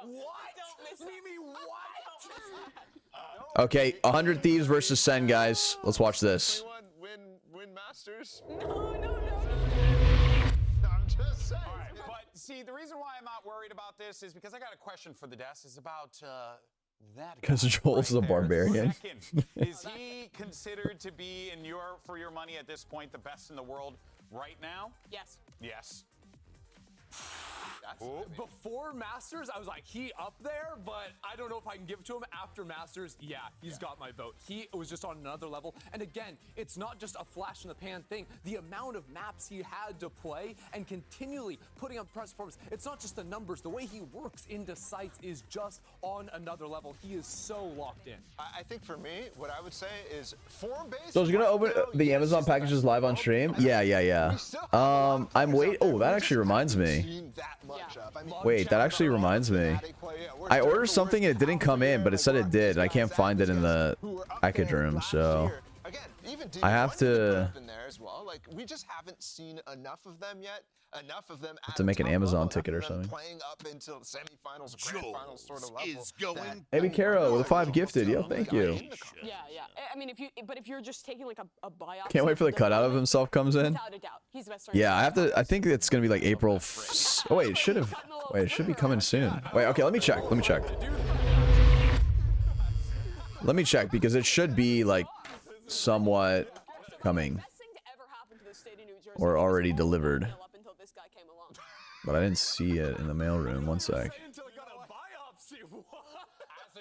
What? Mimi, what? Okay, 100 Thieves versus Sen, guys. Let's watch this. Win Masters? No. I'm just saying. All right, but see, the reason why I'm not worried about this is because I got a question for the desk. It's about that. Because Jollz is a barbarian. Second, is he considered to be, for your money at this point, the best in the world right now? Yes. Yes. Before Masters, I was like, he up there, but I don't know if I can give it to him. After Masters, yeah, he's got my vote. He was just on another level. And again, it's not just a flash in the pan thing. The amount of maps he had to play and continually putting up press performance, it's not just the numbers. The way he works into sites is just on another level. He is so locked in. I think for me, what I would say is form-based. So I was gonna open the Amazon packages live on stream. Yeah. I'm waiting. Oh, that actually reminds me. Wait, that actually reminds me. I ordered something and it didn't come in, but it said it did. I can't find it in the package room, so I have to. We just haven't seen enough of them yet. Enough of them to make an Amazon ticket or something. Playing up until the semifinals, grand finals sort of level. Maybe Caro with a 5 gifted. Yo, thank you. Yeah. I mean, if you're just taking like a biopsy. Can't wait for the cutout of himself comes in. Without a doubt, he's the best. Yeah, I think it's gonna be like April. Oh wait, it should have. Wait, it should be coming soon. Wait, okay, let me check. Let me check because it should be like somewhat coming or already delivered. But I didn't see it in the mailroom. One sec. As a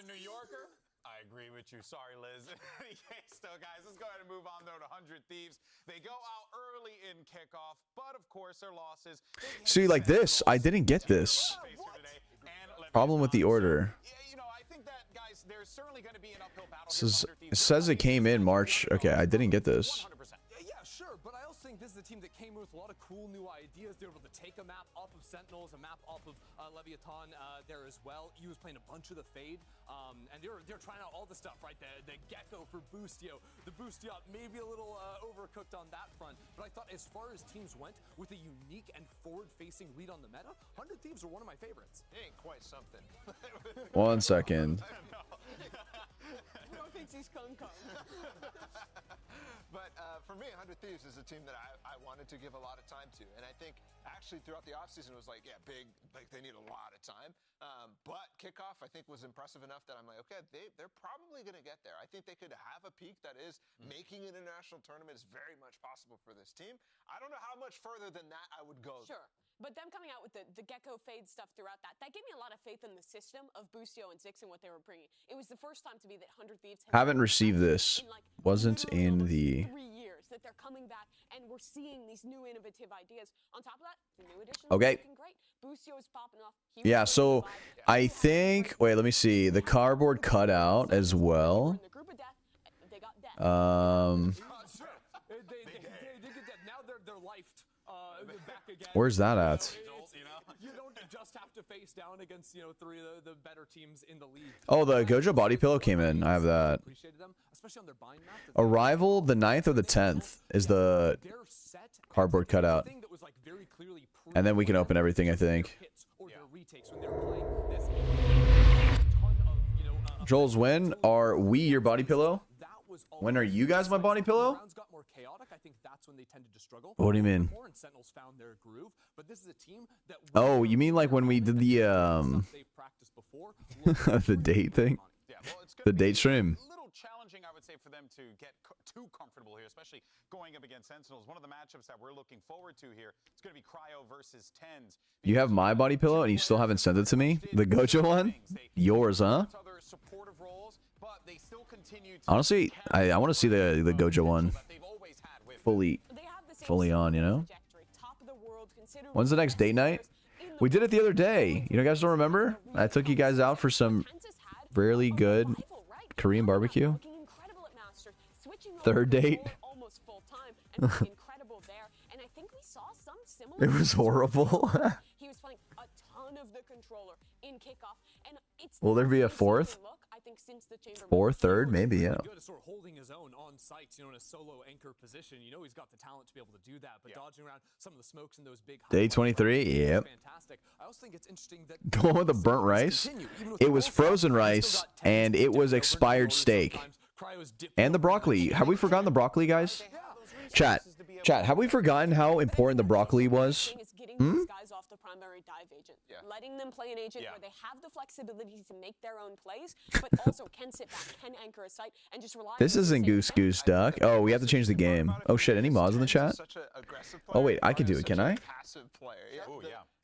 New Yorker, I agree with you. Sorry, Liz. In any case, though, guys, let's go ahead and move on, though, to 100 Thieves. They go out early in kickoff, but, of course, their losses. See, like this, I didn't get this. Problem with the order. You know, I think that, guys, there's certainly going to be an uphill battle. It says it came in March. Okay, I didn't get this. Yeah, sure, but I also think this is a team that came with a lot of cool new ideas. They were able to take a map off of Sentinels, a map off of Leviathan there as well. He was playing a bunch of the Fade, and they're trying out all the stuff, right? The Gecko for Boostio, the Boostio maybe a little overcooked on that front. But I thought as far as teams went, with a unique and forward-facing read on the meta, 100 Thieves are one of my favorites. It ain't quite something. 1 second. Who thinks he's Kung Kong? But for me, 100 Thieves is a team that I wanted to give a lot of time to. And I think actually throughout the offseason it was like, yeah, big, like they need a lot of time. But kickoff, I think, was impressive enough that I'm like, okay, they're probably going to get there. I think they could have a peak that is making an international tournament is very much possible for this team. I don't know how much further than that I would go. Sure. But them coming out with the Gecko Fade stuff throughout that gave me a lot of faith in the system of Boostio and Zix and what they were bringing. It was the first time to be that 100 Thieves Haven't received this. Wasn't in the 3 years that they're coming back and we're seeing these new innovative ideas. On top of that, the new edition Okay. looking great. Boostio is popping off. Yeah, so I think wait, let me see. The cardboard cutout as well. They got death. They get that. Now they're lifed back again. Where's that at? You don't just have to face down against, you know, 3 of the better teams in the league. Oh, the Gojo body pillow came in. I have that. Appreciated them, especially on their bind map. Arrival the 9th or the 10th is the cardboard cutout. And then we can open everything, I think. Jollz, when are we your body pillow? When are you guys my body pillow? What do you mean? Oh, you mean like when we did the the date thing? The date stream. Challenging, I would say, for them to get too comfortable here, especially going up against Sentinels. One of the matchups that we're looking forward to here, it's going to be Cryo versus Tens. You have my body pillow and you still haven't sent it to me? The Gojo one? Yours, huh? Honestly, I want to see the Gojo one fully on, you know? When's the next date night? We did it the other day. You know, guys don't remember? I took you guys out for some really good Korean barbecue. 3rd date. It was horrible. He was playing a ton of the controller. popular in kickoff. And it's Will there be a fourth? look, I think, since the chamber Fourth, third, maybe, yeah. Good at sort of holding his own on sites, you know, in a solo anchor position. You know he's got the talent to be able to do that, but dodging around some of the smokes in those big Day 23, yep. fantastic. I also think it's interesting that Going with the burnt rice. It was frozen rice and it was expired steak. And the broccoli. Have we forgotten the broccoli, guys? Chat, have we forgotten how important the broccoli was? These guys off the primary dive agent, letting them play an agent where they have the flexibility to make their own plays, but also can sit back, can anchor a site, and just rely. This isn't Goose Goose Duck. Oh, we have to change the game. Oh shit, any mods in the chat? Oh wait, I can do it, can I?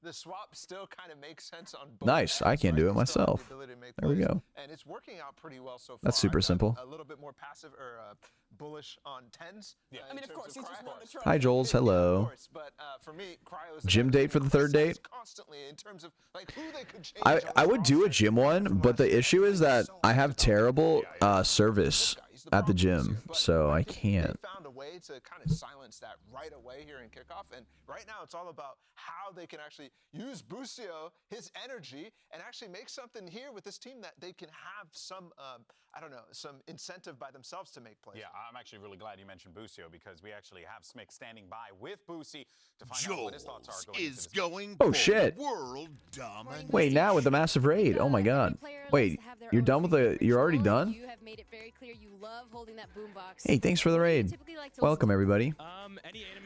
The swap still kind of makes sense on both Nice, I can do it myself. There we go. And it's working out pretty well so far. That's super simple. A little bit more passive or bullish on tens. I mean, of course, he's just won the trophy. Hi, Jollz. Hello. But for me, Cryo's Gym date for the third date? constantly in terms of like who they could change. I would do a gym one, but the issue is that I have terrible service at the gym, so I can't. They found a way to kind of silence that right away here in kickoff, and right now it's all about how they can actually use Busio, his energy, and actually make something here with this team that they can have some, I don't know, some incentive by themselves to make plays. Yeah, I'm actually really glad you mentioned Busio because we actually have Smick standing by with Boosie to find out what his thoughts are going into this. Oh shit! World domination. Wait, now with the massive raid. Oh my god. Wait, you're done with the? You're already done? You have made it very clear you love holding that boombox. Hey, thanks for the raid. Welcome everybody.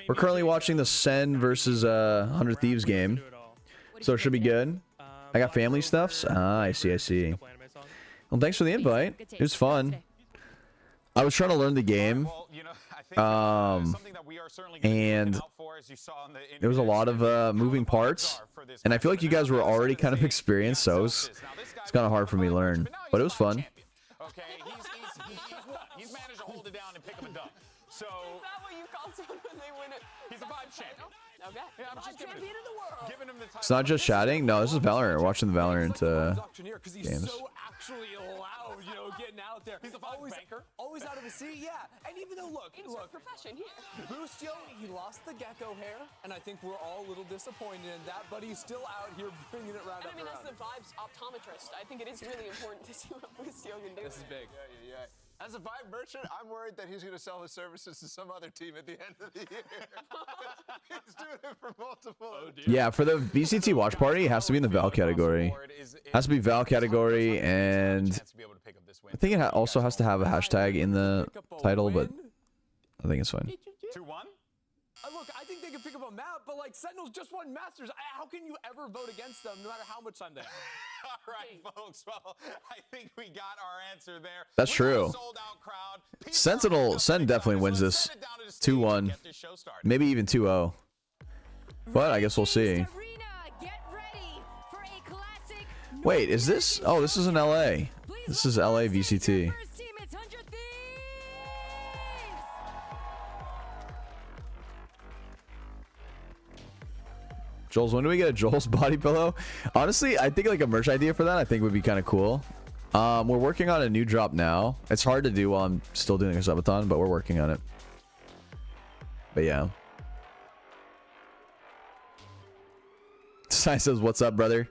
We're currently watching the Sen versus 100 Thieves game, so it should be good. I got family stuffs. Ah, I see. Well, thanks for the invite. It was fun. I was trying to learn the game, and there was a lot of moving parts, and I feel like you guys were already kind of experienced, so it's kind of hard for me to learn, but it was fun. Okay, he's managed to hold it down and pick him a dub. So Is that what you call someone when they win it? he's a vibe champion. Okay. Yeah, I'm just Champion of the world. giving him the title. It's not just chatting. No, this is Valorant. We're watching the Valorant He's games. so actually loud, you know, getting out there. He's always out of his seat, yeah. And even though, look, Profession here. Bustio, he lost the gecko hair, and I think we're all a little disappointed in that, but he's still out here bringing it round And I mean, up as the vibes optometrist, I think it is really important to see what Bustio can do. This is big. Yeah. As a Vibe merchant, I'm worried that he's going to sell his services to some other team at the end of the year. He's doing it for multiple. Yeah, for the VCT watch party, it has to be in the Val category. Has to be Val category, and I think it also has to have a hashtag in the title, but I think it's fine. 2-1. Look, I think they can pick up a map, but like Sentinels just won Masters. How can you ever vote against them, no matter how much time they have? All right, folks. Well, I think we got our answer there. That's true. Sen definitely wins this 2-1, maybe even 2-0. But I guess we'll see. Wait, is this? Oh, this is in LA. This is LA VCT. Jollz, when do we get a Jollz body pillow? Honestly, I think like a merch idea for that I think would be kind of cool. We're working on a new drop now. It's hard to do while I'm still doing a subathon, but we're working on it. But yeah. Sai says, "What's up, brother?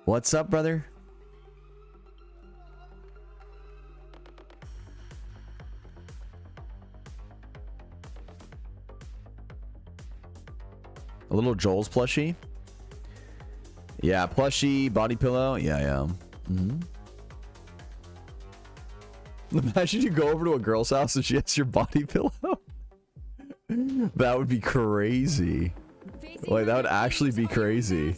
What's up, brother?" A little Jollz plushie. Yeah, plushie, body pillow. Yeah. Imagine you go over to a girl's house and she has your body pillow. That would be crazy. Like, that would actually be crazy.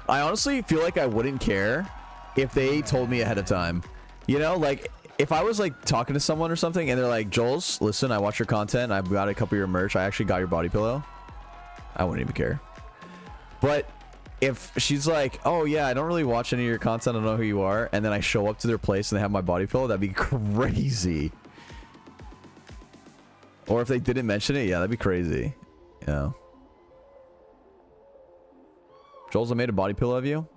I honestly feel like I wouldn't care if they told me ahead of time. You know, like if I was like talking to someone or something and they're like, "Jollz, listen, I watch your content. I've got a couple of your merch. I actually got your body pillow." I wouldn't even care. But if she's like, "Oh yeah, I don't really watch any of your content. I don't know who you are," and then I show up to their place and they have my body pillow, that'd be crazy. Or if they didn't mention it, yeah, that'd be crazy. Yeah. Jollz, I made a body pillow of you.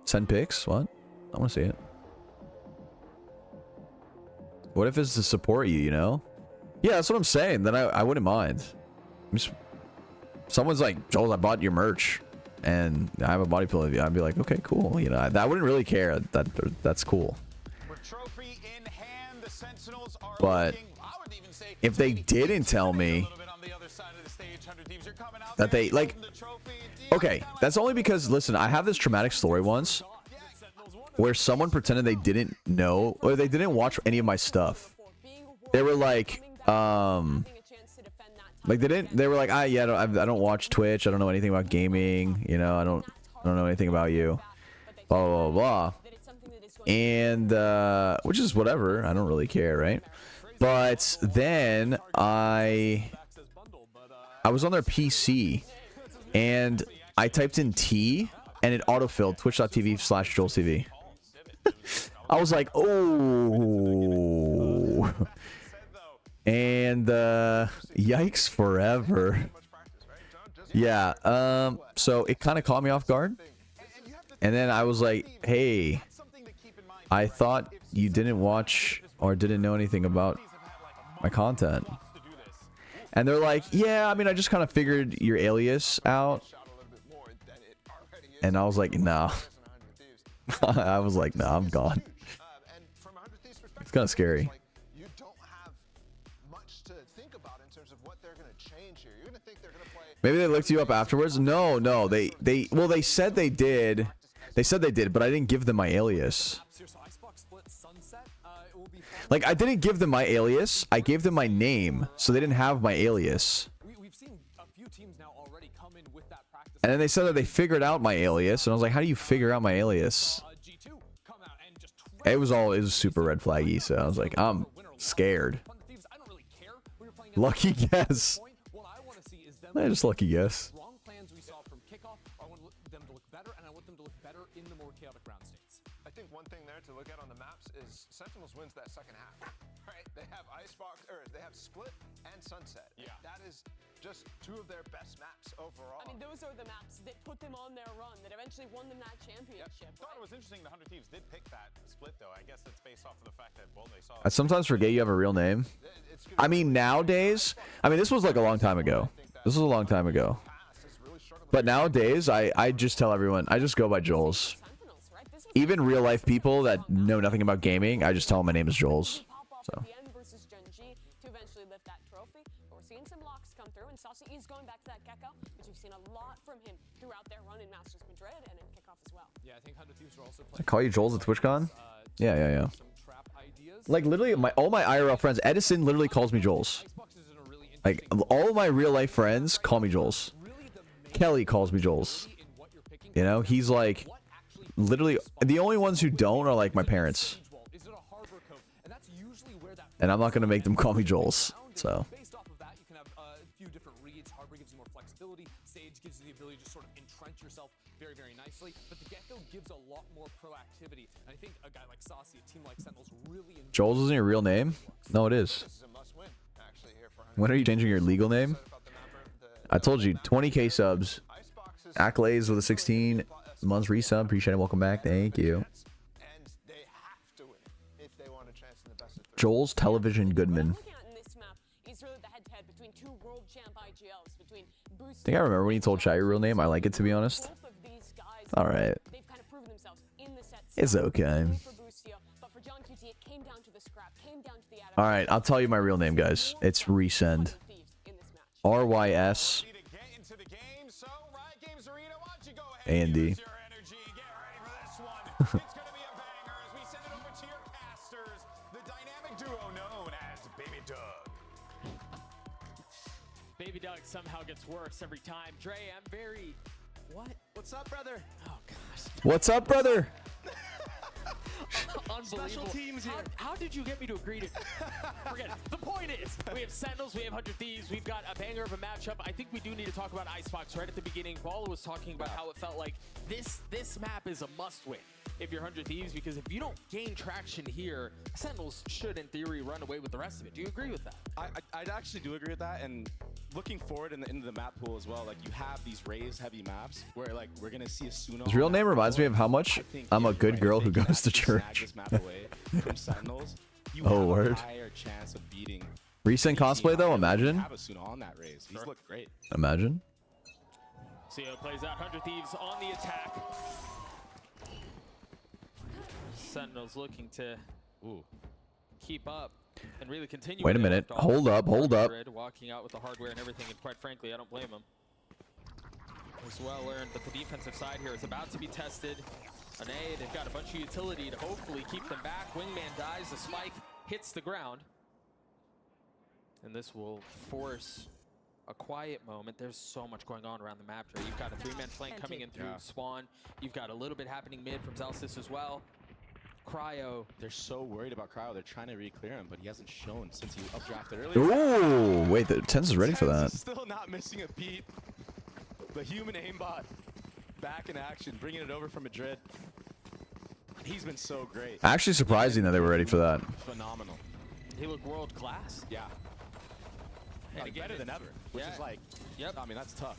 Send pics. What? I want to see it. What if it's to support you, you know? Yeah, that's what I'm saying. Then I wouldn't mind. Someone's like, Jollz, I bought your merch and I have a body pillow of you. I'd be like, okay, cool. You know, I wouldn't really care. That's cool. Trophy in hand, the Sentinels are But looking, I would even say, if they didn't tell me that they like, okay, that's only because, listen, I have this traumatic story once where someone pretended they didn't know or they didn't watch any of my stuff. They were like, they were like, I don't watch Twitch. I don't know anything about gaming. You know, I don't know anything about you. Blah, blah, blah, blah. And, which is whatever. I don't really care, right? But then I was on their PC and I typed in T and it autofilled twitch.tv/Jollztv. I was like, oh. And yikes forever. Yeah, so it kind of caught me off guard. And then I was like, hey, I thought you didn't watch or didn't know anything about my content. And they're like, yeah, I mean, I just kind of figured your alias out. And I was like, nah. I was like, nah, I'm gone. It's kind of scary. Maybe they looked you up afterwards. No, they said they did. They said they did, but I didn't give them my alias. Like, I didn't give them my alias. I gave them my name, so they didn't have my alias. And then they said that they figured out my alias, and I was like, how do you figure out my alias? It was super red flaggy, so I was like, I'm scared. Lucky guess. Just lucky guess. I think one thing there to look at on the maps is Sentinels wins that second half, right? They have Icebox, or they have Split and Sunset. Yeah. That is just two of their best maps overall. I mean, those are the maps that put them on their run, that eventually won them that championship. I thought it was interesting the 100 Thieves did pick that Split, though. I guess it's based off of the fact that, well, they saw... I sometimes forget you have a real name. I mean, nowadays... I mean, this was like a long time ago. This was a long time ago. But nowadays, I just tell everyone, I just go by Jollz. Even real life people that know nothing about gaming, I just tell them my name is Jollz. So. I call you Jollz at TwitchCon? Yeah. Like literally, all my IRL friends, Edison literally calls me Jollz. Like all of my real life friends call me Jollz. Kelly calls me Jollz. You know, he's like. Literally, the only ones who don't are like my parents. And I'm not going to make them call me Jollz. So. Based off of that, you can have a few different reads. Harbor gives you more flexibility. Sage gives you the ability to sort of entrench yourself very, very nicely. But the Gecko gives a lot more proactivity. And I think a guy like Saucy, a team like Sentinels, really... Jollz isn't your real name? No, it is. When are you changing your legal name? I told you, 20k subs. Accolades with a 16 months resub. Appreciate it. Welcome back. Thank you. Jollz Television Goodman. I think I remember when you told Chai your real name. I like it, to be honest. Alright. It's okay. Alright, I'll tell you my real name, guys. It's Resend. RYS A&D. Baby Doug somehow gets worse every time. Dre, I'm very... What? What's up, brother? Oh, gosh. What's up, brother? Unbelievable. Teams here. How did you get me to agree to... Forget it. The point is, we have Sentinels, we have 100 Thieves, we've got a banger of a matchup. I think we do need to talk about Icebox right at the beginning. Bala was talking about how it felt like this map is a must-win if you're 100 Thieves, because if you don't gain traction here, Sentinels should, in theory, run away with the rest of it. Do you agree with that? I actually do agree with that, and looking forward into the map pool as well, like you have these raised heavy maps where like we're gonna see a Suno. His real name reminds me of how much I'm a good girl who goes to church. This map away from Sentinels. you Oh, have word. a higher chance of beating. Recent cosplay though, imagine. On that raise. He's looked great. Imagine. See how it plays out. 100 Thieves on the attack. Sentinels looking to keep up and really continue. Wait a minute. Hold up. Walking out with the hardware and everything, and quite frankly, I don't blame them. As well learned that the defensive side here is about to be tested. An A, they've got a bunch of utility to hopefully keep them back. Wingman dies, the spike hits the ground. And this will force a quiet moment. There's so much going on around the map here. You've got a 3-man flank coming in through Spawn. You've got a little bit happening mid from Jollz as well. Cryo. They're so worried about Cryo. They're trying to re-clear him, but he hasn't shown since he was updrafted earlier. Ooh, wait, the Tense is ready for that. Still not missing a beat. The human aimbot back in action, bringing it over from Madrid. He's been so great. Actually surprising that they were ready for that. Phenomenal. He looked world class. Yeah. And Like, better than ever, which is like, I mean, that's tough.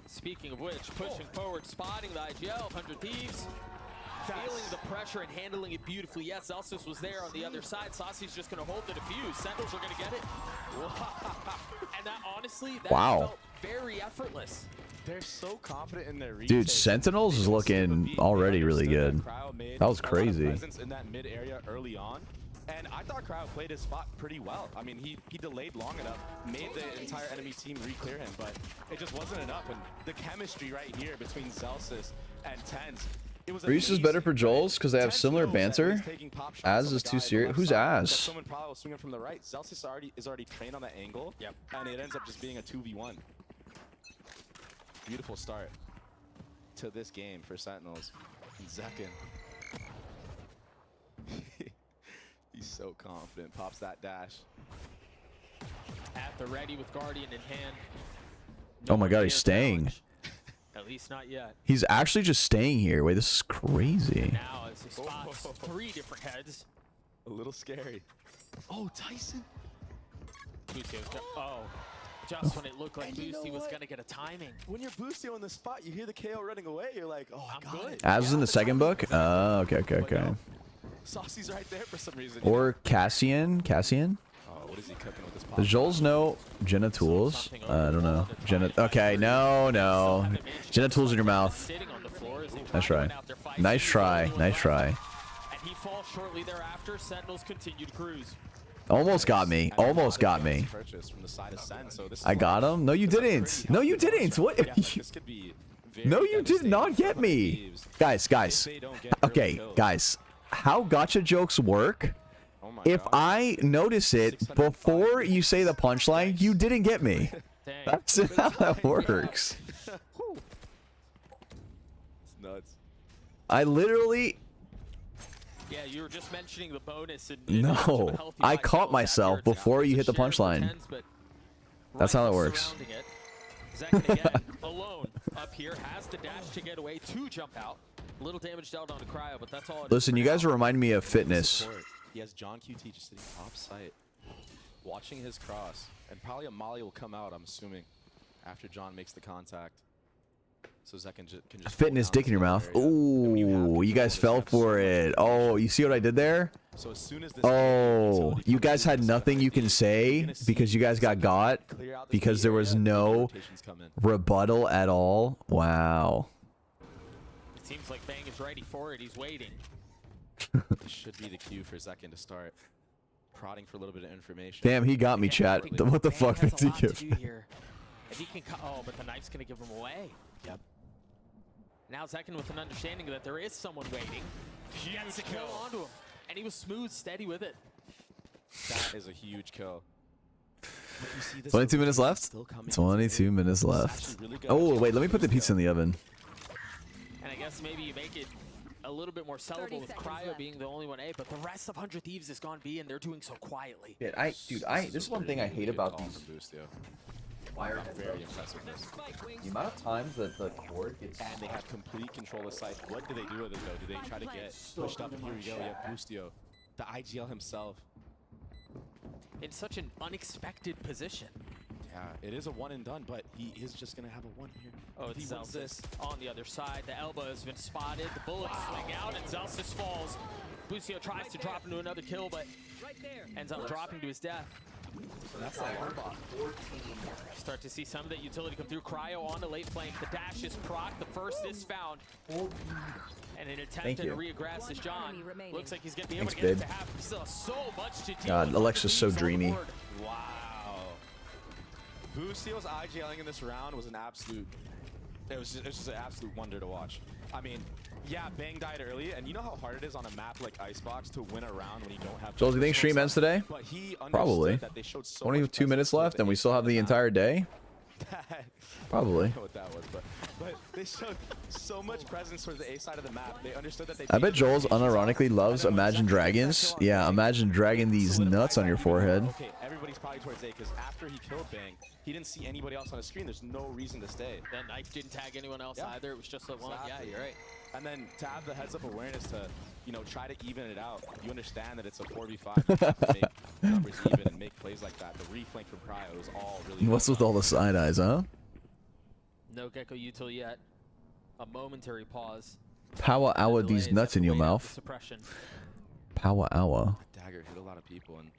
Speaking of which, pushing forward, spotting the IGL, 100 Thieves. Feeling the pressure and handling it beautifully. Yes, Jollz was there on the other side. Saucy's just going to hold the defuse. Sentinels are going to get it. And that, honestly, that felt very effortless. They're so confident in their retake. Dude, Sentinels is looking already really good. That was crazy. Presence in that mid area early on. And I thought Cryo played his spot pretty well. I mean, he delayed long enough, made the entire enemy team re-clear him, but it just wasn't enough. And the chemistry right here between Jollz and Tense. Reese is better for Jollz because they have similar banter. Az is too serious. Who's Az? Someone probably was swinging from the right. Jollz is already trained on that angle, and it ends up just being a 2v1. Beautiful start to this game for Sentinels. And Zekin. He's so confident. Pops that dash. At the ready with Guardian in hand. Oh my god, he's staying. At least not yet. He's actually just staying here. Wait, this is crazy. Now as he spots 3 different heads. A little scary. Oh, Tyson. Oh, just when it looked like Boosty was going to get a timing. When you're Boosty on the spot, you hear the KO running away. You're like, oh, I'm good. Az is in the second book? Oh, okay. Saucy's right there for some reason. Or Cassian? Oh, what is he cooking with this pop? Does Jollz know Jenna Tools? I don't know. Jenna. Okay, no. Jenna Tools in your mouth. Nice try. Nice try. And he falls shortly thereafter. Sentinels continue to cruise. Almost got me. I got him. No, you didn't. What? No, you did not get me. Guys. Okay, guys. How gotcha jokes work? If I notice it before you say the punchline, you didn't get me. That's how that works. It's nuts. I literally... Yeah, you were just mentioning the bonus. No, I caught myself before you hit the punchline. That's how that works. Zekin again, alone up here, has the dash to get away, to jump out. A little damage dealt on the Cryo, but that's all. Listen, you guys remind me of fitness. He has John QT just sitting off site, watching his cross, and probably a molly will come out, I'm assuming, after John makes the contact. So Zekin can just fitness dick in your mouth. Ooh, you guys fell for it. Oh, you see what I did there? So as soon as this you guys had nothing you can say because you guys got because there was no rebuttal at all. Wow. It seems like Bang is ready for it. He's waiting. This should be the cue for Zekin to start prodding for a little bit of information. Damn, he got me, chat. What the fuck did he give? If he can but the knife's gonna give him away. Yep. Now Zekin with an understanding that there is someone waiting. He gets a kill onto him, and he was smooth, steady with it. That is a huge kill. 22 minutes left? 22 minutes left. Oh, wait, let me put the pizza in the oven. And I guess maybe you make it a little bit more sellable with Cryo being the only one A, but the rest of 100 Thieves has gone B, and they're doing so quietly. Dude, this is one thing I hate about these. Very impressiveness. The amount of times that the cord gets... And they have complete control of site. What do they do with it, though? Do they try to get pushed up? Here we go. We have Boostio, the IGL himself. In such an unexpected position. Yeah, it is a one and done, but he is just going to have a one here. Oh, it's Jollz on the other side. The elbow has been spotted. The bullets swing out, and Jollz falls. Bucio tries to drop into another kill, but ends up dropping to his death. That's like one bot. Start to see some of that utility come through. Cryo on the late flank. The dash is proc. The first is found. And an attempt to reaggress this John. Looks like he's going to be able to get it to happen. Still has so much to do. God, Alexa's so dreamy. Wow. Bucio's IGLing in this round was an absolute... It was just an absolute wonder to watch. I mean, yeah, Bang died early, and you know how hard it is on a map like Icebox to win a round when you don't have... Jollz, do you think stream ends today? Probably. That they showed so 22 minutes left, and we still have the entire day? Probably. I don't know what that was, but they showed so much presence towards the A side of the map. They understood that they... I bet Jollz unironically loves Imagine Dragons. Yeah, Imagine Dragon these nuts on your forehead. Okay, everybody's probably towards A, because after he killed Bang, he didn't see anybody else on the screen. There's no reason to stay. That knife didn't tag anyone else either. It was just the one. Exactly. Yeah, you're right. And then to have the heads-up awareness to, you know, try to even it out. You understand that it's a 4v5. You have to make numbers even and make plays like that. The reflank from Cryo is all really... What's with all the side eyes, huh? No Gecko util yet. A momentary pause. Power hour these nuts in your mouth. Suppression. Power hour. Dagger hit a lot of people, and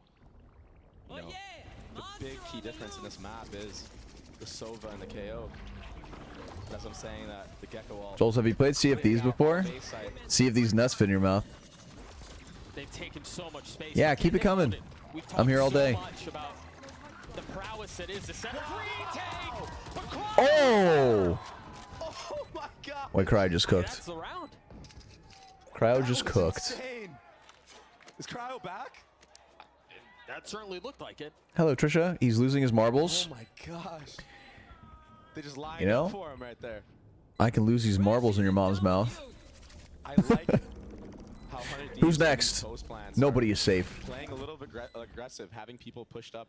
you know, the big key difference in this map is the Sova and the KO. That's what I'm saying, that the Gecko wall... Jollz, have you played Sea of Thieves before? See if these nuts fit in your mouth. They've taken so much space. Yeah, keep it coming. I'm here all day. The prowess it is the center retake. Oh! Oh my god! Wait, Cryo just cooked. That's the round. Cryo just cooked. Insane. Is Cryo back? That certainly looked like it. Hello, Trisha. He's losing his marbles. Oh my gosh. They just lined You know? up for him right there. I can lose these marbles in your mom's mouth. I like how 100 Who's next? Nobody is safe. Playing a little bit aggressive, having people pushed up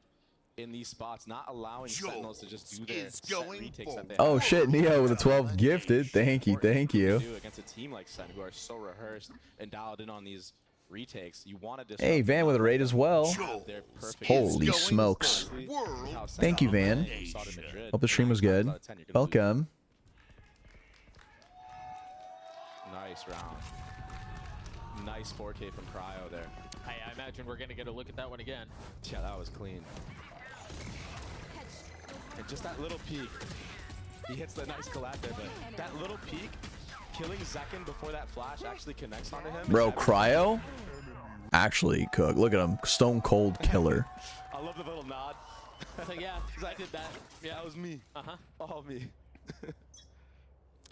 in these spots, not allowing Sentinels to just do their set retakes that they Oh have. shit, Neo with a 12 gifted. Thank you, thank you. Against a team like Sen, who are so rehearsed and dialed in on these retakes, you want to Hey, Van with a raid as well. Holy smokes. Thank you, Van. Hope the stream was good. Welcome. Nice round. Nice 4K from Cryo there. I imagine we're going to get a look at that one again. Yeah, that was clean. And just that little peek. He hits the nice collab there, but that little peek, killing Zekin before that flash actually connects onto him. Bro, Cryo actually cook. Look at him. Stone cold killer. I love the little nod. So yeah, I did that. Yeah, that was me. All me.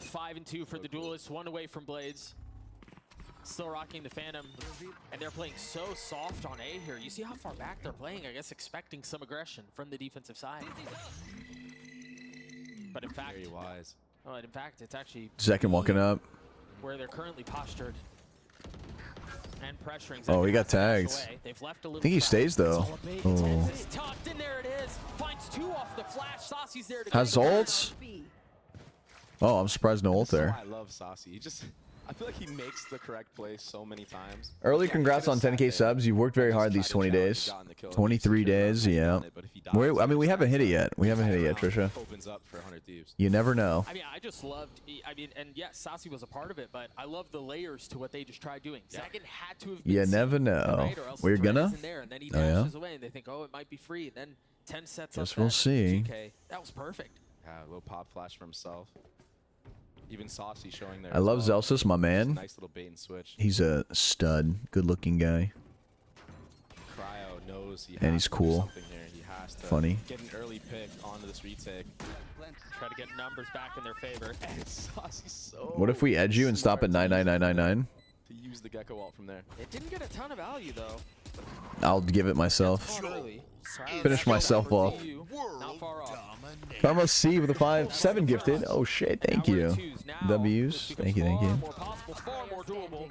5-2 for the duelists, one away from Blades. Still rocking the Phantom, and they're playing so soft on A here. You see how far back they're playing, I guess expecting some aggression from the defensive side. But in fact, very wise. Oh, in fact, it's actually Zekin walking up. where they're currently postured and pressuring. Oh, he got tagged. They've left a I little think he stays though. Oh. Tucked in, there it is. Finds two off the flash. Saucy's there to Has ults? Oh, I'm surprised no ult there. I love Saucy. He just, I feel like he makes the correct play so many times. Early congrats on 10K subs. You worked very hard these 20 days. 23 days, yeah. I mean, we haven't hit it yet. We haven't hit it yet, Trisha. Opens up for 100 Thieves. You never know. I mean, I just loved, and yes, Saucy was a part of it, but I love the layers to what they just tried doing. Zekin had to have been You never seen, know. right? Or else We're the threat gonna? isn't there, and then he Oh, yeah? dashes away, and they think, oh, it might be free. And then 10 sets Guess up we'll that see. 2K. That was perfect. Yeah, a little pop flash for himself. Even Saucy showing there. I love Zelsis, my man. Nice little bait and switch. He's a stud. Good looking guy. Cryo knows he And he's has to do cool. something here. He has to Funny. get an early pick onto this retake. Try to get numbers back in their favor. And Saucy's so What if we edge you and stop at smart to use 99999? To use the Gecko ult from there. It didn't get a ton of value, though. I'll give it myself. Early. Finish myself off. Not far off. Karma C with a 5-7 gifted. Oh shit, thank you. W's. Thank you, thank you. More possible, far more doable.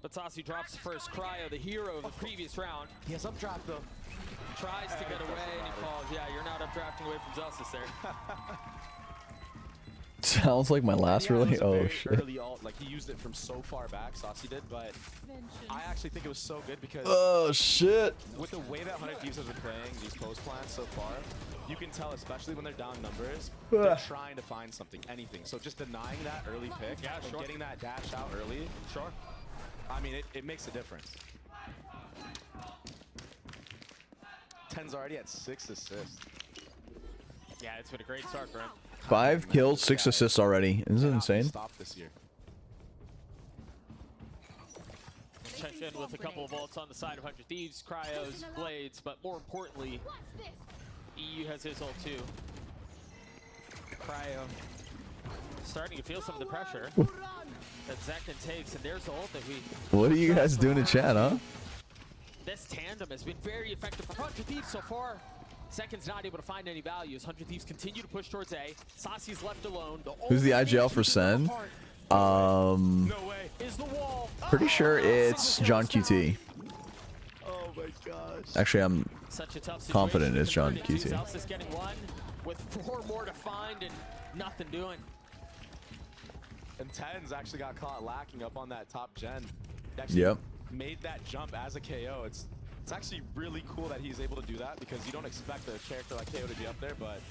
But Saucy drops the first. Cryo, the hero of the previous round. He has updraft though. Tries to get away and he falls. Yeah, you're not updrafting away from Zelsis there. Sounds like my last really. Oh shit. Early ult, like he used it from so far back, Saucy did, but I actually think it was so good because Oh shit. with the way that 100 Thieves have been playing these post plans so far, you can tell, especially when they're down numbers, they're trying to find something, anything. So just denying that early pick, and getting that dash out early. Sure. I mean, it makes a difference. 10's already at 6 assists. Yeah, it's been a great start for him. 5 kills, 6 assists already. Isn't it insane? Stop this year. Check in with a couple of ults on the side of 100 Thieves, Cryos, Blades, but more importantly, EU has his ult too. Cryo starting to feel some of the pressure that Zekhan takes, and there's the ult that we... What are you guys doing in chat, huh? This tandem has been very effective for 100 Thieves so far. Zekhan's not able to find any values. 100 Thieves continue to push towards A. Sasi's left alone. Who's the IGL for Sen? No way. Is the wall. Pretty sure it's John QT. Oh my gosh. Actually, I'm Such a tough confident it's John situation. QT. Jollz is getting one with 4 more to find and nothing doing. And 10's actually got caught lacking up on that top gen. He actually made that jump as a KO. It's actually really cool that he's able to do that because you don't expect a character like KO to be up there, but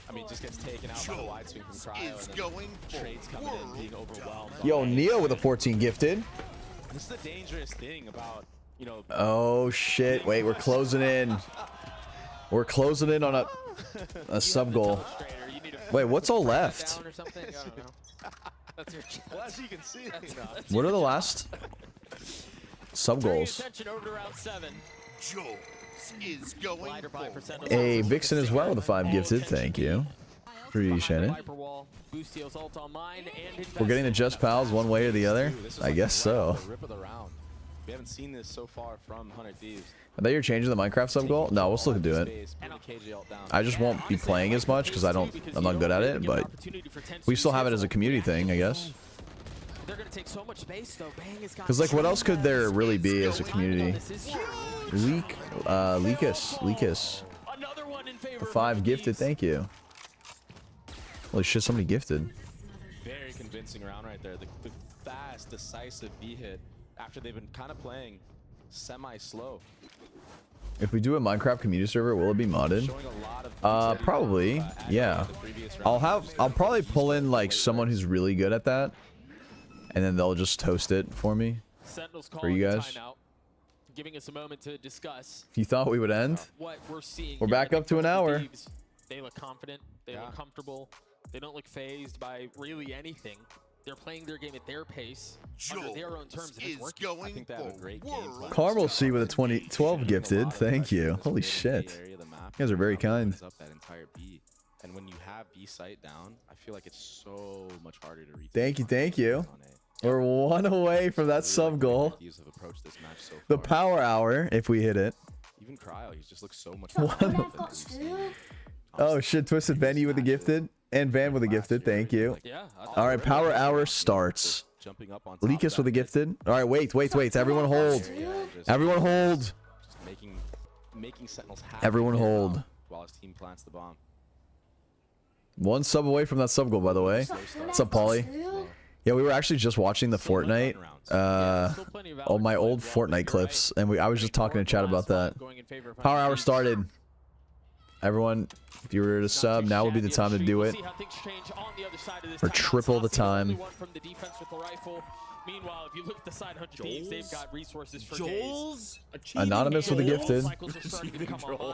I mean, just gets taken out by the wide swing from Cryo and then trades coming in, being overwhelmed. Yo, Neo with a 14 gifted. This is the dangerous thing about, you know... Oh, shit. Wait, we're closing in. We're closing in on a sub goal. Wait, what's all left? Well, as you can see, What are the last sub goals? Jollz is going A Vixen as well with a 5 gifted. Thank you. Appreciate it. We're getting the Just Pals one way or the other? I guess so. We haven't seen this so far from 100 Thieves. I thought you're changing the Minecraft sub goal? No, we'll still do it. I just won't be playing as much because I'm not good at it, but we still have it as a community thing, I guess. Because like, what else could there really be as a community? Leakus. The 5 gifted, thank you. Holy shit, somebody gifted. Very convincing round right there. The fast, decisive B hit after they've been kind of playing semi-slow. If we do a Minecraft community server, will it be modded? Probably, yeah. I'll probably pull in like someone who's really good at that, and then they'll just host it for me. For you guys. Giving us a moment to discuss. If you thought we would end, what we're seeing. We're back up to an hour. They look confident. They look comfortable. They don't look phased by really anything. They're playing their game at their pace, under their own terms, and it's working. I think they have a great game plan. Carmel C with a 12 gifted. Thank you. Holy shit. You guys are very kind. Up that entire B. And when you have B site down, I feel like it's so much harder to reach. Thank you. We're 1 away from that sub goal. The power hour, if we hit it. Even Cryo, he just looks so much Oh shit, Twisted Benny with a gifted. And Van with a gifted, thank you. Alright, power hour starts. Leakus with a gifted. Alright, wait. Everyone hold. Everyone hold. Making Sentinels happy. Everyone hold. While his team plants the bomb. 1 sub away from that sub goal, by the way. What's up, Pauly? Yeah, we were actually just watching the Fortnite, all my old Fortnite clips, and I was just talking to chat about that. Power hour started. Everyone, if you were to sub, now would be the time to do it. For triple the time. Meanwhile, if you look at the side 100 Thieves, they've got resources for Jollz. Anonymous with a gifted.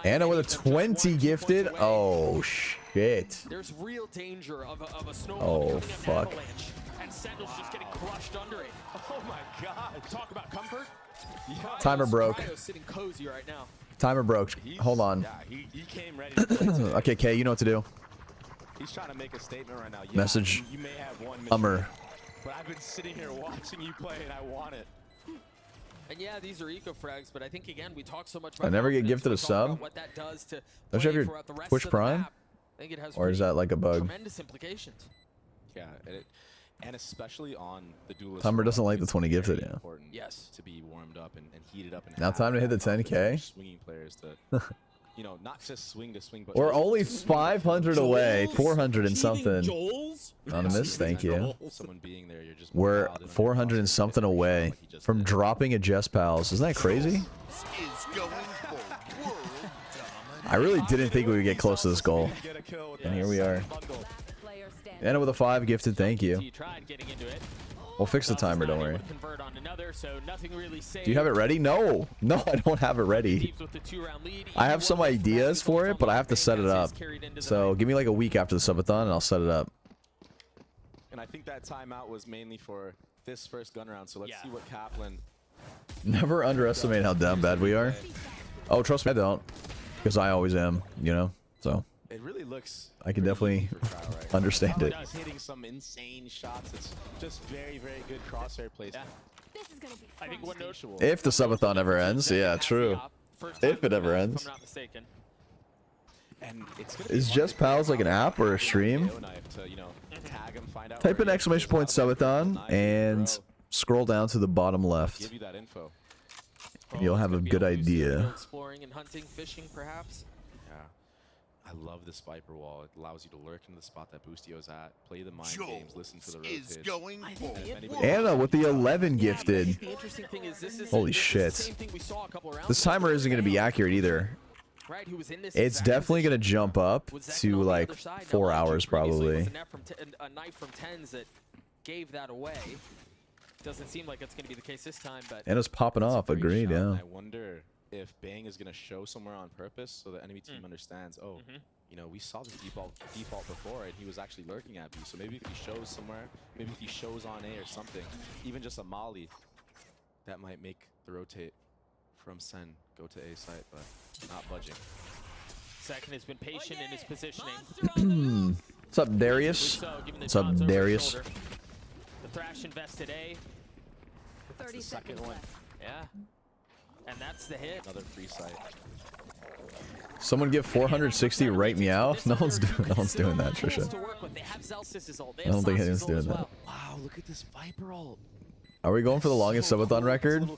Anna with a 20 gifted. Oh shit. There's real danger of a snowball Oh fuck. And Sentinel's just getting crushed under it. Oh my god. Talk about comfort. Timer broke. Sitting cozy right now. Timer broke. Hold on. Yeah, he came ready to play. Okay, Kay, you know what to do. He's trying to make a statement right now. Yeah, Message. You may have one mission, but I've been sitting here watching you play and I want it. And yeah, these are eco frags, but I think again we talk so much about I never get gifted a about sub. what that does to Don't you have your throughout the rest Twitch of the Prime? map. I think it has Or is that like a bug? tremendous implications. Yeah, and especially on the duelist. Humber doesn't like the 20 gifted, yeah. Yes. To be warmed up and heated up. And Now time to hit the 10K. Swinging players to, you know, not just swing to swing, but We're only 500 away, 400 and something. Anonymous, thank you. Someone being there, you're just We're 400 and something away from dropping a Just Pals. Isn't that crazy? I really didn't think we would get close to this goal. And here we are. Anna with a 5 gifted, thank you. We'll fix the timer, don't worry. there, so nothing really safe. Do you have it ready? No, I don't have it ready. With the 2-round lead. I have some ideas for it, but I have to set it up. So give me like a week after the subathon, and I'll set it up. And I think that timeout was mainly for this first gun round. So let's see what Kaplan. Never underestimate how damn bad we are. Oh, trust me, I don't, because I always am. You know, so. It really looks. I can definitely understand it. He's hitting some insane shots. It's just very, very good crosshair placement. This is gonna be I think one note. If the subathon ever ends, yeah, true. If it ever ends. If I'm not mistaken. And Is Just Pals like an app or a stream? Type in exclamation point subathon and scroll down to the bottom left. Give you that info. And you'll have a good idea. Exploring and hunting, fishing, perhaps. Yeah. I love this Viper wall. It allows you to lurk in the spot that Boostio's at, play the mind games, listen to the rotate. Is going Anna with the 11 gifted. The interesting thing is this is Holy the shit. same thing we saw a couple rounds This timer isn't going to be accurate either. right, who was in this It's definitely going to jump up to like 4 hours probably. A knife from tens that gave that away. Doesn't seem like it's going to be the case this time, but Anna's popping off. Agreed, yeah. I wonder if Bang is going to show somewhere on purpose so the enemy team understands, oh, you know, we saw this default before and he was actually lurking at B. So maybe if he shows somewhere, maybe if he shows on A or something, even just a molly, that might make the rotate from Sen go to A site, but not budging. Second has been patient in his positioning. What's up, Darius? What's up, Darius? The Thrash invested A. 30 seconds left. Yeah. And that's the hit. Another free site. Someone give 460 right meow? No one's doing that, Trisha. I don't think anyone's doing that. Wow, look at this Viper ult. Are we going for the longest subathon record?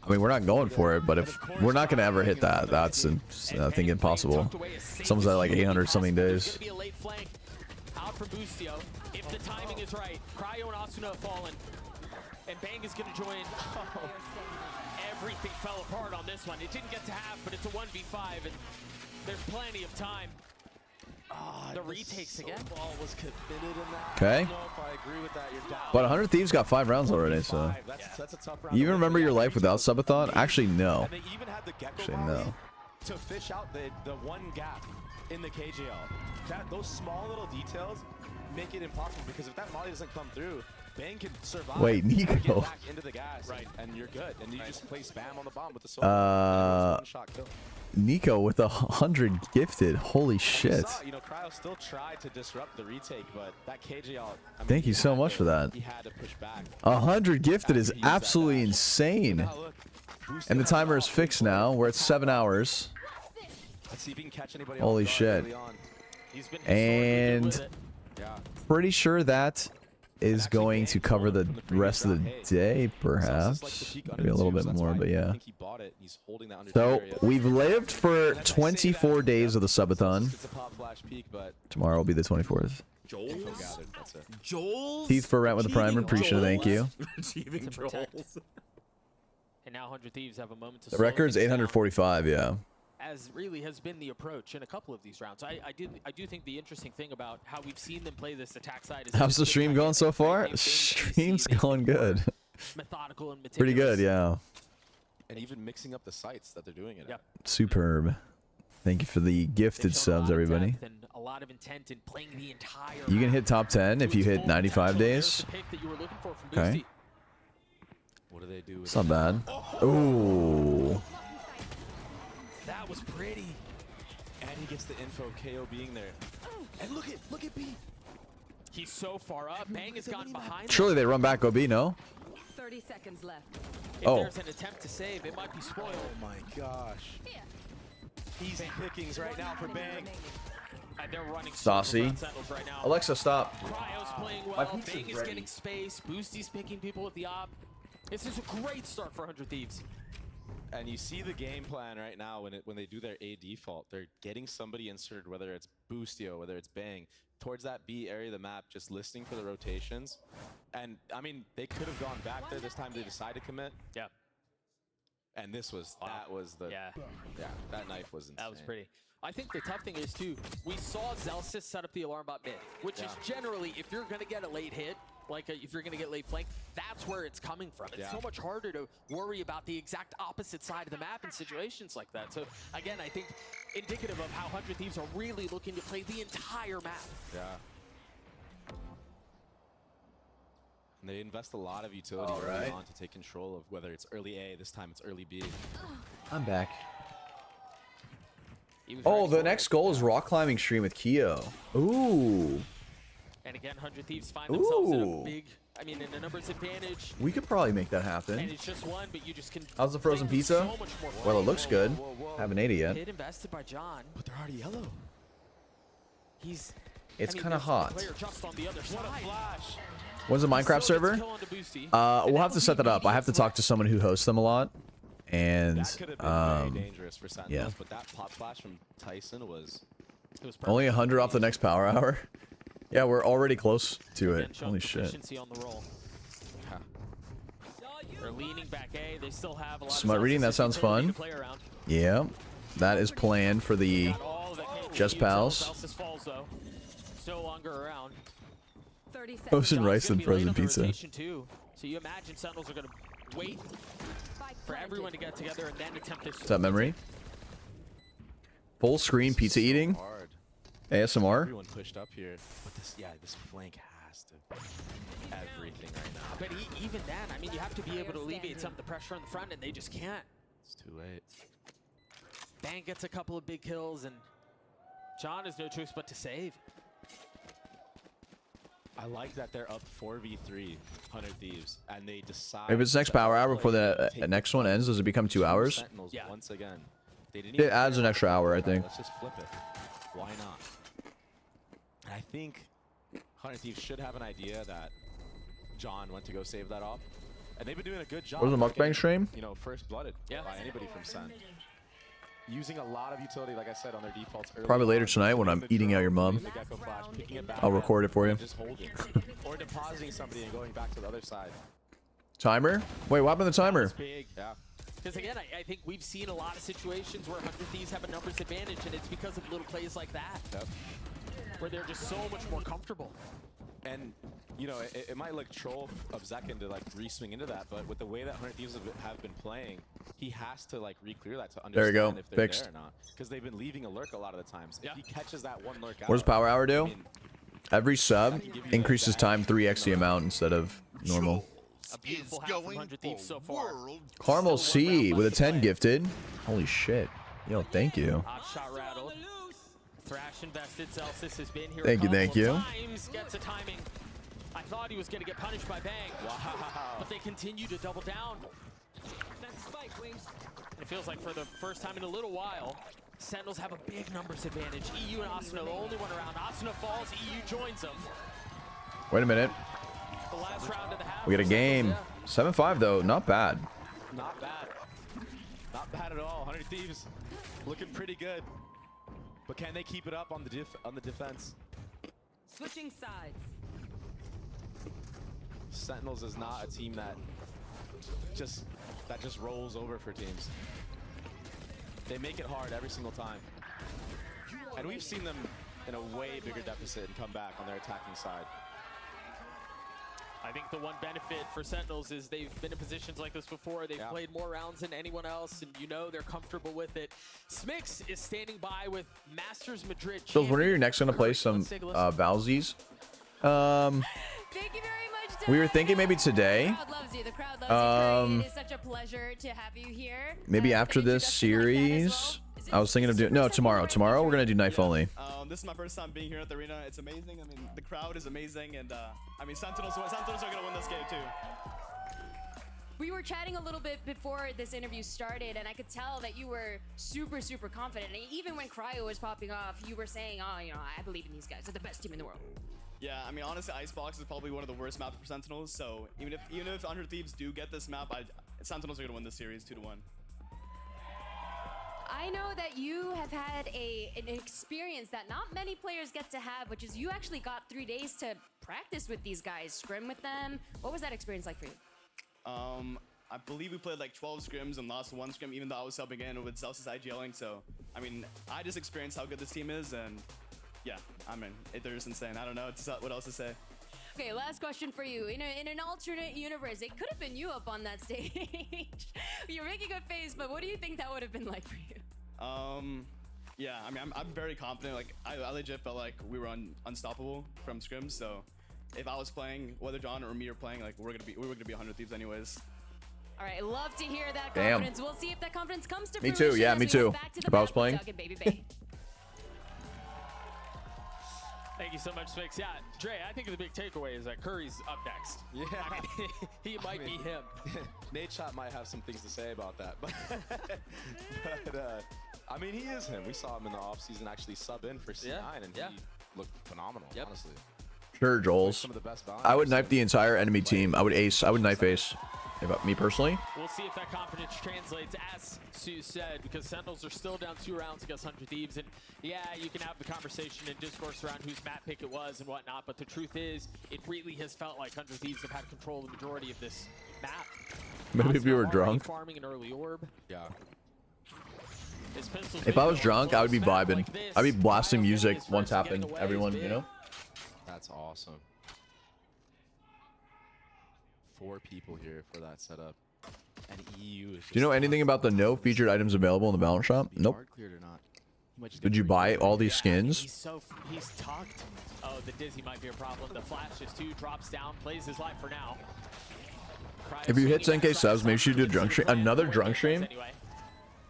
I mean, we're not going for it, but if we're not going to ever hit that, that's I think impossible. Someone's at like 800 something days. Out from Boostio, if the timing is right. Cryo and Asuna have fallen, and Bang is going to join. Everything fell apart on this one. It didn't get to half, but it's a 1v5, and there's plenty of time. The retakes again. Ball was committed in that. Okay. I don't know if I agree with that. You're down. But 100 Thieves got 5 rounds already, so. That's a tough round. You even remember your life without subathon? Actually, no. And they even had the Gecko Actually, Molly no. to fish out the one gap in the KJL. Those small little details make it impossible, because if that molly doesn't come through, Bang can survive. Wait, Nico. Get back into the gas, right? And you're good. And you just play spam on the bomb with the soul. One shot kill. Nico with 100 gifted. Holy shit. You know, Cryo still tried to disrupt the retake, but that KJL. I mean, Thank you so much for that. He had to push back. 100 gifted is absolutely insane. And the timer is fixed now. We're at 7 hours. Let's see if he can catch anybody. Holy shit. And pretty sure that is going to cover the rest of the day, perhaps. Maybe a little bit more, but yeah. So we've lived for 24 days of the subathon. Tomorrow will be the 24th. Jollz. Teeth for rent with the primer. Appreciate it. Thank you. Achieving Jollz. And now 100 Thieves have a moment to The record's 845, yeah. As really has been the approach in a couple of these rounds. I do think the interesting thing about how we've seen them play this attack side is How's the stream going so far? Stream's going good. Methodical and meticulous. Pretty good, yeah. And even mixing up the sites that they're doing it at. Superb. Thank you for the gifted subs, everybody. A lot of intent in playing the entire You can hit top 10 if you hit 95 days. Okay. What do they do? It's not bad. Ooh. That was pretty. And he gets the info, KO being there. And look at B. He's so far up. Bang has gotten behind. Surely they run back OB, no? 30 seconds left. If oh. There's an attempt to save. It might be spoiled. Oh my gosh. Easy pickings right now for Bang. They're running Saucy. right now. Alexa, stop. Cryo's playing well. Bang is getting space. Boosty's picking people with the op. This is a great start for 100 Thieves. And you see the game plan right now when they do their A default. They're getting somebody inserted, whether it's Boostio, whether it's Bang, towards that B area of the map, just listening for the rotations. And, I mean, they could have gone back there this time. They decided to commit. Yeah. And that was the... Yeah, that knife was insane. That was pretty. I think the tough thing is, too, we saw Zelsis set up the alarm bot mid, which is generally, if you're going to get a late hit, like if you're going to get late flank, that's where it's coming from. It's so much harder to worry about the exact opposite side of the map in situations like that. So again, I think indicative of how 100 Thieves are really looking to play the entire map. Yeah. And they invest a lot of utility early on to take control of whether it's early A, this time it's early B. I'm back. Oh, the next goal is rock climbing stream with Keo. Ooh. And again, 100 Thieves find themselves in a big, I mean, in a numbers advantage. We could probably make that happen. And it's just one, but you just can. How's the frozen pizza? So much more Well, it looks good. Haven't ate it yet. Hit invested by John. But they're already yellow. He's. It's kind of hot. Just on the other side. What a flash. When's the Minecraft server? We'll have to set that up. I have to talk to someone who hosts them a lot. And that could have been very dangerous for Sentinels, but that pop flash from Tyson was only 100 off the next power hour. Yeah, we're already close to it. Holy shit. On the roll. They're leaning back A. They still have a lot Smart reading, that sounds fun. Yeah, that is planned for the Just Pals. No longer around. Frozen rice and frozen pizza. So you imagine Sentinels are going to wait for everyone to get together and then attempt this. Is that memory? Full screen pizza eating. ASMR. Everyone pushed up here. But this flank has to everything right now. But even then, I mean, you have to be able to alleviate some of the pressure on the front, and they just can't. It's too late. Bang gets a couple of big kills, and John has no choice but to save. I like that they're up 4v3, 100 Thieves, and they decide. If it's next power hour before the next one ends, does it become 2 hours? Yeah. Once again, they didn't it adds an extra hour, I think. Let's just flip it. Why not? And I think 100 Thieves should have an idea that John went to go save that off, and they've been doing a good job. What was the mukbang stream? You know, first blooded by anybody from Sen. Using a lot of utility, like I said, on their defaults early. Probably later tonight when I'm eating out your mum. I'll record it for you. Just holding. Or depositing somebody and going back to the other side. Timer? Wait, what happened to the timer? Big. Yeah. Because again, I think we've seen a lot of situations where 100 Thieves have a numbers advantage, and it's because of little plays like that. Yep. Where they're just so much more comfortable. And, you know, it might look troll of Zekin to, like, re-swing into that, but with the way that 100 Thieves have been playing, he has to, like, re-clear that to understand if they're there or not. Because they've been leaving a lurk a lot of the times. If he catches that one lurk out... What does power hour do? I mean, every sub increases time 3x the amount instead of normal. A beautiful half from 100 Thieves so far. Caramel C with a 10 gifted. Holy shit. Yo, thank you. Shot rattled. Thrash invested. Celsius has been here thank you. Times. Gets a timing. I thought he was going to get punished by Bang. Wow. But they continue to double down. It feels like for the first time in a little while, Sentinels have a big numbers advantage. EU and Asuna, the only one around. Asuna falls, EU joins them. Wait a minute. The last round of the half. We get a game. 7-5 though, not bad. Not bad. Not bad at all. 100 Thieves looking pretty good. But can they keep it up on the defense? Switching sides. Sentinels is not a team that just rolls over for teams. They make it hard every single time. And we've seen them in a way bigger deficit and come back on their attacking side. I think the one benefit for Sentinels is they've been in positions like this before. They've played more rounds than anyone else, and you know they're comfortable with it. Smix is standing by with Masters Madrid. So when are you next going to play some Valsies? Thank you very much, we were thinking maybe today. The crowd loves you. The crowd loves you. It is such a pleasure to have you here. Maybe after this series. I was thinking of doing tomorrow. Tomorrow we're gonna do knife only. This is my first time being here at the arena. It's amazing. I mean, the crowd is amazing, and I mean, Sentinels are gonna win this game too. We were chatting a little bit before this interview started, and I could tell that you were super, super confident. And even when Cryo was popping off, you were saying, "Oh, you know, I believe in these guys. They're the best team in the world." Yeah, I mean, honestly, Icebox is probably one of the worst maps for Sentinels. So even if 100 Thieves do get this map, Sentinels are gonna win this series 2-1. I know that you have had an experience that not many players get to have, which is you actually got 3 days to practice with these guys, scrim with them. What was that experience like for you? I believe we played like 12 scrims and lost 1 scrim, even though I was subbing in with Celsius IGLing. So, I mean, I just experienced how good this team is, and yeah, I mean, they're just insane. I don't know what else to say. Okay, last question for you. In an alternate universe, it could have been you up on that stage. You're making a face, but what do you think that would have been like for you? Yeah, I mean, I'm very confident. Like, I legit felt like we were unstoppable from scrims. So, if I was playing, whether John or me are playing, like we were gonna be 100 Thieves anyways. All right, love to hear that Damn. confidence. We'll see if that confidence comes to Me fruition. too, yeah, as me we go too. back to the If I was map. playing. Dug and Baby Bay. Thank you so much, Spix. Yeah, Dre, I think the big takeaway is that Curry's up next. Yeah. I mean, he might be him. Nate Shot might have some things to say about that, but, I mean, he is him. We saw him in the offseason actually sub in for C9, and he looked phenomenal, honestly. Sure, Jollz. Some of the best I would knife the entire enemy team. I would ace. I would knife ace. If me personally. We'll see if that confidence translates, as Sue said, because Sentinels are still down 2 rounds against 100 Thieves. And yeah, you can have the conversation and discourse around whose map pick it was and whatnot, but the truth is, it really has felt like 100 Thieves have had control of the majority of this map. Maybe if you were drunk. Farming an early orb. Yeah. If I was drunk, I would be vibing. I'd be blasting music once tapping everyone, you know? That's awesome. 4 people here for that setup. And EU is just Do you know anything about the no featured items available in the balance shop? Nope. cleared or not. He might just Did you buy all these skins? He's tucked. Oh, the Dizzy might be a problem. The Flash is 2, drops down, plays his life for now. If you hit 10k subs, make sure you do a drunk stream. Another drunk stream?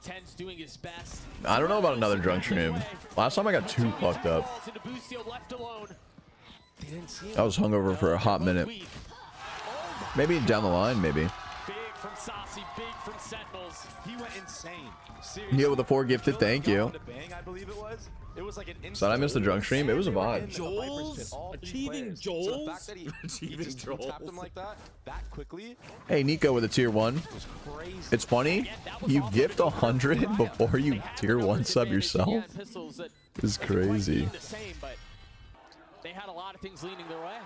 Ten's doing his best. I don't know about another drunk stream. Last time I got 2 fucked up. I was hungover for a hot minute. Maybe down the line, maybe. Big from Saucy, big from Sentinels. He went insane. Seriously. Yeah, with the 4 gifted, thank you. Bang, I believe it was. It was like an So I missed the drunk stream. It was a vibe. Jollz achieving Jollz. So the fact that he just tapped him like that quickly. Hey, Nico with a tier 1. Was crazy. It's funny. You gift 100 before you tier 1 sub yourself. It's crazy. They had a lot of things leaning their way.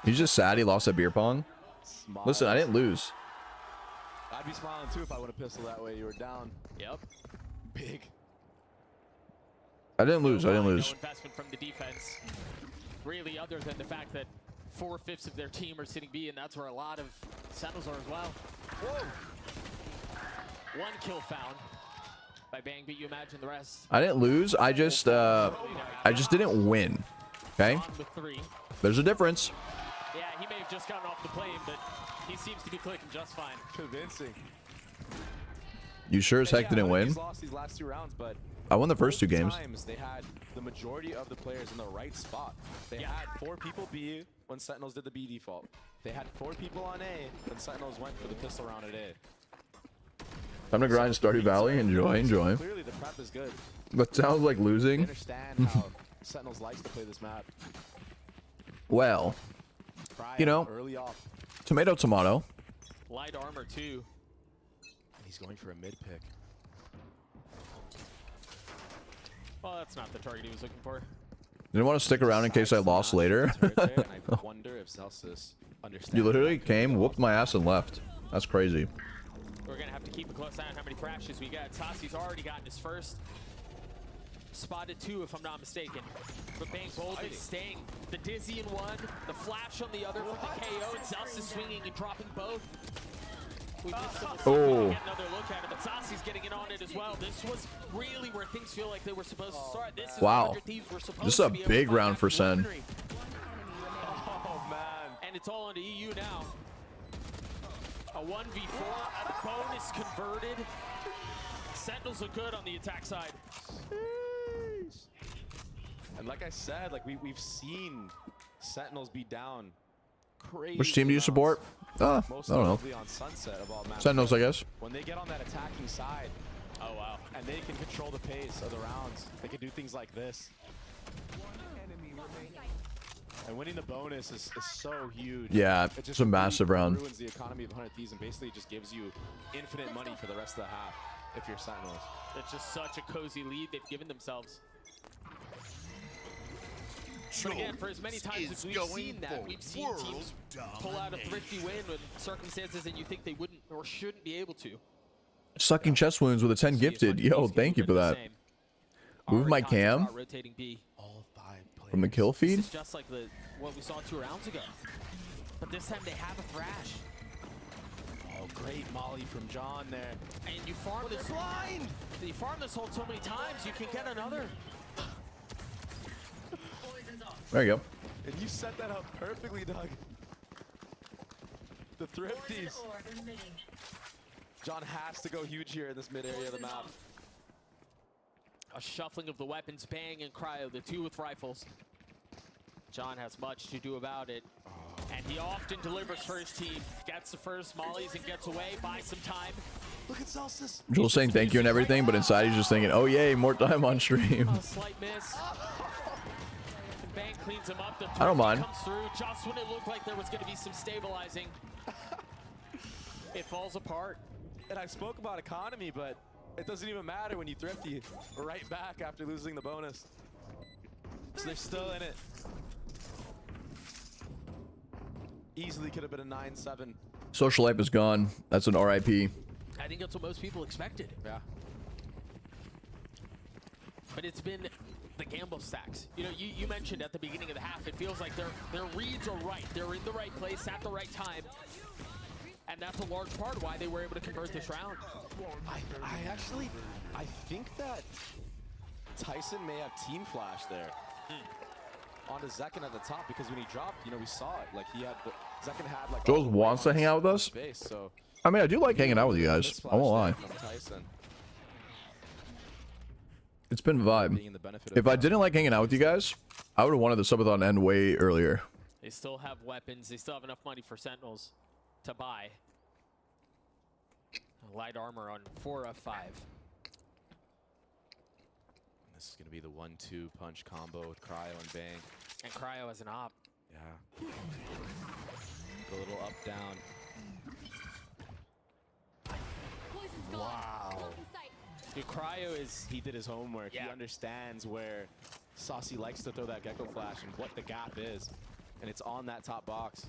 He's just sad he lost at beer pong. Listen, I didn't lose. I'd be smiling too if I would have pistol that way. You were down. Yep. Big. I didn't lose. I didn't lose. No investment from the defense, really, other than the fact that 4/5 of their team are sitting B, and that's where a lot of Sentinels are as well. Whoa. 1 kill found by Bang, but you imagine the rest. I didn't lose. I just didn't win. Okay. With 3. There's a difference. Yeah, he may have just gotten off the plane, but he seems to be clicking just fine. Convincing. You sure as heck didn't win? He's lost these last 2 rounds, but I won the first 2 games. They had the majority of the players in the right spot. They had 4 people B when Sentinels did the B default. They had 4 people on A when Sentinels went for the pistol round at A. Time to grind Stardew Valley. Enjoy. Clearly the prep is good. That sounds like They losing. understand how Sentinels likes to play this map. Well, you know, early off. tomato. Light armor too. And he's going for a mid pick. Well, that's not the target he was looking for. Didn't want to stick around in case I lost later. And I wonder if Celsius understands. You literally came, whooped my ass, and left. That's crazy. We're gonna have to keep a close eye on how many crashes we got. Saucy's already gotten his first. Spotted 2, if I'm not mistaken. But Bang boldly staying. The Dizzy in 1, the Flash on the other for the KO, and Celsius swinging and dropping both. We missed him. Oh. Get another look at it, but Saucy's getting in on it as well. This was really where things feel like they were supposed to start. This is Wow. 100 Thieves were supposed This is to a be able big to find round that for Sen. victory. Oh man. And it's all into EU now. A 1v4, a bonus converted. Sentinels look good on the attack side. And like I said, like we've seen Sentinels be down crazy. Which team do you support? I Most don't know. notably on Sunset of all maps. Sentinels, I guess. When they get on that attacking side, oh wow, and they can control the pace of the rounds, they can do things like this. And winning the bonus is so huge. Yeah, It just it's a massive round. ruins the economy of 100 Thieves and basically just gives you infinite money for the rest of the half if you're Sentinels. It's just such a cozy lead they've given themselves. But again, for as many times as we've seen that, we've seen teams pull out a thrifty win with circumstances that you think they wouldn't or shouldn't be able to. Sucking chest wounds with a 10 gifted. Yo, thank you for that. Move my cam Rotating B. All 5 players. from the kill feed. It's just like the what we saw 2 rounds ago. But this time they have a thrash. Oh, great molly from John there. And you farm this line. You farm this hold so many times, you can get another. There you go. And you set that up perfectly, Doug. The thrifties. John has to go huge here in this mid area of the map. A shuffling of the weapons, Bang and Cryo, the 2 with rifles. John has much to do about it. And he often delivers for his team. Gets the first mollies and gets away, buys some time. Look at Jollz. Joel's saying thank you and everything, but inside he's just thinking, oh yay, more time on stream. A slight miss. And Bang cleans him up. The I don't mind. comes through just when it looked like there was going to be some stabilizing. It falls apart. And I spoke about economy, but it doesn't even matter when you thrifty right back after losing the bonus. So they're still in it. Easily could have been a 9-7. Social life is gone. That's an RIP. I think that's what most people expected. Yeah. But it's been the gamble stacks. You know, you mentioned at the beginning of the half, it feels like their reads are right. They're in the right place at the right time. And that's a large part of why they were able to convert this round. I think that Tyson may have team flash there. Onto Zekken at the top, because when he dropped, you know, we saw it. Like, he had the Zekken had like Jollz wants to hang out with us. Space, so I mean, I do like hanging out with you guys. I won't lie. It's been vibe. If I didn't like hanging out with you guys, I would have wanted the subathon to end way earlier. They still have weapons. They still have enough money for Sentinels to buy. Light armor on 4 of 5. This is going to be the 1-2 punch combo with Cryo and Bang. And Cryo as an op. Yeah. A little up, down. Wow. Dude, Cryo is... He did his homework. Yeah. He understands where Saucy likes to throw that Gecko Flash and what the gap is. And it's on that top box.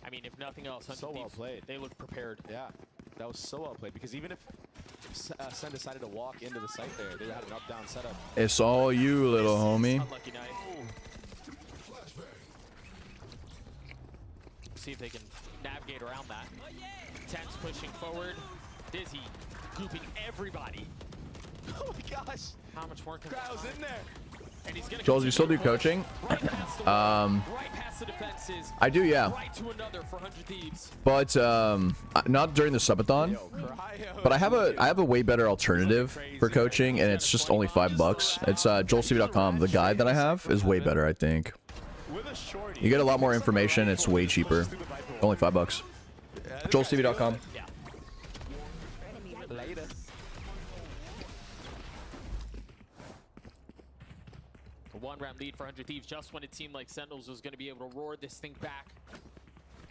I mean, if nothing else, So well played. They look prepared. Yeah, that was so well played, because even if Sen decided to walk into the site there, they had an up-down setup. It's all you, little homie. Unlucky knife. See if they can navigate around that. Tense pushing forward. Dizzy grouping everybody. Oh my gosh. How much more can Cryo's in there. And he's gonna Jollz, you still do coaching? right past the defenses. I do, yeah. Right to another for 100 Thieves. But not during the subathon. But I have a way better alternative for coaching, and it's just only $5. It's Jollztv.com. The guide that I have is way better, I think. You get a lot more information. It's way cheaper. Only $5. Jollztv.com. Yeah. Later. A 1-round lead for 100 Thieves just when it seemed like Sentinels was going to be able to roar this thing back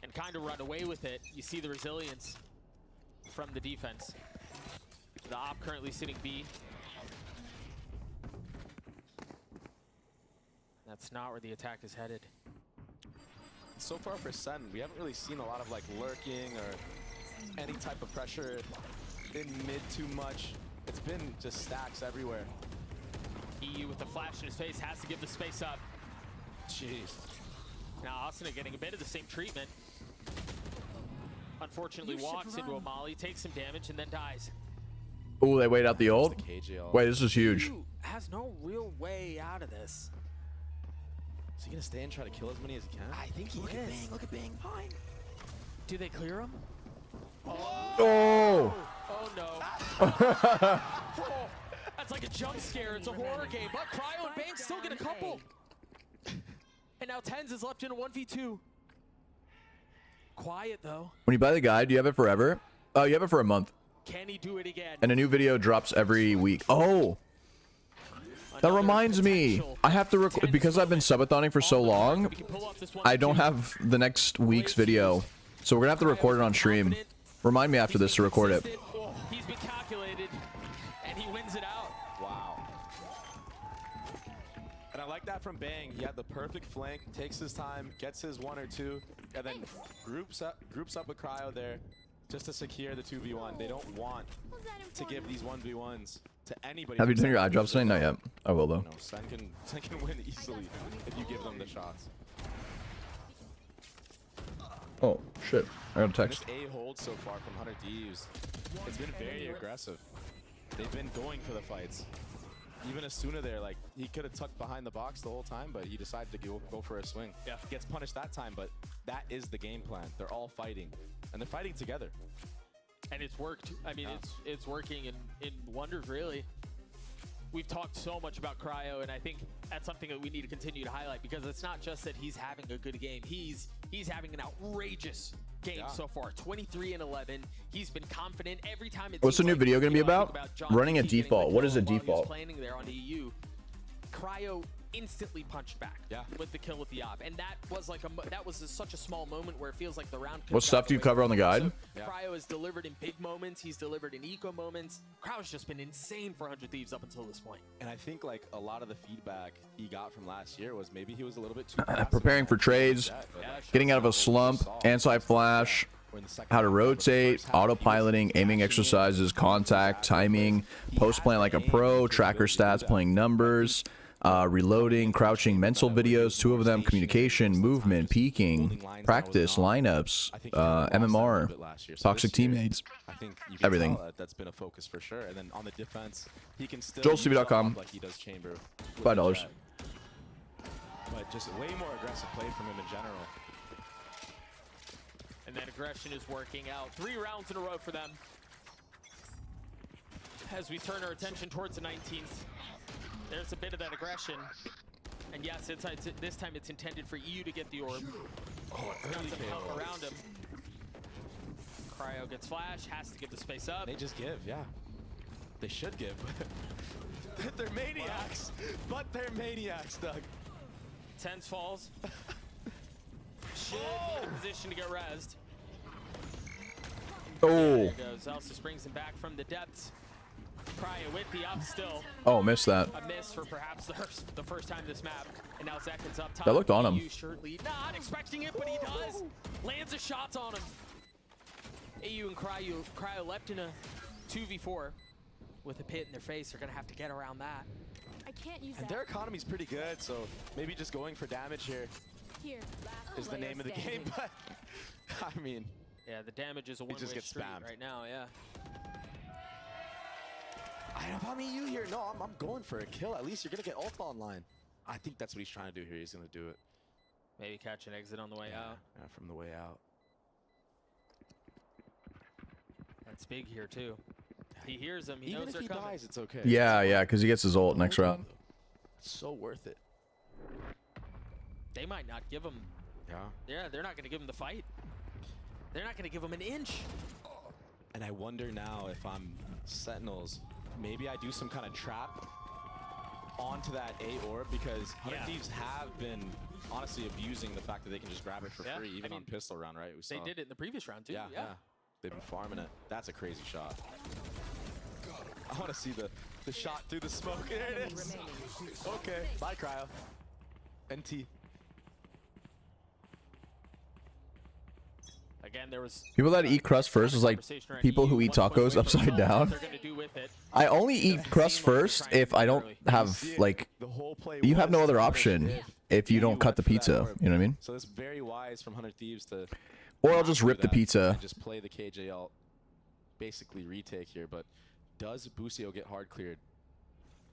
and kind of run away with it. You see the resilience from the defense. The op currently sitting B. That's not where the attack is headed. So far for Sen, we haven't really seen a lot of like lurking or any type of pressure in mid too much. It's been just stacks everywhere. EU with the flash in his face has to give the space up. Jeez. Now Asuna getting a bit of the same treatment. Unfortunately walks into a molly, takes some damage, and then dies. Ooh, they wait out the ult. Wait, this is huge. EU has no real way out of this. Is he gonna stay and try to kill as many as he can? I think he is. Look at Bang. Fine. Do they clear him? Oh! Oh no. That's like a jump scare. It's a horror game. But Cryo and Bang still get a couple. And now Tens is left in a 1v2. Quiet though. When you buy the guide, do you have it forever? Oh, you have it for a month. Can he do it again? And a new video drops every week. Oh! That reminds me, I have to record, because I've been subathoning for so long, I don't have the next week's video. So we're gonna have to record it on stream. Remind me after this to record it. He's been calculated, and he wins it out. Wow. And I like that from Bang. He had the perfect flank, takes his time, gets his 1 or 2, and then groups up with Cryo there just to secure the 2v1. They don't want to give these 1v1s to anybody. Have you done your eye drops tonight? Not yet. I will though. No, Sen can win easily if you give them the shots. Oh shit! I got a text. This A hold so far from 100 Thieves, it's been very aggressive. They've been going for the fights. Even Asuna there, like, he could have tucked behind the box the whole time, but he decided to go for a swing. Yeah. Gets punished that time, but that is the game plan. They're all fighting, and they're fighting together. And it's worked. I mean, it's working in wonders, really. We've talked so much about Cryo, and I think that's something that we need to continue to highlight, because it's not just that he's having a good game. He's having an outrageous game so far. 23 and 11. He's been confident every time. What's the new video going to be about? Running a default. What is a default? Planning there on EU. Cryo instantly punched back with the kill with the op, and that was like such a small moment where it feels like the round. What stuff do you cover on the guide? So Cryo has delivered in big moments. He's delivered in eco moments. Cryo's just been insane for 100 Thieves up until this point. And I think like a lot of the feedback he got from last year was maybe he was a little bit too preparing for trades, getting out of a slump, anti-flash, how to rotate, autopiloting, aiming exercises, contact, timing, post playing like a pro, tracker stats, playing numbers, reloading, crouching, mental videos, 2 of them, communication, movement, peeking, practice, lineups, MMR, toxic teammates, I think you can everything. tell that's been a focus for sure. And then on the defense, he can still Jollztv.com. like he does Chamber. $5. But just way more aggressive play from him in general. And that aggression is working out. 3 rounds in a row for them. As we turn our attention towards the 19th, there's a bit of that aggression. And yes, this time it's intended for EU to get the orb. Early pump around him. Cryo gets flash, has to give the space up. They just give, yeah. They should give. They're maniacs, but they're maniacs, Doug. Tense falls. Should be in a position to get rezzed. Oh. There he goes. Elsa springs him back from the depths. Cryo with the up still. Oh, missed that. A miss for perhaps the first time this map. And now Zekin's up top. That looked on him. Shirt lead. Not expecting it, but he does. Lands a shot on him. AU and Cryo left in a 2v4 with a pit in their face. They're going to have to get around that. I can't use And their economy's pretty good, so maybe just going for damage here is the name of the game. But I mean, yeah, the damage is a one-way street right now. Yeah. If I'm EU here, no, I'm going for a kill. At least you're gonna get ult online. I think that's what he's trying to do here. He's gonna do it. Maybe catch an exit on the way out. Yeah, from the way out. That's big here too. He hears them. He Even knows if they're he coming. dies, it's okay. Yeah, because he gets his ult next round. It's so worth it. They might not give him. Yeah, they're not going to give him the fight. They're not going to give him an inch. And I wonder now if I'm Sentinels, maybe I do some kind of trap onto that A orb, because 100 Thieves have been honestly abusing the fact that they can just grab it for free, even on pistol round, right? They did it in the previous round too. Yeah. They've been farming it. That's a crazy shot. I want to see the shot through the smoke. There it is. Okay. Bye, Cryo. NT. Again, there was people that eat crust first is like people who eat tacos upside down. I only eat crust first if I don't have, like, you have no other option if you don't cut the pizza. You know what I mean? So it's very wise from 100 Thieves to. Or I'll just rip the pizza. And just play the KJ ult, basically retake here. But does Busio get hard cleared?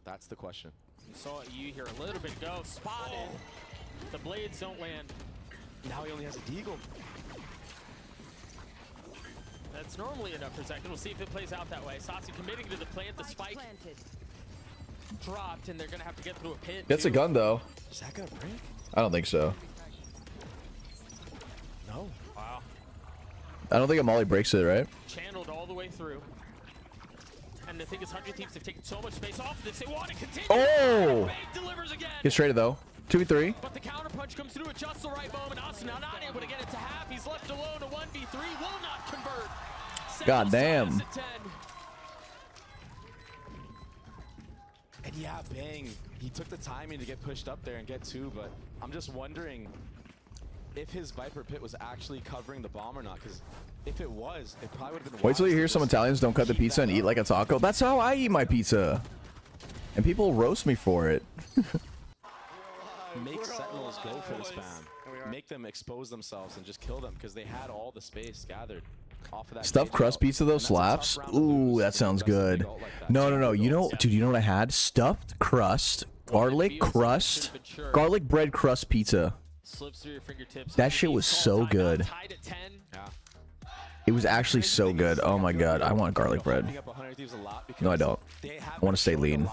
That's the question. You saw you here a little bit ago. Spotted. The blades don't land. Now he only has a deagle. That's normally enough for a second. We'll see if it plays out that way. Satsu committing to the plant. The spike dropped, and they're going to have to get through a pit. Gets a gun, though. Is that going to break? I don't think so. No. Wow. I don't think a molly breaks it, right? Channeled all the way through. And the thing is, 100 Thieves have taken so much space off this. They want to continue. Oh! Delivers again. Gets traded, though. 2v3. But the counter punch comes through at just the right moment. Asuna not able to get it to half. He's left alone. A 1v3 will not convert. God damn. And yeah, Bang, he took the timing to get pushed up there and get 2, but I'm just wondering if his Viper Pit was actually covering the bomb or not, because if it was, it probably would have been. Wait till you wise hear to some just Italians don't cut the keep pizza that and eat up. like a taco. That's how I eat my pizza. And people roast me for it. Make Sentinels go for the spam. Make them expose themselves and just kill them because they had all the space gathered off of that. Stuffed cage crust out. pizza though And that's a tough slaps. round to Ooh, lose that if sounds you aggressively good. go out like that. No. You know, dude, you know what I had? Stuffed crust, garlic crust, garlic bread crust pizza. Slips through your fingertips. That shit was so good. Tied at 10. Yeah. It was actually so good. Oh my god, I want garlic bread. No, I don't. I want to stay lean.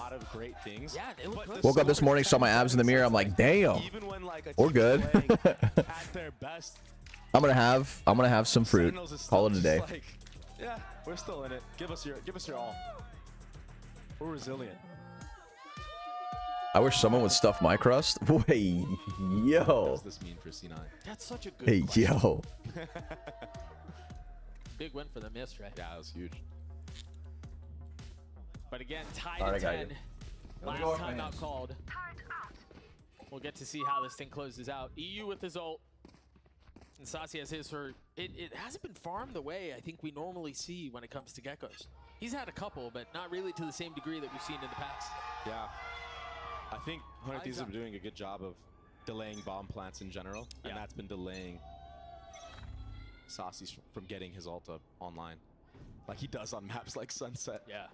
Yeah, they look good. Woke up this morning, saw my abs in the mirror. I'm like, damn, we're good. I'm gonna have some fruit. Call it a day. Yeah, we're still in it. Give us your all. We're resilient. I wish someone would stuff my crust. Wait, yo. What does this mean for C9? That's such a good Hey, question. yo. Big win for them yesterday. Yeah, that was huge. But again, tied All right, at I got 10. you. Last time out called. We'll get to see how this thing closes out. EU with his ult. And Sassy has his for... It hasn't been farmed the way I think we normally see when it comes to Geckos. He's had a couple, but not really to the same degree that we've seen in the past. Yeah. I think 100 Thieves have been doing a good job of delaying bomb plants in general, and that's been delaying Saucy from getting his ult up online, like he does on maps like Sunset. Yeah.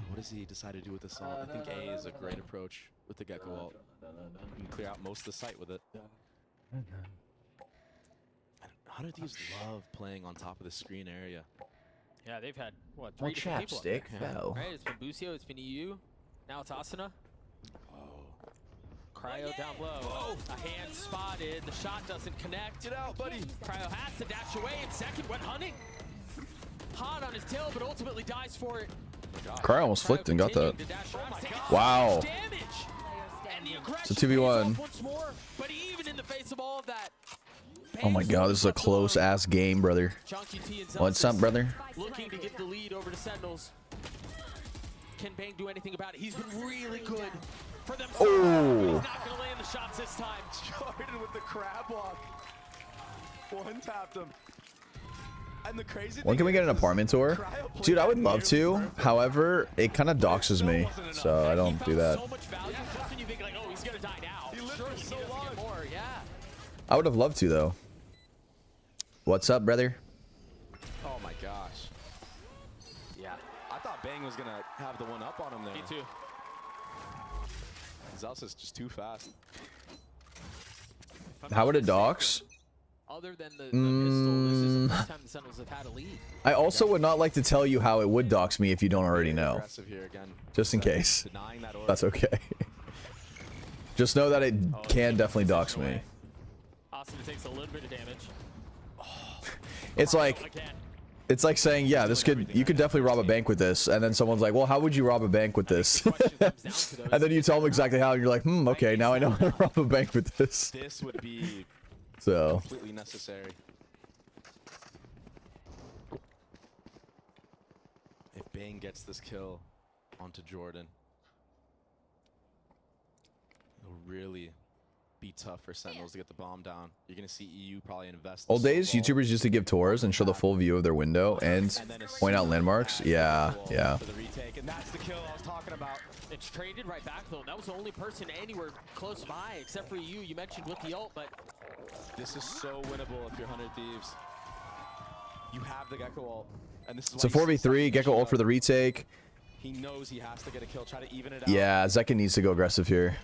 What does he decide to do with this ult? I think A is a great approach with the Gecko ult. You can clear out most of the site with it. And 100 Thieves love playing on top of the screen area. Yeah, they've had, what, More 3 different people up chapstick there. fell. Right, it's been Busio, it's been EU. Now it's Asuna. Cryo down low. A hand spotted. The shot doesn't connect. Get out, buddy. Cryo has to dash away in second. Went hunting. Hot on his tail, but ultimately dies for it. Cryo almost flicked and got that. Oh Wow. Damage. And the It's a aggression 2v1. pays off once more, but even in the face of all of that, Oh my god, this is a close ass game, brother. Chunky T and What's up, brother? looking to give the lead over to Sentinels. Can Bang do anything about it? He's been really good for them. Oh. He's not going to land the shots this time. Jordan with the crab walk. One tapped him. And the crazy When can we get an apartment tour? Dude, I would love to. However, it kind of doxes me, so I don't do that. So much value just when you think like, oh, he's going to die now. He lived Sure, for so doesn't long. get more. Yeah. I would have loved to, though. What's up, brother? Oh my gosh. Yeah. I thought Bang was gonna have the one up on him there. Me too. Zelsa's just too fast. How would it dox? Other than the pistol, this is the first time the Sentinels have had a lead. I also would not like to tell you how it would dox me if you don't already know. Aggressive here again. Just in case. Denying that order. That's okay. Just know that it can definitely dox me. Austin takes a little bit of damage. It's like saying, yeah, you could definitely rob a bank with this, and then someone's like, well, how would you rob a bank with this? And then you tell them exactly how, and you're like, okay, now I know how to rob a bank with this. This would be So completely necessary. If Bang gets this kill onto Jordan, it'll really be tough for Sentinels to get the bomb down. You're gonna see EU probably invest. old days, YouTubers used to give tours and show the full view of their window and point out landmarks. Yeah, yeah. For the retake, and that's the kill I was talking about. It's traded right back though. That was the only person anywhere close by except for you. You mentioned with the ult, but This is so winnable if you're 100 Thieves. You have the Gecko ult, and this is So 4v3, Gecko ult for the retake. He knows he has to get a kill, try to even it out. Yeah, Zekin needs to go aggressive here.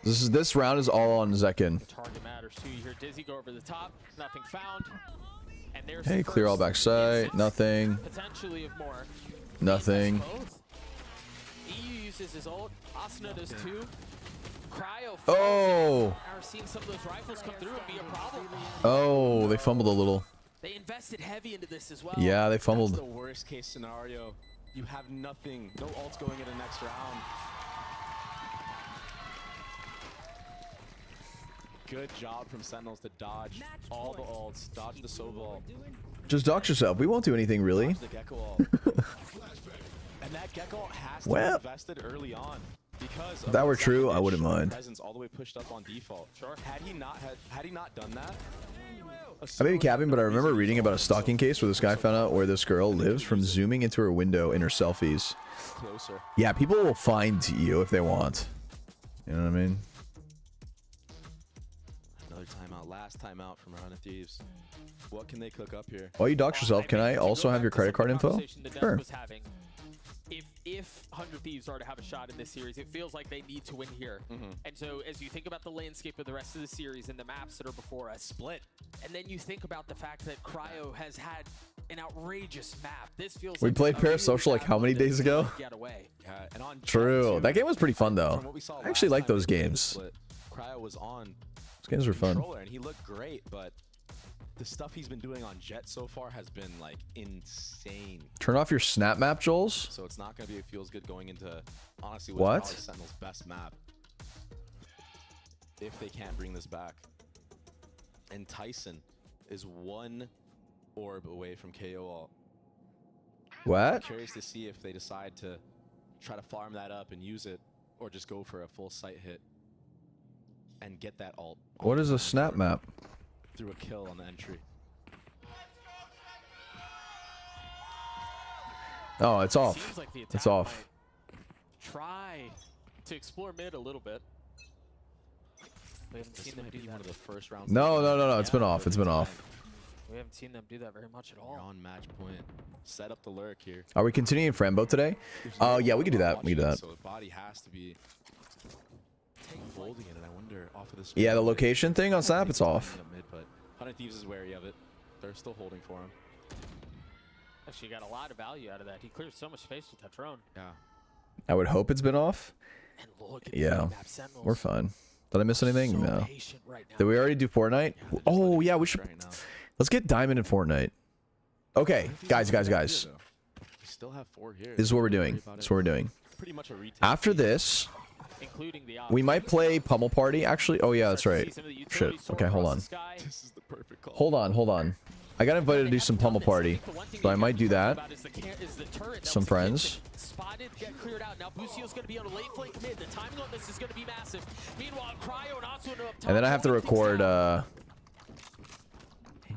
This round is all on Zekin. target matters too. You hear Dizzy go over the top, nothing found. And there's Hey, the clear all first backside. instance, Nothing. Potentially of more. Nothing. Both. EU uses his ult. Asuna does too. Cryo. Oh. Are seeing some of those rifles come through and be a problem. Oh, they fumbled a little. They invested heavy into this as well. Yeah, they fumbled. That's the worst case scenario. You have nothing. No ults going in the next round. Good job from Sentinels to dodge all the ults, dodge the Sobol, Just dox yourself. We won't do anything really. dodge the Gecko ult. And that Gecko ult has to Well. be invested early on. Because If that were true, I wouldn't mind. Presence all the way pushed up on default. Sure. Had he not done that, I may be capping, but I remember reading about a stalking case where this guy found out where this girl lives from zooming into her window in her selfies. closer. Yeah, people will find you if they want. You know what I mean? Another timeout. Last timeout from Run of Thieves. What can they cook up here? While you dox yourself, can I also have your credit card info? Sure. If 100 Thieves are to have a shot in this series, it feels like they need to win here. And so as you think about the landscape of the rest of the series and the maps that are before us, split. And then you think about the fact that Cryo has had an outrageous map. This feels We like played Parasocial like how many days ago? Get away. Yeah, and on True. That game was pretty fun though. From what we saw I actually like last time those in the games. split, Cryo was on Those games were fun. controller and he looked great, but the stuff he's been doing on Jet so far has been like insane. Turn off your snap map, Jollz. So it's not going to be a feels good going into honestly What? what's probably Sentinel's best map if they can't bring this back. And Tyson is one orb away from KO ult. What? Curious to see if they decide to try to farm that up and use it, or just go for a full sight hit and get that ult. What is a snap map? Through a kill on the entry. Oh, it's off. Seems like the It's attack off. might try to explore mid a little bit. We haven't seen them do One that. of the first rounds. No. It's been off. It's been off. We haven't seen them do that very much at all. You're on match point. Set up the lurk here. Are we continuing Frambo today? Oh, yeah, we can do that. We can do that. So the body has to be folding it, and I wonder off of this. Yeah, the location thing on Snap, it's off. Mid, but 100 Thieves is wary of it. They're still holding for him. Actually got a lot of value out of that. He cleared so much space with that drone. Yeah. I would hope it's been off. And look at Yeah, the map Sentinels. we're fine. Did I miss anything? So No. patient right now. Did we already do Fortnite? Oh, yeah, we should. Right now. Let's get Diamond in Fortnite. Okay, guys. We still have 4 here. This is what we're doing. This is what we're doing. Pretty much a retake. After this, Including the we might play Pummel Party. Actually, oh yeah, that's right. Shit. Okay, hold on. This is the perfect call. Hold on. I got invited to do some Pummel Party, so I might do that. Some friends. Spotted, get cleared out. Now Busio's going to be on a late flank mid. The timing on this is going to be massive. Meanwhile, Cryo and Atsu up top. And then I have to record a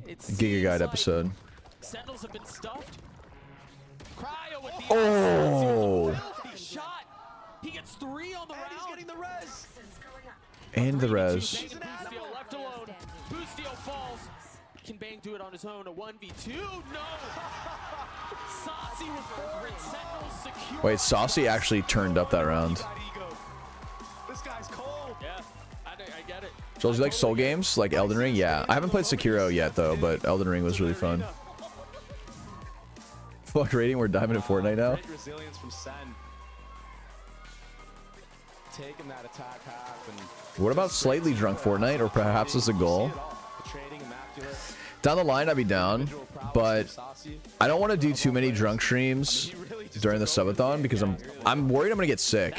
Giga Guide episode. Sentinels have been stuffed. Cryo with the Oh! filthy shot. He gets 3 on the round. He's getting the res. And the res. Bustio left alone. Bustio falls. Can Bang do it on his own? A 1v2? No! Saucy with 4 and Sentinels secure. Wait, Saucy actually turned up that round. This guy's cold. Yeah, I get it. Jollz, you like Soul games? Like Elden Ring? Yeah. I haven't played Sekiro yet, though, but Elden Ring was really fun. Fuck rating, we're Diamond in Fortnite now. Great resilience from Sen. Taking that attack half and What about slightly drunk Fortnite, or perhaps as a goal? the trading immaculate. Down the line, I'd be down, but I don't want to do too many drunk streams during the subathon because I'm worried I'm gonna get sick.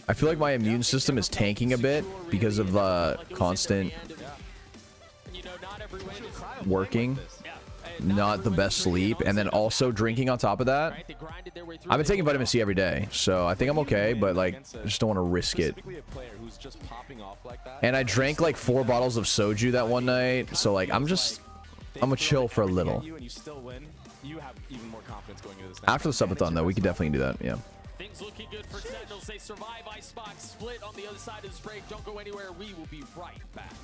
I feel like my immune system is tanking a bit because of constant working, not the best sleep, and then also drinking on top of that. I've been taking vitamin C every day, so I think I'm okay, but like I just don't want to risk it. And I drank like 4 bottles of soju that one night, so like I'm gonna chill for a little. After the subathon though, we could definitely do that. Yeah. Things looking good for Sentinels. They survive Icebox split on the other side of this break. Don't go anywhere. We will be right back.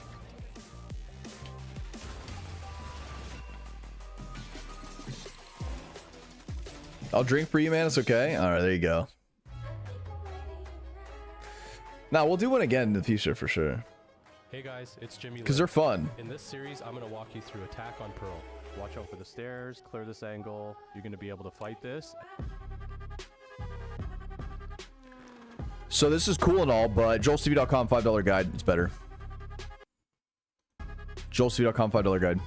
I'll drink for you, man. It's okay. All right, there you go. Now we'll do one again in the future for sure. Hey guys, it's Jimmy. Because they're fun. In this series, I'm going to walk you through attack on Pearl. Watch out for the stairs, clear this angle. You're going to be able to fight this. So this is cool and all, but Jollztv.com $5 guide. It's better. Jollztv.com $5 guide.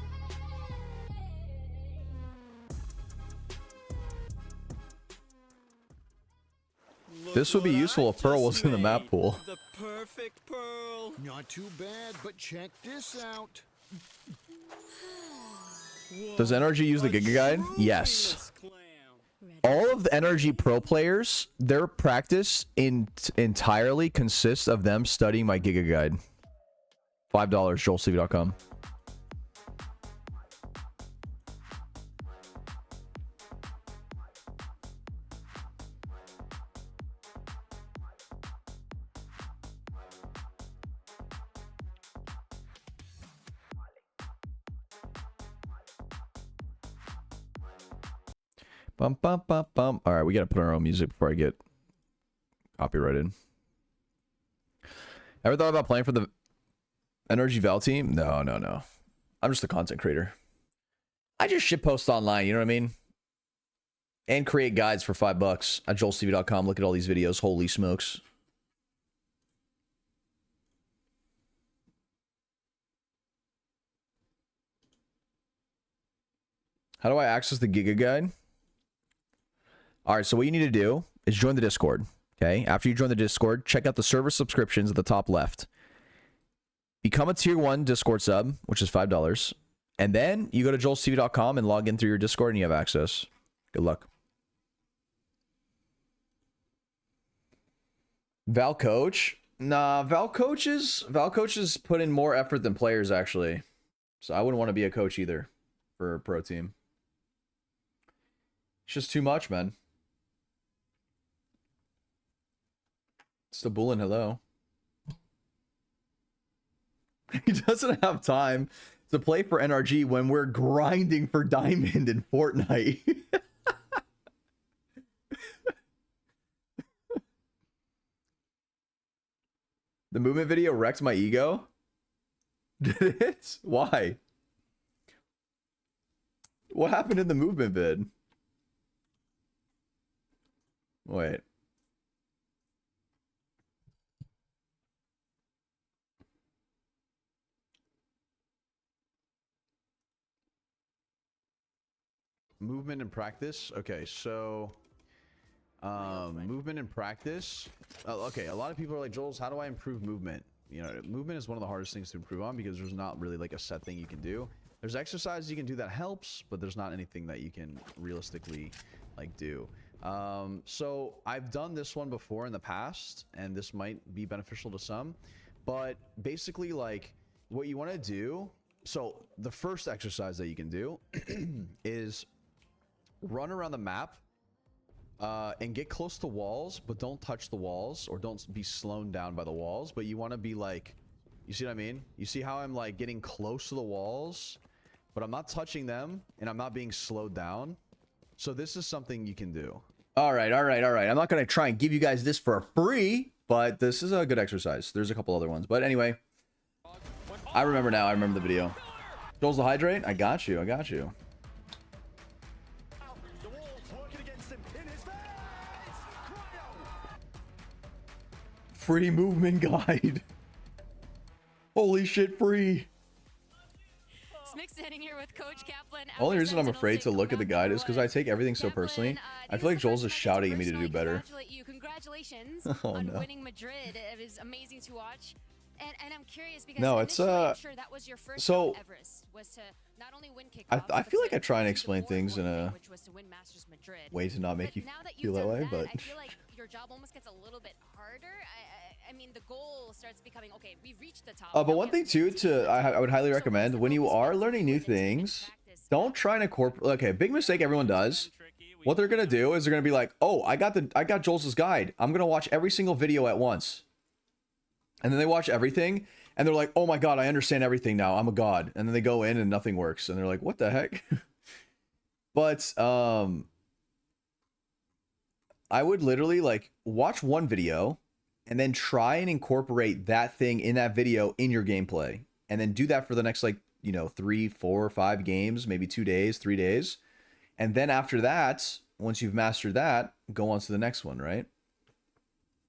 This would be useful if Pearl was in the map pool. The perfect pearl. Not too bad, but check this out. Does NRG use the Giga Guide? Yes. all of the NRG Pro players, their practice entirely consists of them studying my Giga Guide. $5, Jollztv.com. Bum, bum, bum, bum. All right, we got to put on our own music before I get copyrighted. Ever thought about playing for the NRG Val team? No, no, no. I'm just a content creator. I just shitpost online, you know what I mean? And create guides for $5 at Jollztv.com. Look at all these videos. Holy smokes. How do I access the Giga Guide? All right, so what you need to do is join the Discord, okay? After you join the Discord, check out the server subscriptions at the top left. Become a tier 1 Discord sub, which is $5. And then you go to Jollztv.com and log in through your Discord and you have access. Good luck. Val Coach? Nah, Val coaches put in more effort than players, actually. So I wouldn't want to be a coach either for a pro team. It's just too much, man. Stabulin, hello. He doesn't have time to play for NRG when we're grinding for Diamond in Fortnite. The movement video wrecked my ego? Did it? Why? What happened in the movement vid? Wait. Movement and practice. Okay, so movement and practice. Okay, a lot of people are like, Jollz, how do I improve movement? You know, movement is one of the hardest things to improve on because there's not really like a set thing you can do. There's exercises you can do that helps, but there's not anything that you can realistically like do. So I've done this one before in the past, and this might be beneficial to some, but basically like what you want to do. So the first exercise that you can do is run around the map and get close to walls, but don't touch the walls or don't be slowed down by the walls. But you want to be like, you see what I mean? You see how I'm like getting close to the walls, but I'm not touching them and I'm not being slowed down. So this is something you can do. All right. I'm not going to try and give you guys this for free, but this is a good exercise. There's a couple other ones, but anyway, I remember now. I remember the video. Jollz the hydrate. I got you. Free movement guide. Holy shit, free. Smick standing here with Coach Kaplan. Only reason I'm afraid to look at the guide is because I take everything so personally. I feel like Jollz is shouting at me to do better. Congratulations Oh, on no. winning Madrid. It was amazing to watch. And I'm curious because No, it's I'm sure that was your first so Everest was to not only win kickoff, I feel like I try and explain things in a which was to win Masters Madrid. way to not make you Now that feel you've that done way, but I feel like your job almost gets a little bit harder. I mean, the goal starts becoming, okay, we've reached the top. but one thing too, I would highly recommend when you are learning new things, don't try and incorporate. Okay, big mistake everyone does. What they're gonna do is they're gonna be like, oh, I got Jollz's guide. I'm gonna watch every single video at once, and then they watch everything, and they're like, oh my god, I understand everything now. I'm a god. And then they go in and nothing works, and they're like, what the heck? But I would literally like watch one video and then try and incorporate that thing in that video in your gameplay, and then do that for the next, like, you know, 3, 4, 5 games, maybe 2 days, 3 days. And then after that, once you've mastered that, go on to the next one, right?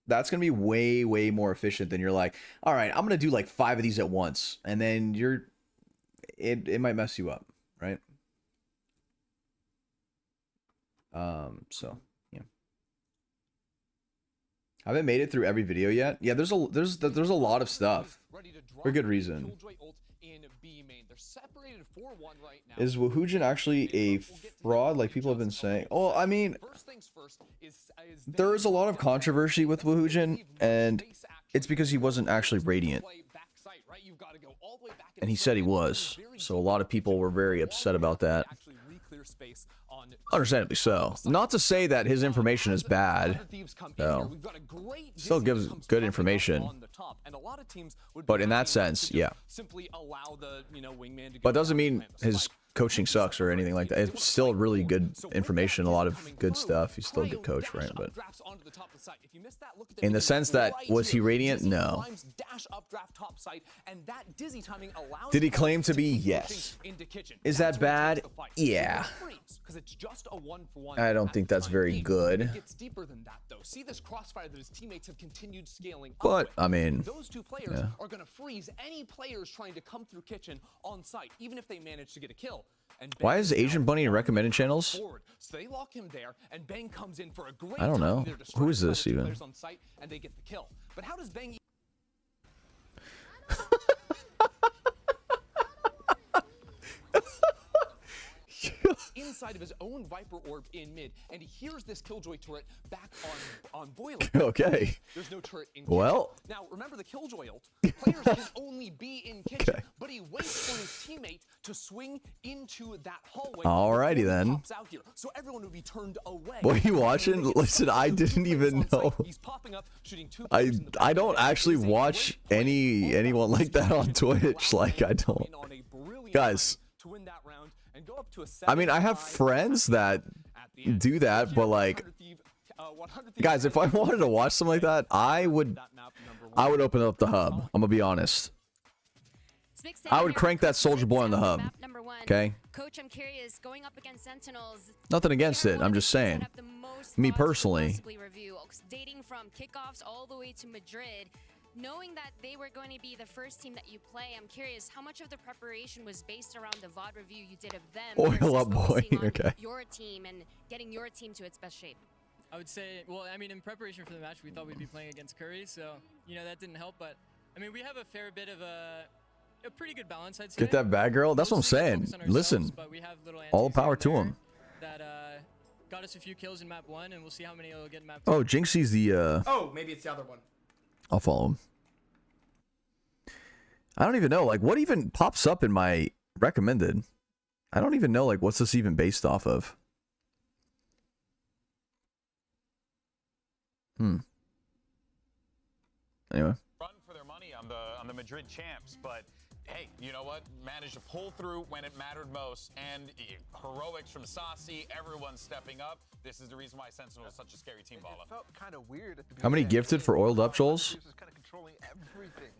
That's going to be way, way more efficient than you're like, all right, I'm going to do like 5 of these at once. And then it might mess you up, right? So, yeah. haven't made it through every video yet. Yeah, there's a lot of stuff for good reason. Is Woohoojin actually a fraud like people have been saying? Oh, I mean, there is a lot of controversy with Woohoojin, and it's because he wasn't actually Radiant. And he said he was. So a lot of people were very upset about that. Understandably so. Not to say that his information is bad. No. Still gives good information. But in that sense, yeah. But doesn't mean his coaching sucks or anything like that. It's still really good information, a lot of good stuff. He's still a good coach, right? But in the sense that, was he Radiant? No. Did he claim to be? Yes. Is that bad? Yeah. I don't think that's very good. But I mean, those two players are going to freeze any players trying to come through kitchen on site, even if they manage to get a kill. And why is Asian Bunny in recommended channels? So they lock him there, and Bang comes in for a great I don't know. Who is this even? On site, and they get the kill. But how does Bang inside of his own Viper orb in mid, and he hears this Killjoy turret back on Boiler. Okay. There's no turret in well. Kitchen. Now remember the Killjoy ult. Players can only be in kitchen, but he waits for his teammate to swing into that hallway. Alrighty then. Pops out here, so everyone would be turned away. What are you watching? Listen, I didn't even know. He's popping up, shooting two I don't actually watch anyone like that on Twitch. Like I don't. Guys. I mean, I have friends that do that, but like, guys, if I wanted to watch something like that, I would open up the hub. I'm gonna be honest. I would crank that Soldier Boy on the hub. Okay. Coach, I'm curious, going up against Sentinels. Nothing against it. I'm just saying. Me personally. Dating from kickoffs all the way to Madrid. Knowing that they were going to be the first team that you play, I'm curious how much of the preparation was based around the VOD review you did of them. Oil up, boy. Okay. Your team and getting your team to its best shape. I would say, well, I mean, in preparation for the match, we thought we'd be playing against Curry, so you know that didn't help. But I mean, we have a fair bit of a pretty good balance, I'd say. Get that bad girl. That's what I'm saying. Listen, all the power to him. That got us a few kills in map 1, and we'll see how many he'll get in map 2. Oh, Jinxie's the. Oh, maybe it's the other one. I'll follow him. I don't even know, like, what even pops up in my recommended? I don't even know, like, what's this even based off of? Anyway. Run for their money on the Madrid champs, but hey, you know what? Managed to pull through when it mattered most, and heroics from Saucy, everyone stepping up. This is the reason why Sentinel is such a scary team, Bala. It felt kind of weird at the beginning. How many gifted for oiled up, Jollz? Was kind of controlling everything,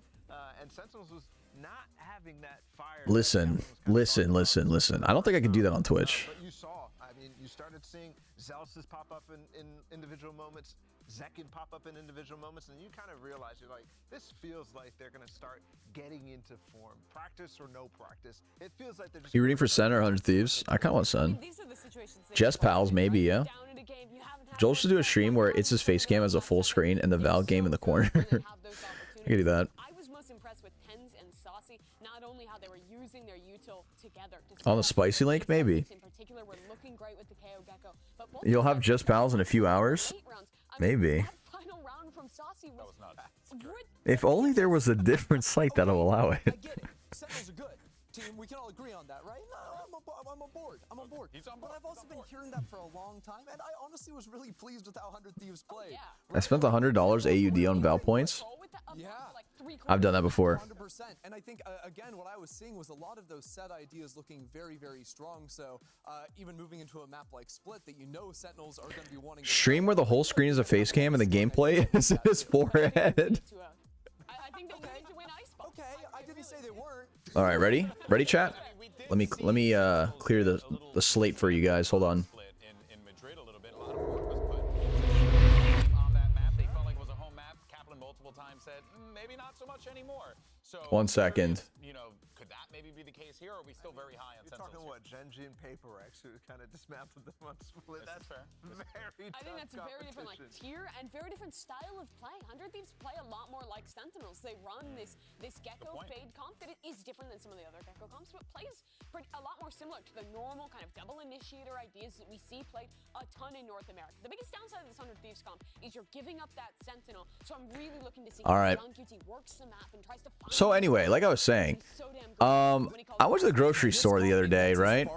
and Sentinels was not having that fire. Listen. I don't think I can do that on Twitch. But you saw, I mean, you started seeing Zealous pop up in individual moments, Zekin pop up in individual moments, and you kind of realize, you're like, this feels like they're going to start getting into form. Practice or no practice. It feels like they're just... You rooting for Sen or 100 Thieves? I kind of want Sen. Jess Pals, maybe, yeah. Joel should do a stream where it's his face cam as a full screen and the Val game in the corner. I can do that. I was most impressed with Tens and Saucy, not only how they were using their util together. On the spicy link, maybe. You'll have Just Pals in a few hours? Maybe. If only there was a different site that'll allow it. Sentinels are good. Team, we can all agree on that, right? No, I'm on board. I'm on board. But I've also been hearing that for a long time, and I honestly was really pleased with how 100 Thieves played. I spent $100 AUD on Val points. Yeah. I've done that before. 100%. And I think, again, what I was seeing was a lot of those set ideas looking very, very strong. So even moving into a map like Split that you know Sentinels are going to be wanting... Stream where the whole screen is a face cam and the gameplay is his forehead. I think they need to win Icebox. Okay, I didn't say they weren't. All right, ready? Ready, chat? Let me clear the slate for you guys. Hold on. In Madrid a little bit, a lot of work was put on that map. They felt like it was a home map. Kaplan multiple times said, maybe not so much anymore. So 1 second. You know, could that maybe be the case here, or are we still very high on Sentinels? Talking what, Genji and Paperex, who kind of dismantled them on Split. That's fair. Very I think that's a very different tier and very different style of play. 100 Thieves play a lot more like Sentinels. They run this Gecko fade comp that is different than some of the other Gecko comps, but plays a lot more similar to the normal kind of double initiator ideas that we see played a ton in North America. The biggest downside of this 100 Thieves comp is you're giving up that Sentinel, so I'm really looking to see how John QT works the map and tries to find. So anyway, like I was saying, I went to the grocery store the other day, right?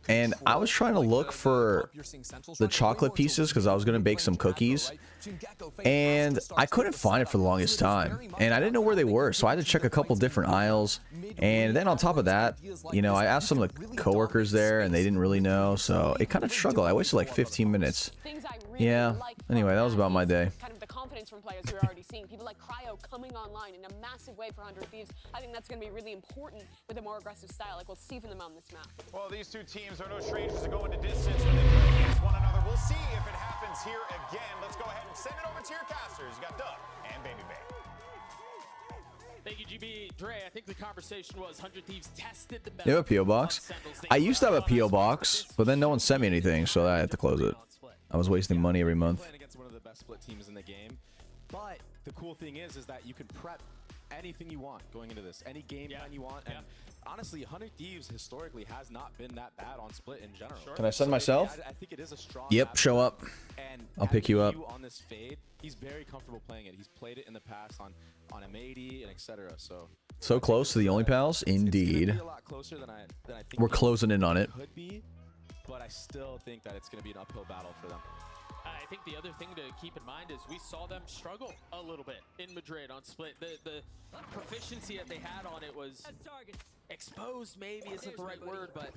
And I was trying to look for the chocolate pieces because I was going to bake some cookies. And I couldn't find it for the longest time. And I didn't know where they were, so I had to check a couple different aisles. And then on top of that, you know, I asked some of the coworkers there, and they didn't really know. So it kind of struggled. I wasted like 15 minutes. Yeah. Anyway, that was about my day. Kind of the confidence from players we're already seeing. People like Cryo coming online in a massive way for 100 Thieves. I think that's going to be really important with a more aggressive style, like we'll see from them on this map. Well, these two teams are no strangers to going to distance when they play against one another. We'll see if it happens here again. Let's go ahead and send it over to your casters. You got Doug and Baby Bay. Thank you, GB. Dre, I think the conversation was 100 Thieves tested the You have a P.O. box? I used to have a P.O. box, but then no one sent me anything, so I had to close it. I was wasting money every month. Playing against one of the best split teams in the game. But the cool thing is that you can prep anything you want going into this. Any game plan you want. And honestly, 100 Thieves historically has not been that bad on split in general. Can I send myself? I think it is a strong Yep, show up. And I'll pick you up. on this fade, he's very comfortable playing it. He's played it in the past on M80 and etc. So close to the only pals? Indeed. A lot closer than I think We're closing in on it. Could be, but I still think that it's going to be an uphill battle for them. I think the other thing to keep in mind is we saw them struggle a little bit in Madrid on split. The proficiency that they had on it was exposed, maybe isn't the right word, but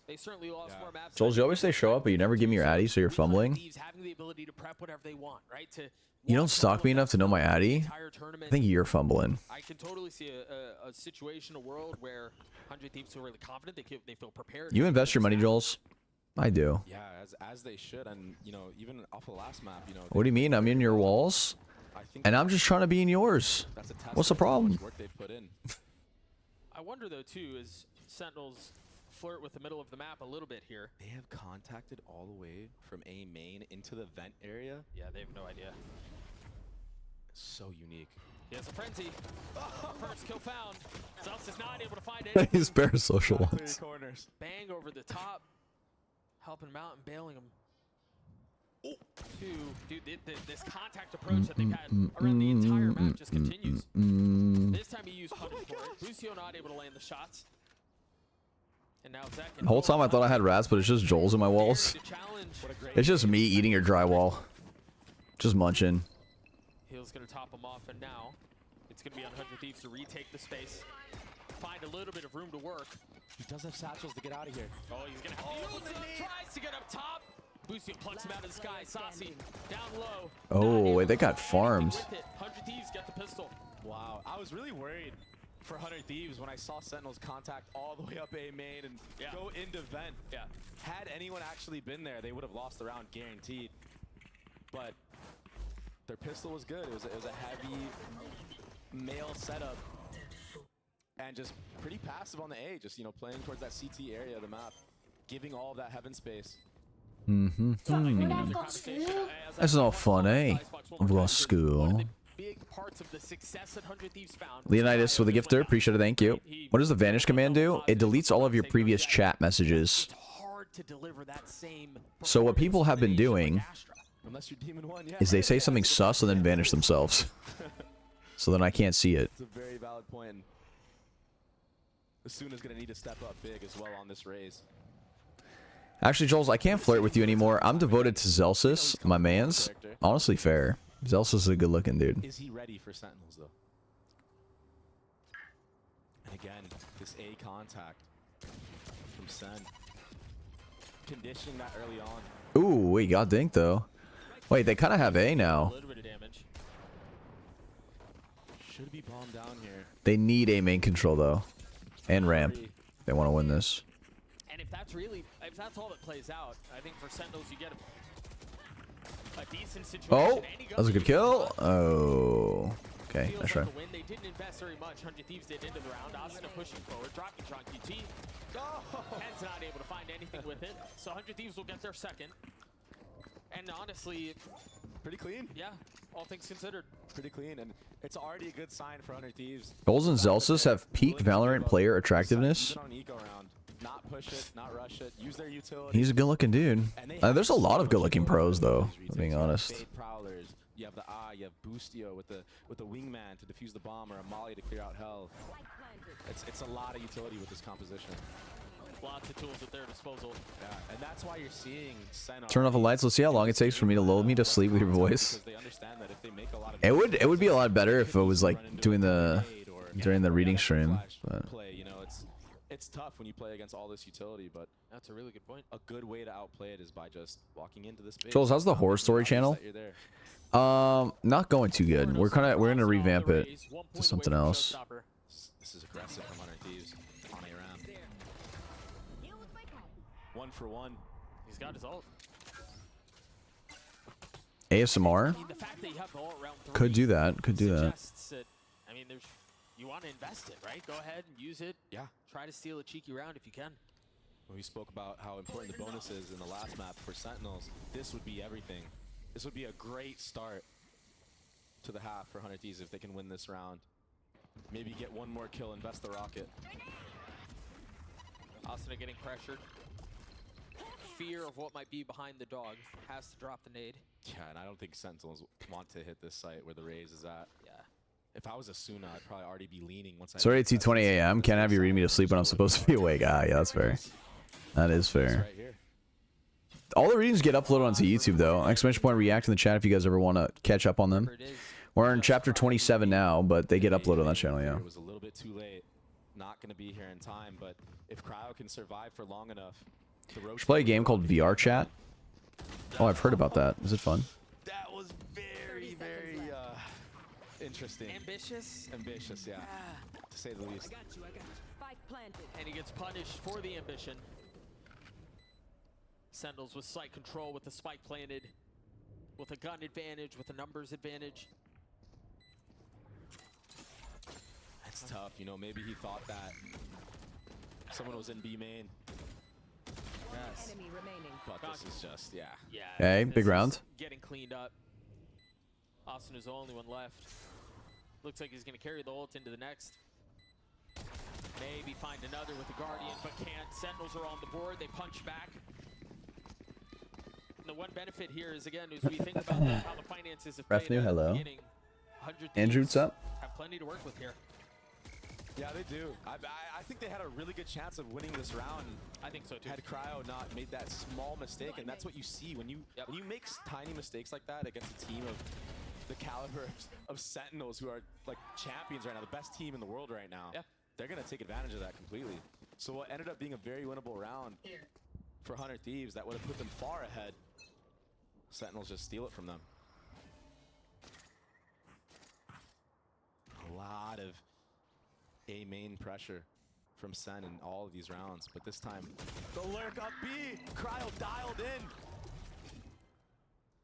they certainly lost more maps. Jollz, you always say show up, but you never give me your addy, so you're fumbling. Having the ability to prep whatever they want, right? You don't stalk me enough to know my addy? I think you're fumbling. I can totally see a situation, a world where 100 Thieves are really confident, they feel prepared. You invest your money, Jollz? I do. Yeah, as they should, and you know, even off the last map, you know. What do you mean? I'm in your walls, and I'm just trying to be in yours. What's the problem? Work they've put in. I wonder though too, is Sentinels flirt with the middle of the map a little bit here. They have contacted all the way from A main into the vent area. Yeah, they have no idea. So unique. He has a frenzy. First kill found. Jollz is not able to find it. He's parasocial ones. Corners. Bang over the top. Helping him out and bailing him. Dude, this contact approach that they've had around the entire map just continues. This time he used punish for it. Lucio not able to land the shots. And now Zach. The whole time I thought I had rats, but it's just Jollz in my walls. It's just me eating your drywall. Just munching. Heel's gonna top him off, and now it's gonna be on 100 Thieves to retake the space. Find a little bit of room to work. He does have satchels to get out of here. Oh, he's gonna tries to get up top. Lucio plucks him out of the sky. Sassy down low. Oh, wait, they got farmed. 100 Thieves get the pistol. Wow, I was really worried for 100 Thieves when I saw Sentinels contact all the way up A main and go into vent. Yeah. Had anyone actually been there, they would have lost the round guaranteed. But their pistol was good. It was a heavy male setup. And just pretty passive on the A, just, you know, playing towards that CT area of the map, giving all of that heaven space. That's not fun, eh? I've lost school. Leonidas with a gifter, appreciate it, thank you. What does the vanish command do? It deletes all of your previous chat messages. So what people have been doing is they say something sus and then vanish themselves. So then I can't see it. It's a very valid point. Asuna's going to need to step up big as well on this raise. Actually, Jollz, I can't flirt with you anymore. I'm devoted to Zelsis, my mans. Honestly, fair. Zelsis is a good-looking dude. Is he ready for Sentinels, though? And again, this A contact from Sen. Conditioning that early on. Ooh, wait, got dinked, though. Wait, they kind of have A now. A little bit of damage. Should be bombed down here. They need A main control, though. And ramp. They want to win this. And if that's all that plays out, I think for Sentinels you get a decent situation. Oh, that was a good kill. Oh. Okay, Feels nice like try. a win. They didn't invest very much. 100 Thieves did into the round. Asuna pushing forward, dropping Tron QT. Ken's not able to find anything with it. So 100 Thieves will get their second. And honestly, pretty clean. Yeah, all things considered. Pretty clean, and it's already a good sign for 100 Thieves. Jollz and Jollz have peak Valorant player attractiveness. On eco round. Not push it, not rush it. Use their utility. He's a good-looking dude. There's a lot of good-looking pros, though, if I'm being honest. Fade prowlers. You have the Eye, you have Boostio with the wingman to defuse the bomb, or a Molly to clear out hell. It's a lot of utility with this composition. Lots of tools at their disposal. Yeah, and that's why you're seeing Sen Turn off the lights. Let's see how long it takes for me to lull me to sleep with your voice. because they understand that if they make a lot of It would be a lot better if it was like doing during the reading stream. But play, you know, it's tough when you play against all this utility, but that's a really good point. A good way to outplay it is by just walking into this space. Jollz, how's the horror story channel? Not going too good. We're gonna revamp it to something else. This is aggressive from 100 Thieves on a round. 1 for 1. He's got his ult. ASMR I mean, the fact that you have the ult round 3 could do that. Could do that. suggests that, I mean, you want to invest it, right? Go ahead and use it. Yeah. Try to steal a cheeky round if you can. When we spoke about how important the bonus is in the last map for Sentinels, this would be everything. This would be a great start to the half for 100 Thieves if they can win this round. Maybe get one more kill, invest the rocket. Asuna getting pressured. Fear of what might be behind the dog. Has to drop the nade. Yeah, and I don't think Sentinels want to hit this site where the Raze is at. Yeah. If I was Asuna, I'd probably already be leaning once I... Sorry, it's 2:20 a.m. Can't have you read me to sleep when I'm supposed to be awake. Ah, yeah, that's fair. That is fair. All the readings get uploaded onto YouTube, though. Exclamation point react in the chat if you guys ever want to catch up on them. We're in chapter 27 now, but they get uploaded on that channel, yeah. It was a little bit too late. Not going to be here in time, but if Cryo can survive for long enough... Should play a game called VR Chat. Oh, I've heard about that. Is it fun? That was very, very interesting. Ambitious? Ambitious, yeah. To say the least. I got you. Spike planted. And he gets punished for the ambition. Sentinels with site control, with the spike planted, with a gun advantage, with a numbers advantage. That's tough. You know, maybe he thought that someone was in B main. Yes. But this is just, yeah. Yeah. Okay, this big is round. Getting cleaned up. Austin is the only one left. Looks like he's going to carry the ult into the next. Maybe find another with the Guardian, but can't. Sentinels are on the board. They punch back. And the one benefit here is, again, as we think about how the finances have played Refnu, out at the hello. beginning, 100 Andrew, what's up? have plenty to work with here. Yeah, they do. I think they had a really good chance of winning this round. I think so too. Had Cryo not made that small mistake, and that's what you see when you make tiny mistakes like that against a team of the caliber of Sentinels, who are like champions right now, the best team in the world right now. Yeah. They're gonna take advantage of that completely. So what ended up being a very winnable round for 100 Thieves that would have put them far ahead. Sentinels just steal it from them. A lot of A main pressure from Sen in all of these rounds, but this time the lurk up B, Cryo dialed in.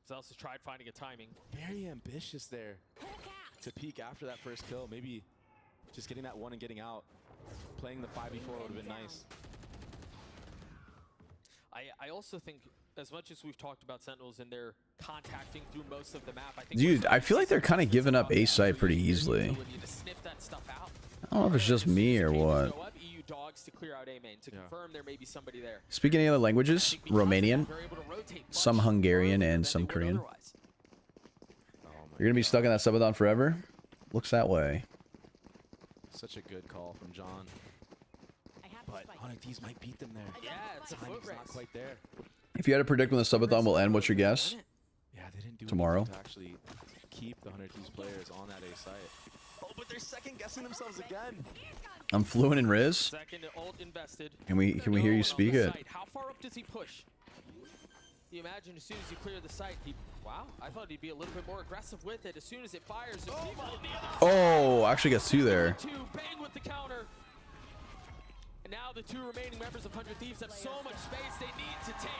Jollz has tried finding a timing. Very ambitious there to peek after that first kill. Maybe just getting that one and getting out. Playing the 5v4 would have been nice. I also think, as much as we've talked about Sentinels and they're contacting through most of the map, I think Dude, I feel like they're kind of giving up A site pretty easily. to sniff that stuff out. I don't know if it's just me or what. Go up, EU dogs to clear out A main to confirm there may be somebody there. Speak any other languages? Romanian, some Hungarian, and some Korean. You're gonna be stuck in that subathon forever? Looks that way. Such a good call from John. But 100 Thieves might beat them there. Yeah, it's a foot race. Not quite there. If you had to predict when the subathon will end, what's your guess? Yeah, they didn't do Tomorrow. anything to actually keep the 100 Thieves players on that A site. Oh, but they're second guessing themselves again. I'm fluent in Riz. Second ult invested. Can we hear you speak it? How far up does he push? You imagine as soon as you clear the site, wow, I thought he'd be a little bit more aggressive with it. As soon as it fires, Oh, actually gets two there. Two, bang with the counter. And now the two remaining members of 100 Thieves have so much space they need to take,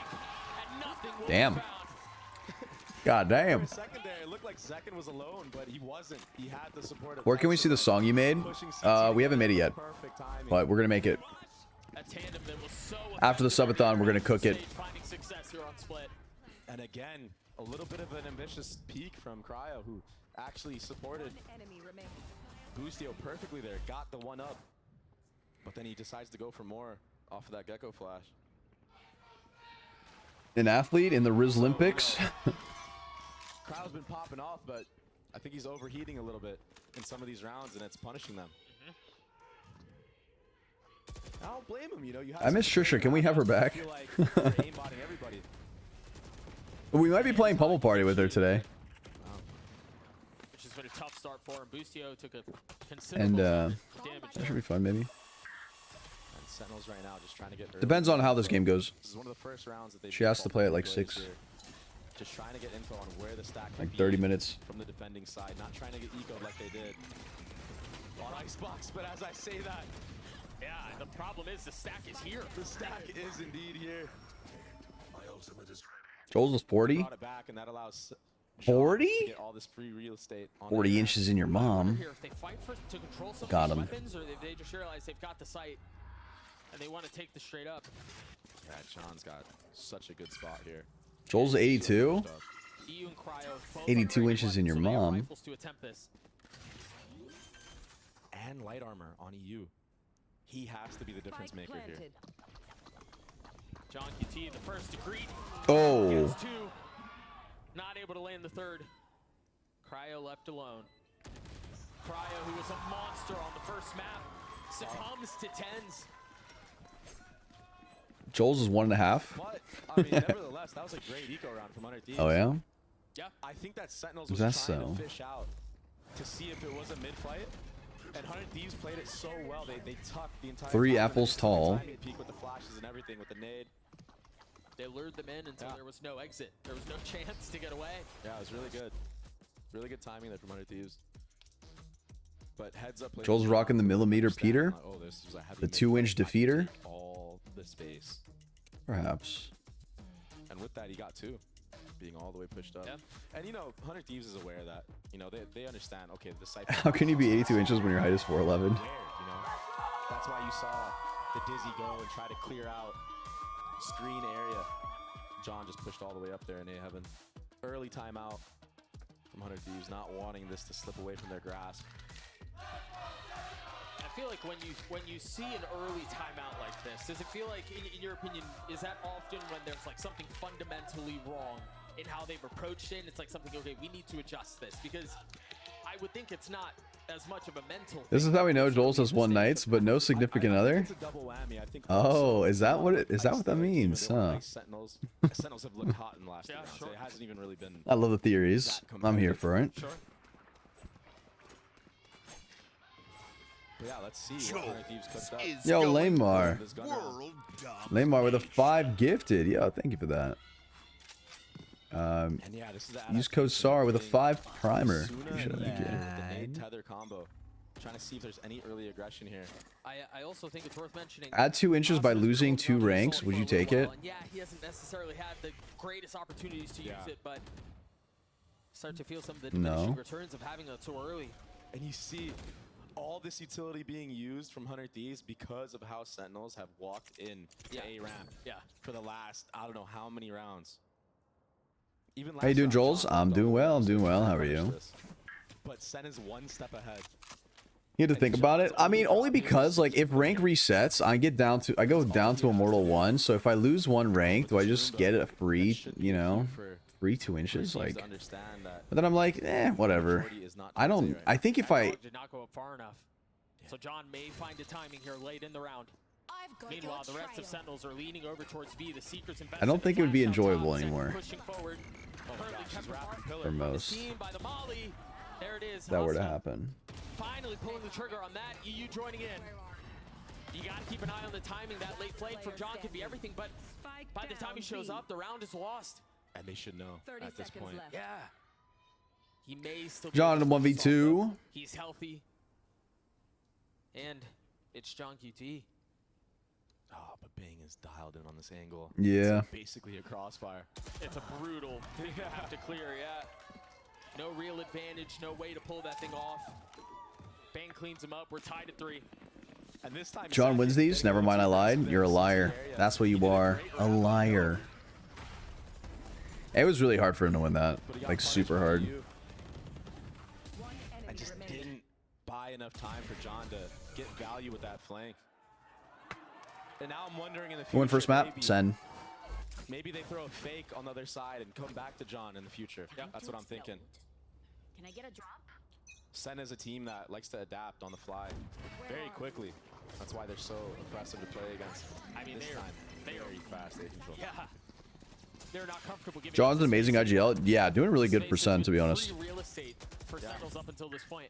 and nothing will Damn. be found. God damn. For a second there, it looked like Zekken was alone, but he wasn't. He had the support of Where can we see the song you made? We haven't made it yet, but we're gonna make it. After the subathon, we're gonna cook it. And again, a little bit of an ambitious peak from Cryo, who actually supported Boostio perfectly there, got the one up, but then he decides to go for more off of that Gecko flash. An athlete in the Riz Olympics. Cryo's been popping off, but I think he's overheating a little bit in some of these rounds, and it's punishing them. I don't blame him, you know. I miss Trisha. Can we have her back? We might be playing Pummel Party with her today. Which has been a tough start for him. Boostio took a And considerable that should be fun, maybe. And Sentinels right now just trying to get Depends on how this game goes. This is one of the first rounds that She has to play at like 6. Here. Just trying to get info on where the stack Like can 30 be minutes. from the defending side, not trying to get ecoed like they did on Icebox. But as I say that, yeah, the problem is the stack is here. The stack is indeed here. Jollz was 40. Brought it back, and that allows 40? to get all this free real estate on 40 inches in your mom. Here, if they fight to control some Got of him. these weapons, or if they just realize they've got the site and they want to take the straight up. Yeah, John's got such a good spot here. Jollz 82. EU and Cryo both 82 inches in your so they have mom. rifles to attempt this. And light armor on EU. He has to be the difference maker here. John QT, the first degree. Oh. Gets 2. Not able to land the third. Cryo left alone. Cryo, who was a monster on the first map, succumbs to 10s. Jollz is 1.5. But, I mean, nevertheless, that was a great eco round from Under Thieves. Oh, yeah? Yeah. I think that Sentinels Is was that trying so? to fish out to see if it was a mid-fight. And 100 Thieves played it so well. They tucked the entire 3 time, apples and tall. they peek with the flashes and everything with the nade. They lured them in until there was no exit. There was no chance to get away. Yeah, it was really good. Really good timing there from 100 Thieves. But heads up. Jollz rocking the millimeter Peter. Oh, this was a heavy The 2-inch defeater. all the space. Perhaps. And with that, he got 2. Being all the way pushed up. Yeah. And you know, 100 Thieves is aware that, you know, they understand, okay, the site. How can you be 82 inches when your height is 4'11"? You know, that's why you saw the Dizzy go and try to clear out screen area. John just pushed all the way up there in A-Heaven. Early timeout from 100 Thieves, not wanting this to slip away from their grasp. I feel like when you see an early timeout like this, does it feel like, in your opinion, is that often when there's like something fundamentally wrong in how they've approached it? It's like something, okay, we need to adjust this, because I would think it's not as much of a mental This is how we know Jollz has 1 nights, but no significant other. It's a double whammy. I think Oh, is that what it? Is that what that means? Huh? Sentinels have looked hot in the last 2 rounds. Sure. It hasn't even really been. I love the theories. I'm here for it. Sure. But yeah, let's see what 100 Thieves cooked up. Yo, Lamar. Lamar with a 5 gifted. Yo, thank you for that. And yeah, this is the Use code SAR with a 5 primer. Appreciate it, thank you. The nade tether combo. Trying to see if there's any early aggression here. I also think it's worth mentioning. Add 2 inches by losing 2 ranks. Would you take it? And yeah, he hasn't necessarily had the greatest opportunities to use it, but start to feel some of the diminishing returns of having it so early. And you see all this utility being used from 100 Thieves because of how Sentinels have walked in to A ramp for the last, I don't know how many rounds. Even How you doing, Jollz? I'm doing well. I'm doing well. How are you? But Sen is 1 step ahead. You had to think about it. I mean, only because like if rank resets, I go down to Immortal 1. So if I lose 1 rank, do I just get a free, you know, free 2 inches? Like, but then I'm like, whatever. I think if I Did not go up far enough. So John may find a timing here late in the round. Meanwhile, the rest of Sentinels are leaning over towards B. The Seekers I don't think it would be enjoyable anymore pushing forward. for most. There it is. If that were to happen. Finally pulling the trigger on that. EU joining in. You got to keep an eye on the timing. That late flight from John could be everything, but by the time he shows up, the round is lost. And they should know at this point. Left. Yeah. He may still John in 1v2. He's healthy. And it's John QT. Oh, but Bing is dialed in on this angle. Yeah. It's basically a crossfire. It's a brutal thing to have to clear, yeah. No real advantage, no way to pull that thing off. Bang cleans him up. We're tied at 3. And this time, John wins these? Never mind, I lied. You're a liar. That's what you are. A liar. It was really hard for him to win that. Like, super hard. I just didn't buy enough time for John to get value with that flank. And now I'm wondering in the future. Win first map? Send. Maybe they throw a fake on the other side and come back to John in the future. Yeah, that's what I'm thinking. Can I get a drop? Sen is a team that likes to adapt on the fly very quickly. That's why they're so impressive to play against. I mean, this they are very fast A control. Yeah. They're not comfortable giving John's an amazing IGL. Yeah, doing really good percent, to be honest. real estate for Sentinels up until this point.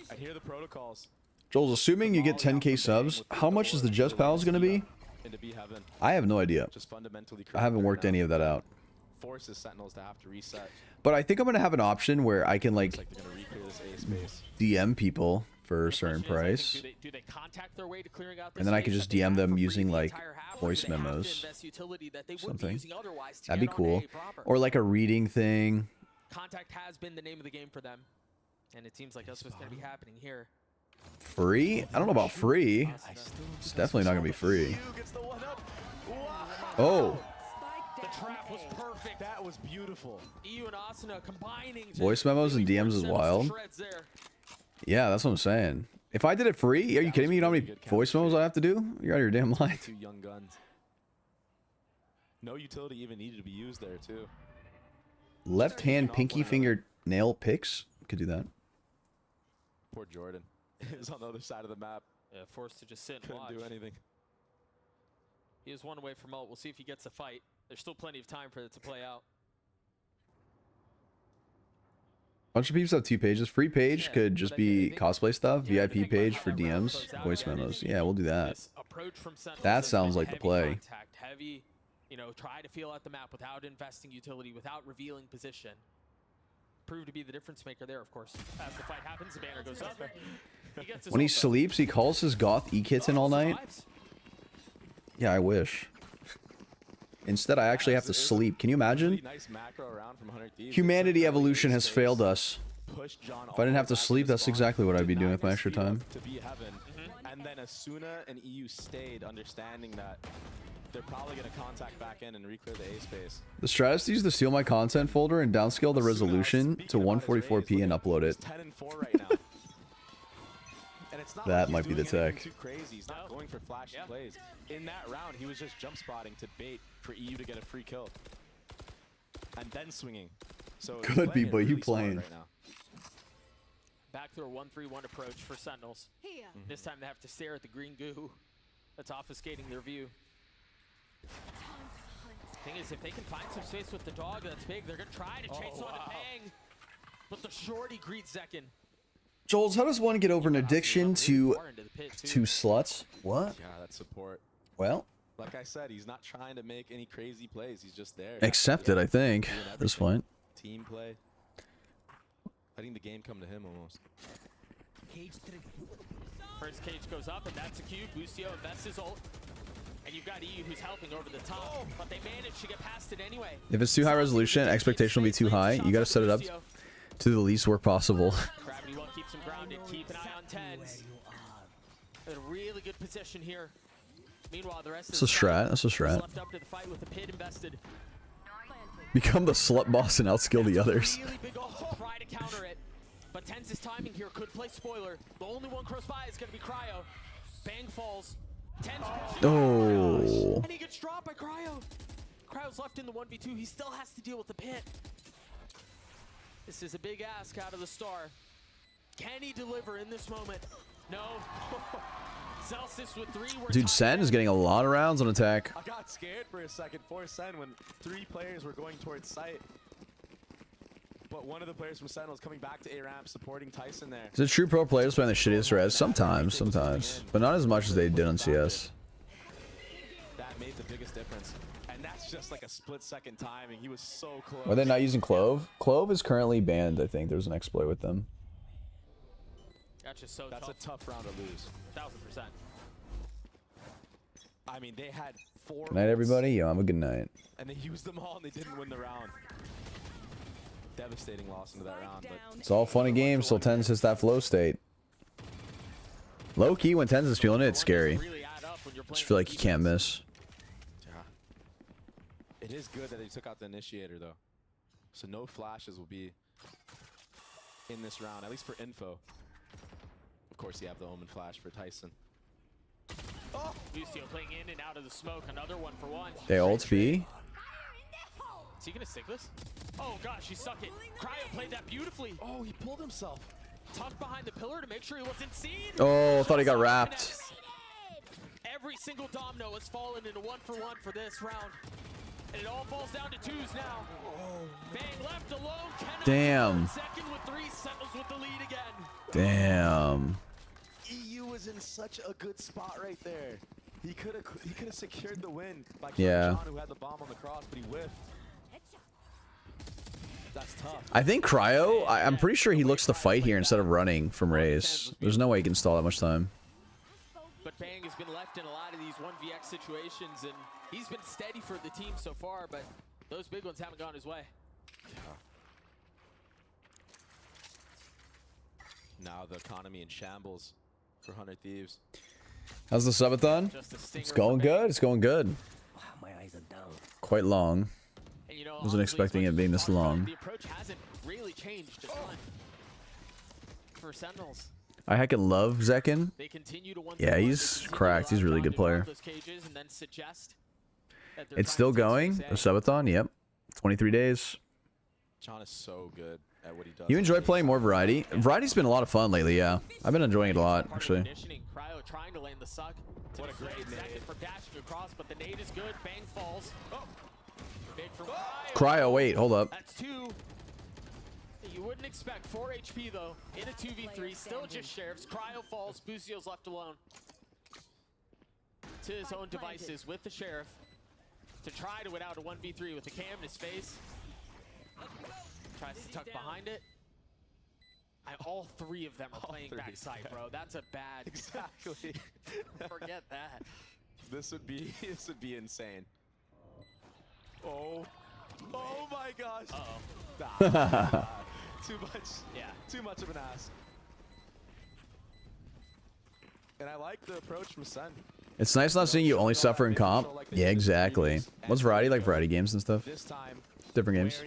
I hear the protocols. Joel's, assuming you get 10k subs, how much is the Just Pals going to be? Into B heaven. I have no idea. Just fundamentally I haven't worked any of that out. Forces Sentinels to have to reset. But I think I'm going to have an option where I can, like, They're gonna reclear this A space. DM people for a certain price. Do they contact their way to clearing out this And then I could space just that they DM have them for free using, the like, entire half, or voice do they have to memos. invest utility that they would be Something. using otherwise to That'd be get on cool. A proper? Or, like, a reading thing. Contact has been the name of the game for them, and it seems like that's what's going to be happening here. Free? I don't know about free. It's definitely not going to be free. Oh. The trap was perfect. That was beautiful. EU and Asuna combining. Voice memos and DMs is wild. Yeah, that's what I'm saying. If I did it free, are you kidding me? You know how many voice memos I have to do? You're out of your damn mind. 2 young guns. No utility even needed to be used there, too. Left hand pinky finger nail picks? Could do that. Poor Jordan. He was on the other side of the map. Yeah, forced to just sit and Couldn't watch. do anything. He is one away from ult. We'll see if he gets a fight. There's still plenty of time for it to play out. Bunch of peeps have 2 pages. Free page could just be cosplay stuff. VIP page for DMs, voice memos. Yeah, we'll do that. That sounds like the play. Heavy, you know, try to feel out the map without investing utility, without revealing position. Prove to be the difference maker there, of course. As the fight happens, the banner goes up. He gets his When he ult up. sleeps, he calls his goth e-kitten all night. Yeah, I wish. Instead, I actually have to sleep. Can you imagine? Nice macro around from 100 Thieves. Humanity evolution has failed us. Push John If I didn't have to sleep, that's exactly what I'd be doing with my extra time. to be heaven. And then Asuna and EU stayed, understanding that they're probably going to contact back in and reclear the A space. The strategy is to steal my content folder and downscale the resolution to 144p and upload it. 10 and 4 right now. And it's not That like might he's be the doing anything tech. Too crazy. He's not going for flashy plays. In that round, he was just jump spotting to bait for EU to get a free kill. And then swinging. So he's Could be, playing it but you really smart playing. right now. Back to a 1-3-1 approach for Sentinels. This time they have to stare at the green goo that's obfuscating their view. Thing is, if they can find some space with the dog that's big, they're going to try to chase on a bang. But the shorty greets Zekin. Jollz, how does one get over an addiction to sluts? What? Yeah, that's support. Well, Like I said, he's not trying to make any crazy plays. He's just there. accepted, I think, at this point. Team play. Letting the game come to him almost. First cage goes up, and that's a cue. Lucio invests his ult. And you've got EU who's helping over the top, but they managed to get past it anyway. If it's too high resolution, expectation will be too high. You got to set it up to the least work possible. Gravity well keeps him grounded. Keep an eye on tens. In a really good position here. Meanwhile, the rest That's a strat. That's a strat. left up to the fight with the pit invested. Become the slut boss and outskill the others. Really big ult to try to counter it. But Tens' timing here could play spoiler. The only one close by is going to be Cryo. Bang falls. Tens Oh. and he gets dropped by Cryo. Cryo's left in the 1v2. He still has to deal with the pit. This is a big ask out of the star. Can he deliver in this moment? No. Celsius with 3. Dude, Sen is getting a lot of rounds on attack. I got scared for a second for Sen when 3 players were going towards site. But one of the players from Sentinels coming back to A-ramp supporting Tyson there. Is it true pro players playing the shittiest res? Sometimes. But not as much as they did on CS. That made the biggest difference. And that's just like a split-second timing. He was so close. Are they not using Clove? Clove is currently banned, I think. There's an exploit with them. Gotcha, so That's a tough round to lose. 1000%. I mean, they had 4 Good night, everybody. Yo, have a good night. and they used them all and they didn't win the round. devastating loss into that round. But It's all fun and games till Tens hits that flow state. Low key, when Tens is feeling it, it's scary. Just feel like you can't miss. yeah, it is good that they took out the initiator though, so no flashes will be in this round, at least for info. Of course, you have the Omen flash for Tyson. Oh, Lucio playing in and out of the smoke. Another 1-for-1. They ult B. Is he gonna stick this? Oh gosh, he stuck it. Cryo played that beautifully. Oh, he pulled himself. Tucked behind the pillar to make sure he wasn't seen. Oh, I thought he got wrapped. Every single domino has fallen into 1-for-1 for this round. And it all falls down to 2s now. Bang left alone. Damn. Second with 3, Sentinels with the lead again. Damn. EU was in such a good spot right there. He could have secured the win by Yeah. John, who had the bomb on the cross, but he whiffed. That's tough. I think Cryo, I'm pretty sure he looks to fight here instead of running from Raze. There's no way he can stall that much time. But Bang has been left in a lot of these 1vx situations, and he's been steady for the team so far, but those big ones haven't gone his way. Now the economy in shambles for 100 Thieves. How's the subathon? It's going good. It's going good. Wow, my eyes are down. Quite long. And, you know, Wasn't expecting it being this long. the approach hasn't really changed a ton for Sentinels. I heckin' love Zekin. They continue to Yeah, he's cracked. He's a really good player. those cages and then suggest that they're It's trying still to take going. some The subathon. Yep. 23 days. John is so good at what he does. You enjoy playing more variety? Variety's been a lot of fun lately, yeah. I've been enjoying it a lot, actually. Conditioning. Cryo trying to land the suck. What a great second for dashing across, but the nade is good. Bang falls. Oh. Big from Cryo, wait, hold up. That's 2. You wouldn't expect 4 HP though in a 2v3. Still just Sheriffs. Cryo falls. Bucio's left alone to his own devices with the Sheriff to try to win out a 1v3 with the cam in his face. Tries to tuck behind it. All 3 of them are playing backside, bro. That's a bad. Exactly. Forget that. This would be insane. Oh my gosh. Uh-oh. Too much. Yeah. Too much of an ask. And I like the approach from Sen. It's nice not seeing you only suffer in comp. Yeah, exactly. What's variety like? Variety games and stuff? This time, Different games.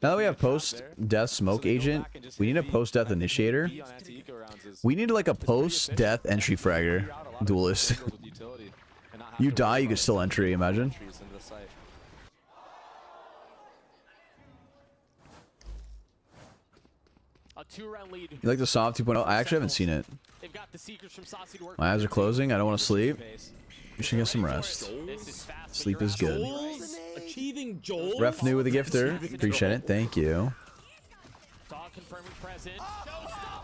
Now that we have post-death smoke agent, we need a post-death initiator. We need like a post-death entry fragger duelist. You die, you can still entry, imagine. A 2-round lead. You like the Soft 2.0? I actually haven't seen it. They've got the secrets from Saucy to work. My eyes are closing. I don't want to sleep. You should get some rest. Sleep is good. Achieving Jollz. Ref new with a gifter. Appreciate it. Thank you. Dog confirming present.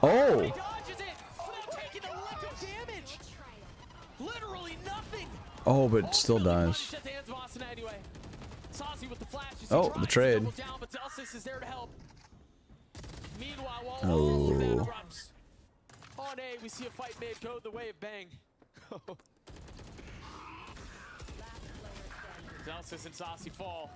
Oh! He dodges it without taking a lick of damage. Literally nothing. Oh, but it still dies. Anyway. Saucy with the flash. Oh, the trade. Down, but Delsis is there to help. Meanwhile, while Oh. all of that erupts, on A, we see a fight made go the way of Bang. Delsis and Saucy fall.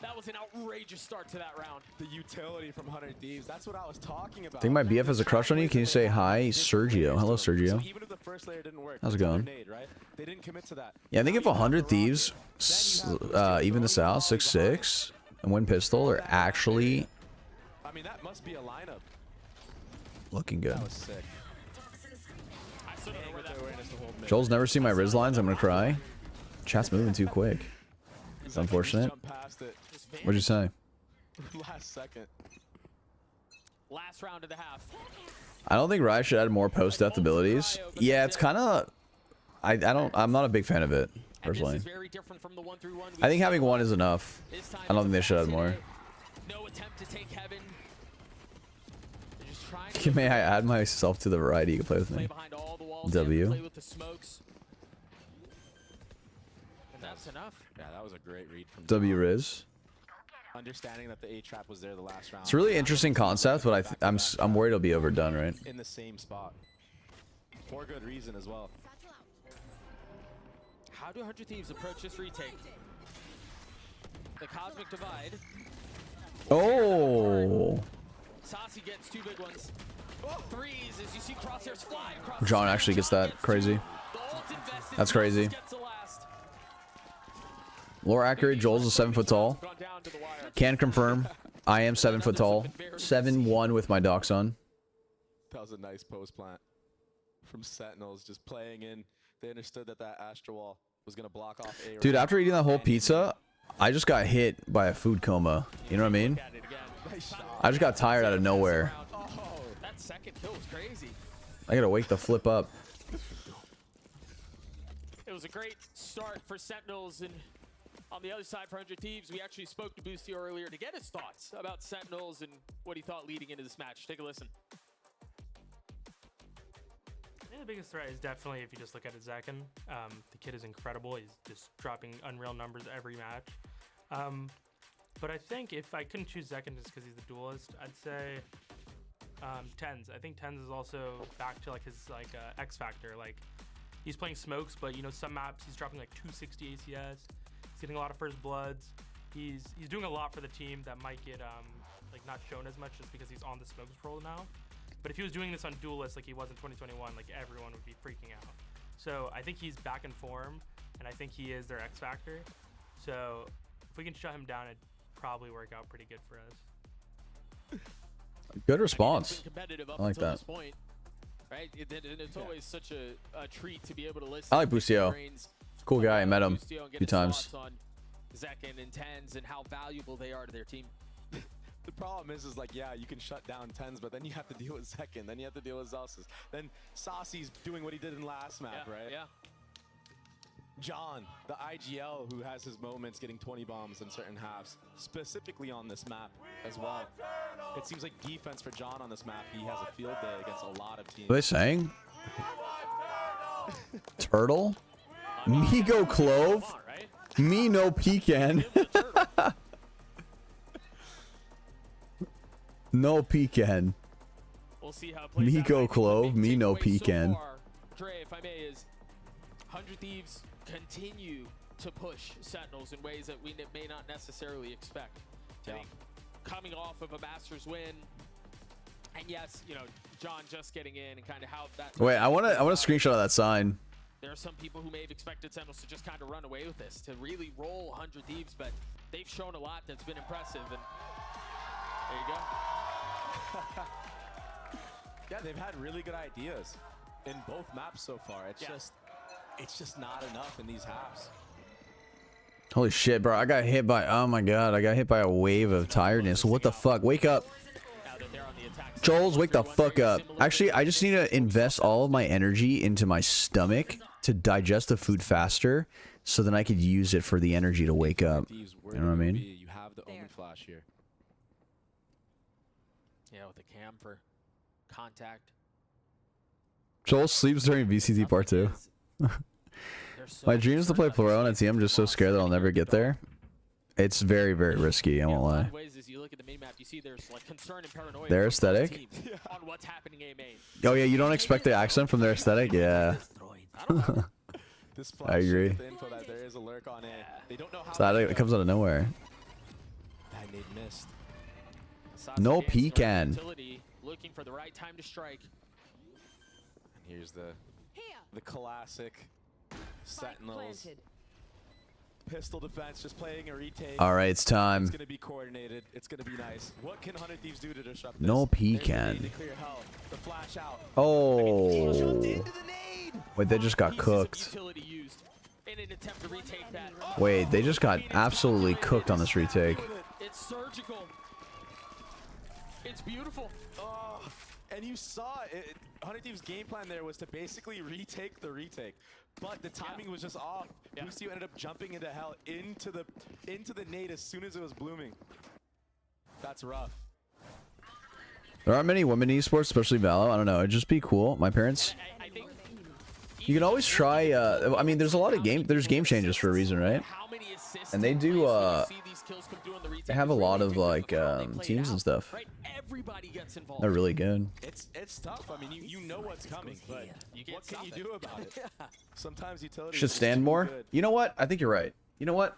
That was an outrageous start to that round. The utility from 100 Thieves. That's what I was talking about. I think my BF has a crush on you. Can you say hi, Sergio? Hello, Sergio. Even if the first layer didn't work, How's it going? right? They didn't commit to that. Yeah, I think if 100 Thieves, even this out, 6-6, and win pistol are actually I mean, that must be a lineup. looking good. That was sick. Joel's never seen my Riz lines. I'm gonna cry. Chat's moving too quick. It's unfortunate. What'd you say? Last second. Last round of the half. I don't think Rai should add more post-death abilities. Yeah, it's kind of. I'm not a big fan of it personally. I think having one is enough. I don't think they should add more. No attempt to take heaven. May I add myself to the variety? You can play with me. W. Play with the smokes. And that's enough. Yeah, that was a great read from W Riz. Understanding that the A trap was there the last round. It's a really interesting concept, but I'm worried it'll be overdone, right? In the same spot. For good reason as well. How do 100 Thieves approach this retake? The Cosmic Divide Oh. Saucy gets 2 big ones. Threes as you see crosshairs fly across. John actually gets that. Crazy. That's crazy. More accurate. Jollz is 7 foot tall. Can confirm. I am 7 foot tall. 7'1" with my docs on. That was a nice post plant from Sentinels, just playing in. They understood that that Astro Wall was gonna block off A. Dude, after eating that whole pizza, I just got hit by a food coma. You know what I mean? I just got tired out of nowhere. Oh, that second kill was crazy. I gotta wake the flip up. It was a great start for Sentinels, and on the other side for 100 Thieves, we actually spoke to Boostio earlier to get his thoughts about Sentinels and what he thought leading into this match. Take a listen. Yeah, the biggest threat is definitely, if you just look at it, Zekin. The kid is incredible. He's just dropping unreal numbers every match. But I think if I couldn't choose Zekin just because he's the duelist, I'd say Tens. I think Tens is also back to like his X factor. Like he's playing smokes, but you know some maps he's dropping like 260 ACS. He's getting a lot of first bloods. He's doing a lot for the team that might get like not shown as much just because he's on the smokes role now. But if he was doing this on duelist like he was in 2021, like everyone would be freaking out. So I think he's back in form, and I think he is their X factor. So if we can shut him down, it'd probably work out pretty good for us. Good response. Competitive up I like until that. this point, right? It's always such a treat to be able to listen. I like Boostio. Cool guy. I met him a few times. On Zekin and Tens and how valuable they are to their team. The problem is like, yeah, you can shut down Tens, but then you have to deal with Zekin, then you have to deal with Zelsis. Then Saucy's doing what he did in last map, right? Yeah. John, the IGL, who has his moments getting 20 bombs in certain halves, specifically on this map as well. It seems like defense for John on this map, he has a field day against a lot of teams. What are they saying? Turtle? Me go clove? Me no pecan. No pecan. We'll see how it plays Me out. go clove, me no pecan. So far, Dre, if I may, is 100 Thieves continue to push Sentinels in ways that we may not necessarily expect. I think coming off of a Masters win, and yes, you know, John just getting in and kind of how that. Wait, I want to screenshot of that sign. There are some people who may have expected Sentinels to just kind of run away with this, to really roll 100 Thieves, but they've shown a lot that's been impressive, and there you go. Yeah, they've had really good ideas in both maps so far. It's just not enough in these halves. Holy shit, bro. I got hit by, oh my god, I got hit by a wave of tiredness. What the fuck? Wake up. Jollz, wake the fuck up. Actually, I just need to invest all of my energy into my stomach to digest the food faster, so then I could use it for the energy to wake up. You know what I mean? You have the Omen Flash here. Yeah, with the cam for contact. Jollz sleeps during VCT part 2. My dream is to play Pluro on a team. I'm just so scared that I'll never get there. It's very, very risky, I won't lie. Their aesthetic? Oh yeah, you don't expect the accent from their aesthetic? Yeah. I agree. So it comes out of nowhere. No pecan. Looking for the right time to strike. And here's the classic Sentinels. Pistol defense, just playing a retake. All right, it's time. It's gonna be coordinated. It's gonna be nice. What can 100 Thieves do to disrupt this? No pecan. To clear hell. The flash out. Oh. Wait, they just got cooked. Wait, they just got absolutely cooked on this retake. It's surgical. It's beautiful. Oh, and you saw it. 100 Thieves' game plan there was to basically retake the retake, but the timing was just off. Boostio ended up jumping into hell into the nade as soon as it was blooming. That's rough. There aren't many women in esports, especially Valo. I don't know. It'd just be cool. My parents. You can always try. I mean, there's a lot of game changes for a reason, right? And they do. They have a lot of like teams and stuff. They're really good. It's tough. I mean, you know what's coming, but what can you do about it? Sometimes utility Should stand more. You know what? I think you're right. You know what?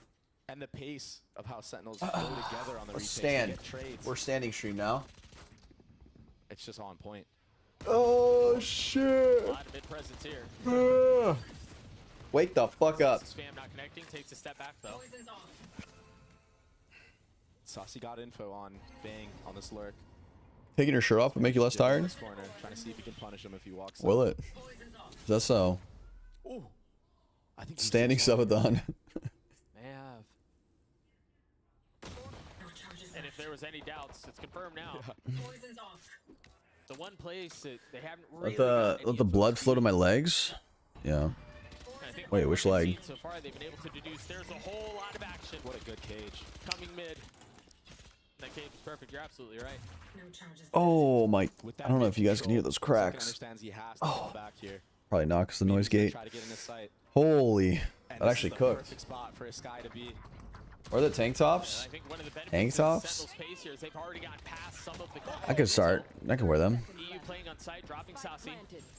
and the pace of how Sentinels go together on the Let's retakes. They stand. get trades. We're standing stream now. It's just on point. Oh shit! A lot of mid presence here. Wake the fuck up. Spam not connecting, takes a step back though. Saucy got info on Bang on this lurk. Taking your shirt off would make you less tired? Corner, trying to see if he can punish him if he walks Will up. it? Is that so? Ooh. I think Standing SUBATHON. May have. And if there was any doubts, it's confirmed now. The one place that they haven't really Let the blood flow to my legs? Yeah. Wait, which leg? So far, they've been able to deduce there's a whole lot of action. What a good cage. Coming mid. That cage is perfect. You're absolutely right. Oh my! I don't know if you guys can hear those cracks. Oh, probably not because the noise gate. Holy, that actually cooked. Are the tank tops? Tank tops? I could start. I can wear them.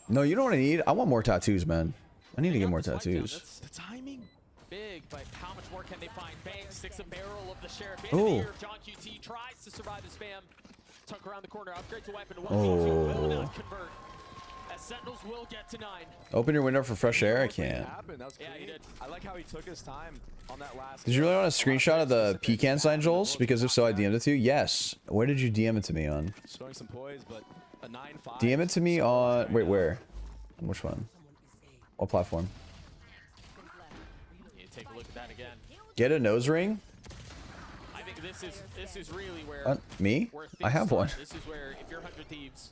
No, you know what I need? I want more tattoos, man. I need to get more tattoos. The timing big, but how much more can they find? Bang sticks a barrel of the sheriff. Oh. John QT tries to survive the spam. Tuck around the corner, upgrades a weapon. Oh. Will not convert. As Sentinels will get to 9. Open your window for fresh air? I can't. Yeah, he did. I like how he took his time on that last. Did you really want a screenshot of the pecan sign, Jollz? Because if so, I DM'd it to you. Yes. Where did you DM it to me on? Showing some poise, but a 9-5. DM it to me on... Wait, where? On which one? What platform? You take a look at that again. Get a nose ring? I think this is really where... Me? where I have one. This is where if you're 100 Thieves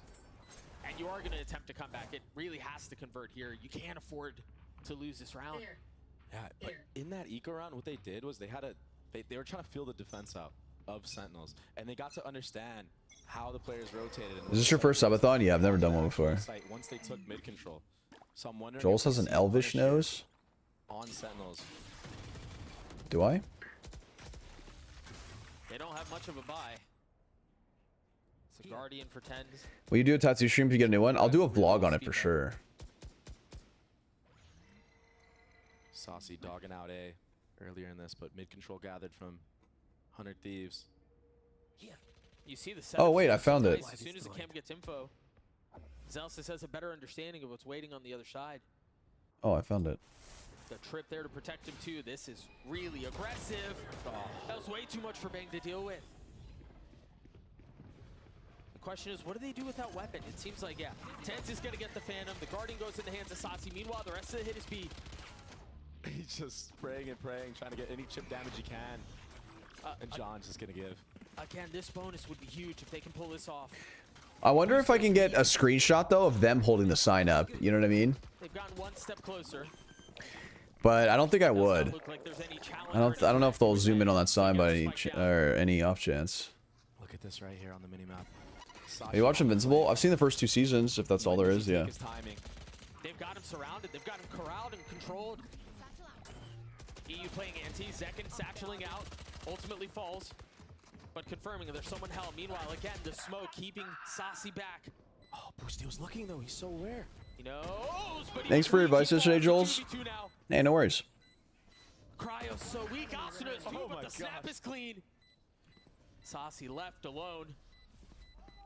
and you are going to attempt to come back, it really has to convert here. You can't afford to lose this round. Yeah, but in that eco round, what they did was they were trying to feel the defense out of Sentinels, and they got to understand how the players rotated. Is this your first subathon? Yeah, I've never done one before. Once they took mid control, so I'm wondering. Jollz has an elvish nose. On Sentinels. Do I? They don't have much of a buy. It's a Guardian for 10s. Will you do a tattoo stream if you get a new one? I'll do a vlog on it for sure. Saucy dogging out A earlier in this, but mid control gathered from 100 Thieves. You see the Oh wait, I found it. As soon as the cam gets info, Zelsis has a better understanding of what's waiting on the other side. Oh, I found it. The trip there to protect him too. This is really aggressive. Oh, that was way too much for Bang to deal with. The question is, what do they do with that weapon? It seems like, yeah, Tense is going to get the Phantom. The Guardian goes in the hands of Saucy. Meanwhile, the rest of the hit is B. He's just spraying and praying, trying to get any chip damage he can. And John's just going to give. Again, this bonus would be huge if they can pull this off. I wonder if I can get a screenshot though of them holding the sign up. You know what I mean? They've gotten one step closer. But I don't think I would. I don't know if they'll zoom in on that sign by any off chance. Look at this right here on the minimap. Have you watched Invincible? I've seen the first 2 seasons, if that's all there is, yeah. They've got him surrounded. They've got him corralled and controlled. EU playing anti. Zekin satcheling out. Ultimately falls. But confirming there's someone held. Meanwhile, again, the smoke keeping Saucy back. Oh, Boosty was looking though. He's so rare. He knows, but Thanks for your advice yesterday, Jollz. Hey, no worries. Cryo so weak. Austin knows too, but the snap is clean. Saucy left alone.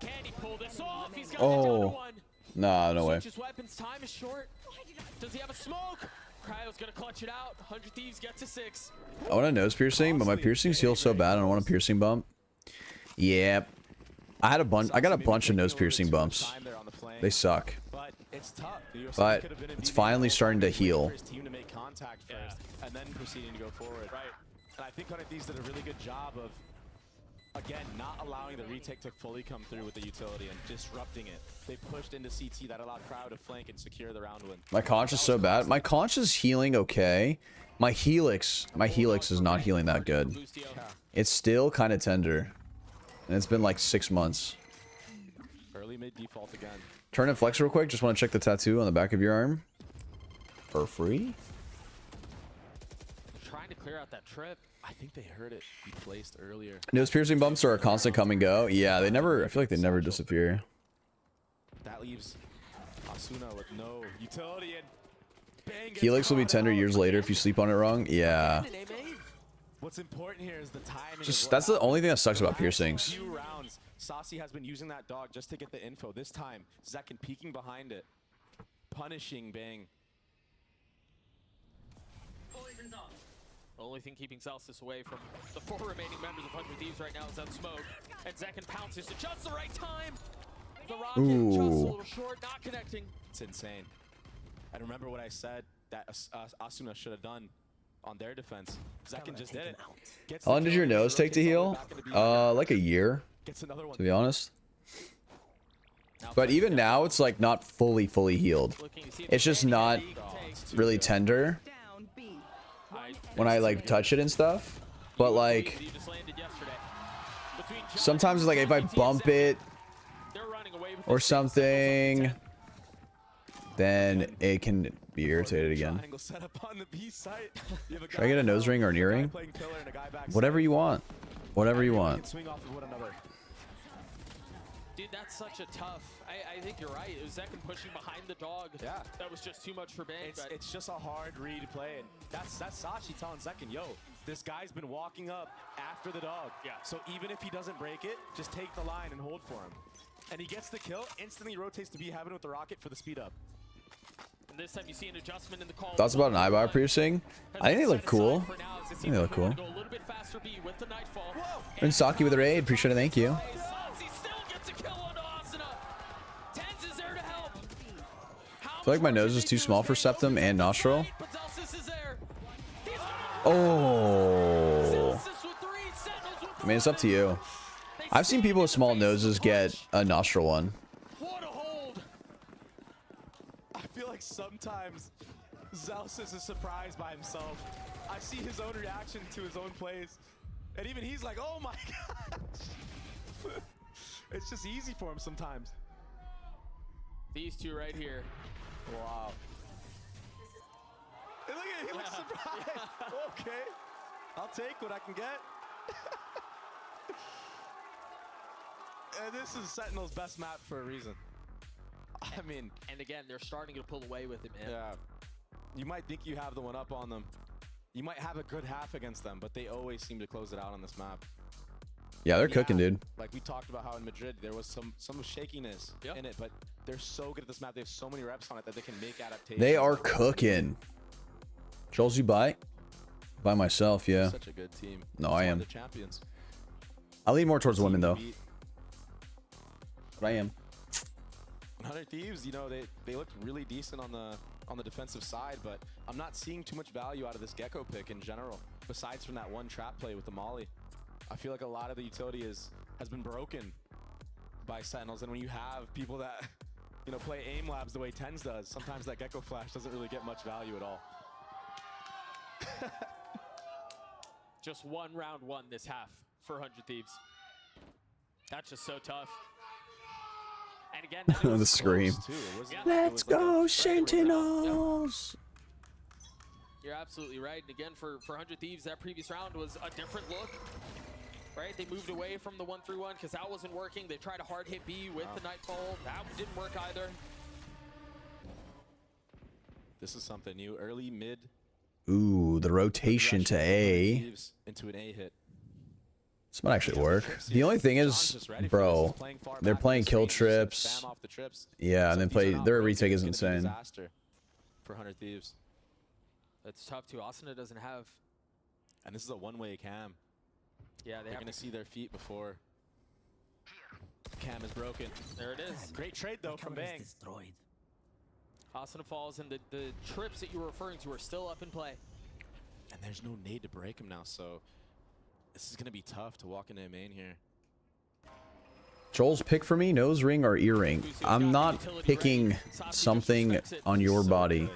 Can he pull this off? He's got it down to 1. Nah, no way. Switches weapons. Time is short. Does he have a smoke? Cryo's gonna clutch it out. 100 Thieves get to 6. I want a nose piercing, but my piercings heal so bad I don't want a piercing bump. Yeah. I got a bunch of nose piercing bumps. They suck. But it's tough. But it's finally starting to heal. Team to make contact first, and then proceeding to go forward. Right. And I think 100 Thieves did a really good job of, again, not allowing the retake to fully come through with the utility and disrupting it. They pushed into CT that allowed Crowd to flank and secure the round win. My conch is so bad. My conch is healing okay. My helix is not healing that good. It's still kind of tender. And it's been like 6 months. Early mid default again. Turn and flex real quick. Just want to check the tattoo on the back of your arm. For free? Trying to clear out that trip. I think they heard it be placed earlier. Nose piercing bumps are a constant come and go. Yeah, they never, I feel like they never disappear. That leaves Asuna with no utility, and Bang Helix will be tender years later if you sleep on it wrong. Yeah. What's important here is the timing. Just that's the only thing that sucks about last piercings. Few rounds, Saucy has been using that dog just to get the info. This time, Zekin peeking behind it, punishing Bang. The only thing keeping Celsius away from the 4 remaining members of 100 Thieves right now is that smoke. And Zekin pounces at just the right time. The rocket just a little short, not connecting. It's insane. And remember what I said that Asuna should have done on their defense. Zekin just did it. How long did your nose take to heal? Like a year, to be honest. But even now, it's like not fully healed. It's just not really tender when I like touch it and stuff. But like sometimes like if I bump it or something, then it can be irritated again. Should I get a nose ring or an earring? Whatever you want. Whatever you want. Dude, that's such a tough. I think you're right. It was Zekin pushing behind the dog. Yeah. That was just too much for Bang. It's just a hard read play. And that's Sashi telling Zekin, yo, this guy's been walking up after the dog. Yeah. So even if he doesn't break it, just take the line and hold for him. And he gets the kill, instantly rotates to B-Heaven with the rocket for the speed up. And this time you see an adjustment in the call. Thoughts about an eyebrow piercing? I think they look cool. I think they look cool. And Saki with a raid. Appreciate it. Thank you. I feel like my nose is too small for septum and nostril. Oh. I mean, it's up to you. I've seen people with small noses get a nostril one. I feel like sometimes Zelsis is surprised by himself. I see his own reaction to his own plays. And even he's like, oh my gosh. It's just easy for him sometimes. These two right here. Wow. And look at him, he looks surprised. Okay. I'll take what I can get. And this is Sentinel's best map for a reason. I mean, and again, they're starting to pull away with him, man. Yeah. You might think you have the one up on them. You might have a good half against them, but they always seem to close it out on this map. Yeah, they're cooking, dude. Like we talked about how in Madrid there was some shakiness in it, but they're so good at this map. They have so many reps on it that they can make adaptations. They are cooking. Jollz, you buy? By myself, yeah. Such a good team. No, I am. The champions. I lean more towards women though. But I am. 100 Thieves, you know, they looked really decent on the defensive side, but I'm not seeing too much value out of this Gecko pick in general. Besides from that one trap play with the Molly, I feel like a lot of the utility has been broken by Sentinels, and when you have people that play aim labs the way Tens does, sometimes that Gecko flash doesn't really get much value at all. Just round one this half for 100 Thieves. That's just so tough. And again, the scream. Let's go, Sentinels! You're absolutely right. And again, for 100 Thieves, that previous round was a different look. Right? They moved away from the 1-3-1 because that wasn't working. They tried a hard hit B with the Nightfall. That didn't work either. This is something new. Early, mid. Ooh, the rotation to A. Into an A hit. This might actually work. The only thing is, bro, they're playing kill trips. Yeah, and then their retake is insane. For 100 Thieves. That's tough too. Asuna doesn't have. And this is a one-way cam. Yeah, they're going to see their feet before cam is broken. There it is. Great trade though from Bang. Asuna falls, and the trips that you were referring to are still up in play. And there's no nade to break him now, so this is going to be tough to walk into a main here. Joll's pick for me, nose ring or earring. I'm not picking something on your body.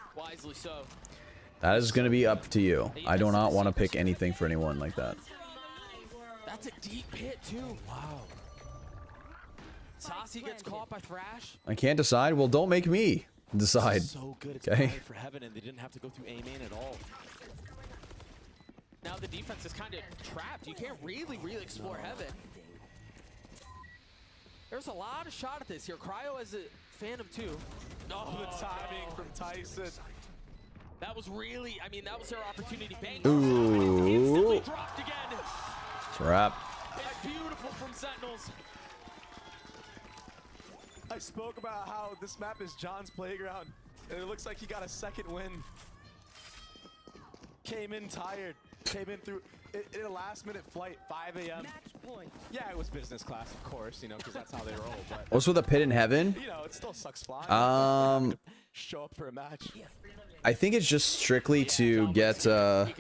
That is going to be up to you. I do not want to pick anything for anyone like that. That's a deep hit too. Wow. Saucy gets caught by Thrash. I can't decide. Well, don't make me decide. So good. It's okay. For Heaven, and they didn't have to go through A main at all. Now the defense is kind of trapped. You can't really explore Heaven. There's a lot of shot at this here. Cryo has a Phantom too. Oh, the timing from Tyson. That was really, I mean, that was their opportunity. Bang. Ooh. Instantly dropped again. It's a wrap. It's beautiful from Sentinels. I spoke about how this map is John's playground, and it looks like he got a second win. Came in tired, came in through in a last-minute flight, 5 a.m. Yeah, it was business class, of course, you know, because that's how they roll. But What's with a pit in heaven? you know, it still sucks flying. Show up for a match. I think it's just strictly to get to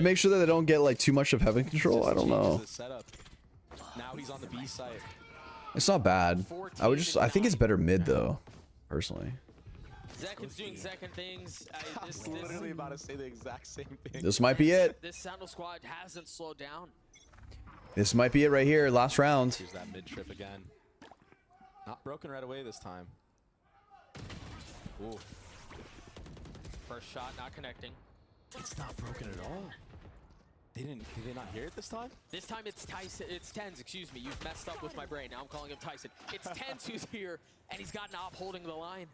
make sure that they don't get like too much of heaven control. I don't know. Now he's on the B site. It's not bad. I think it's better mid though, personally. Zekin's doing Zekin things. I was literally about to say the exact same thing. This might be it. This Sentinel squad hasn't slowed down. This might be it right here. Last round. Here's that mid trip again. Not broken right away this time. Ooh. First shot not connecting. It's not broken at all. Did they not hear it this time? This time it's Tyson. It's Tens. Excuse me. You've messed up with my brain. Now I'm calling him Tyson. It's Tens who's here, and he's got Knob holding the line.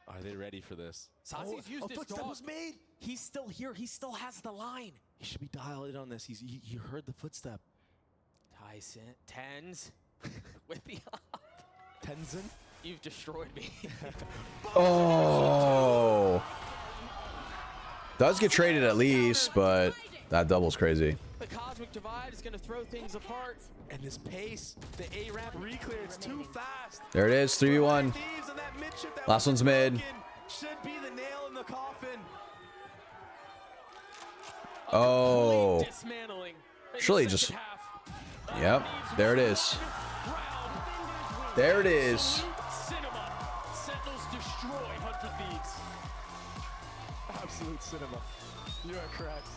Are they ready for this? Sasi's used his footstep dog. was made. He's still here. He still has the line. He should be dialed in on this. He heard the footstep. Tyson. Tens. With the up. Tenzin? You've destroyed me. Oh. Does get traded at least, but that double's crazy. The Cosmic Divide is going to throw things apart. And this pace, the A ramp reclear, it's too fast. There it is, 3v1. Last one's mid. Should be the nail in the coffin. Oh. Dismantling. Surely just. Yep. There it is. There it is. Cinema. Sentinels destroy 100 Thieves. Absolute cinema. You are correct.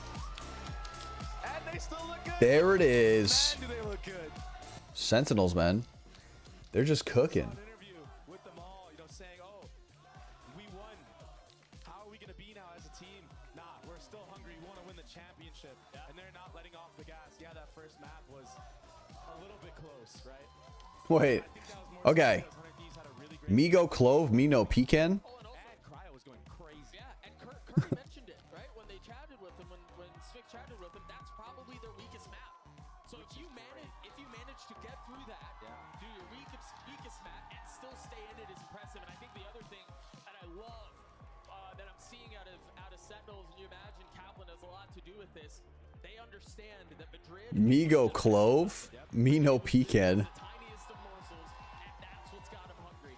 And they still look good. There it is. Man, do they look good. Sentinels, man. They're just cooking. Interview with them all, you know, saying, "Oh, we won. How are we gonna be now as a team? Nah, we're still hungry. We want to win the championship." And they're not letting off the gas. Yeah, that first map was a little bit close, right? Wait. Okay. Migo Clove, me no pecan. And Cryo was going crazy. Yeah, and Curry mentioned it, right? When they chatted with him, when Svick chatted with him, that's probably their weakest map. So if you manage to get through that, do your weakest map and still stay in it is impressive. And I think the other thing that I love that I'm seeing out of Sentinels, and you imagine Kaplan has a lot to do with this. They understand that Madrid. Migo Clove, me no pecan. Tiniest of morsels, and that's what's got them hungry.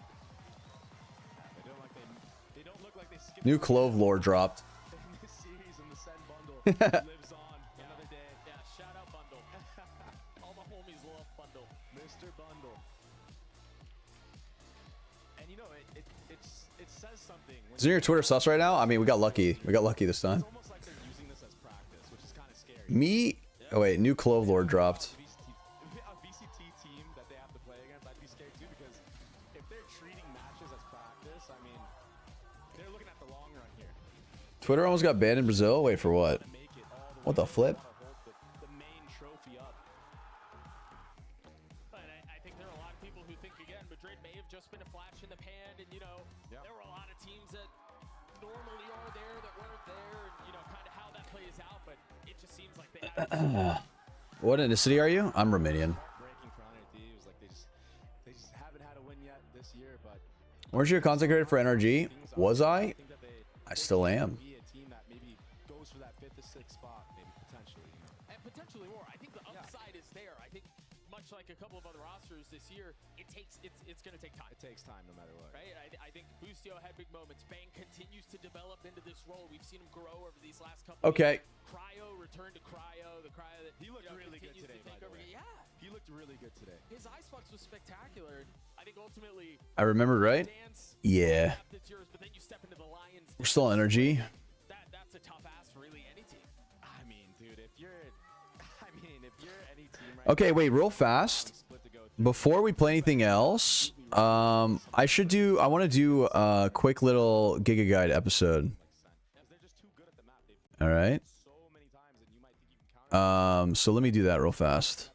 They don't look like they skipped New Clove lore dropped. in this series, and the Sen bundle lives on another day. Yeah, shout out Bundle. All my homies love Bundle. Mr. Bundle. And you know, it says something. Isn't your Twitter sus right now? I mean, we got lucky. We got lucky this time. It's almost like they're using this as practice, which is kind of scary. Me. Oh wait, new Clove lore dropped. A VCT team that they have to play against, I'd be scared too, because if they're treating matches as practice, I mean, they're looking at the long run here. Twitter almost got banned in Brazil. Wait for what? What the flip? The main trophy up. But I think there are a lot of people who think, again, Madrid may have just been a flash in the pan, and, you know, there were a lot of teams that normally are there that weren't there, and, you know, kind of how that plays out, but it just seems like they have What ethnicity are you? I'm Romanian. Breaking for 100 Thieves, like they just haven't had a win yet this year, but Weren't you a content creator for NRG? Was I? I still am. be a team that maybe goes for that 5th to 6th spot, maybe potentially. You know? And potentially more. I think the upside is there. I think much like a couple of other rosters this year, it's going to take time. It takes time no matter what. Right? I think Boostio had big moments. Bang continues to develop into this role. We've seen him grow over these last couple Okay. years. Cryo returned to Cryo. The Cryo that He looked really good today, by the way. Yeah. He looked really good today. His Icebox was spectacular. I think ultimately I remembered right? Yeah. that's yours, but then you step into the Lions. We're still on energy. That's a tough ask for really any team. I mean, dude, if you're any team right Okay, wait, real fast. Before we play anything else, I want to do a quick little Giga Guide episode. All right. So let me do that real fast.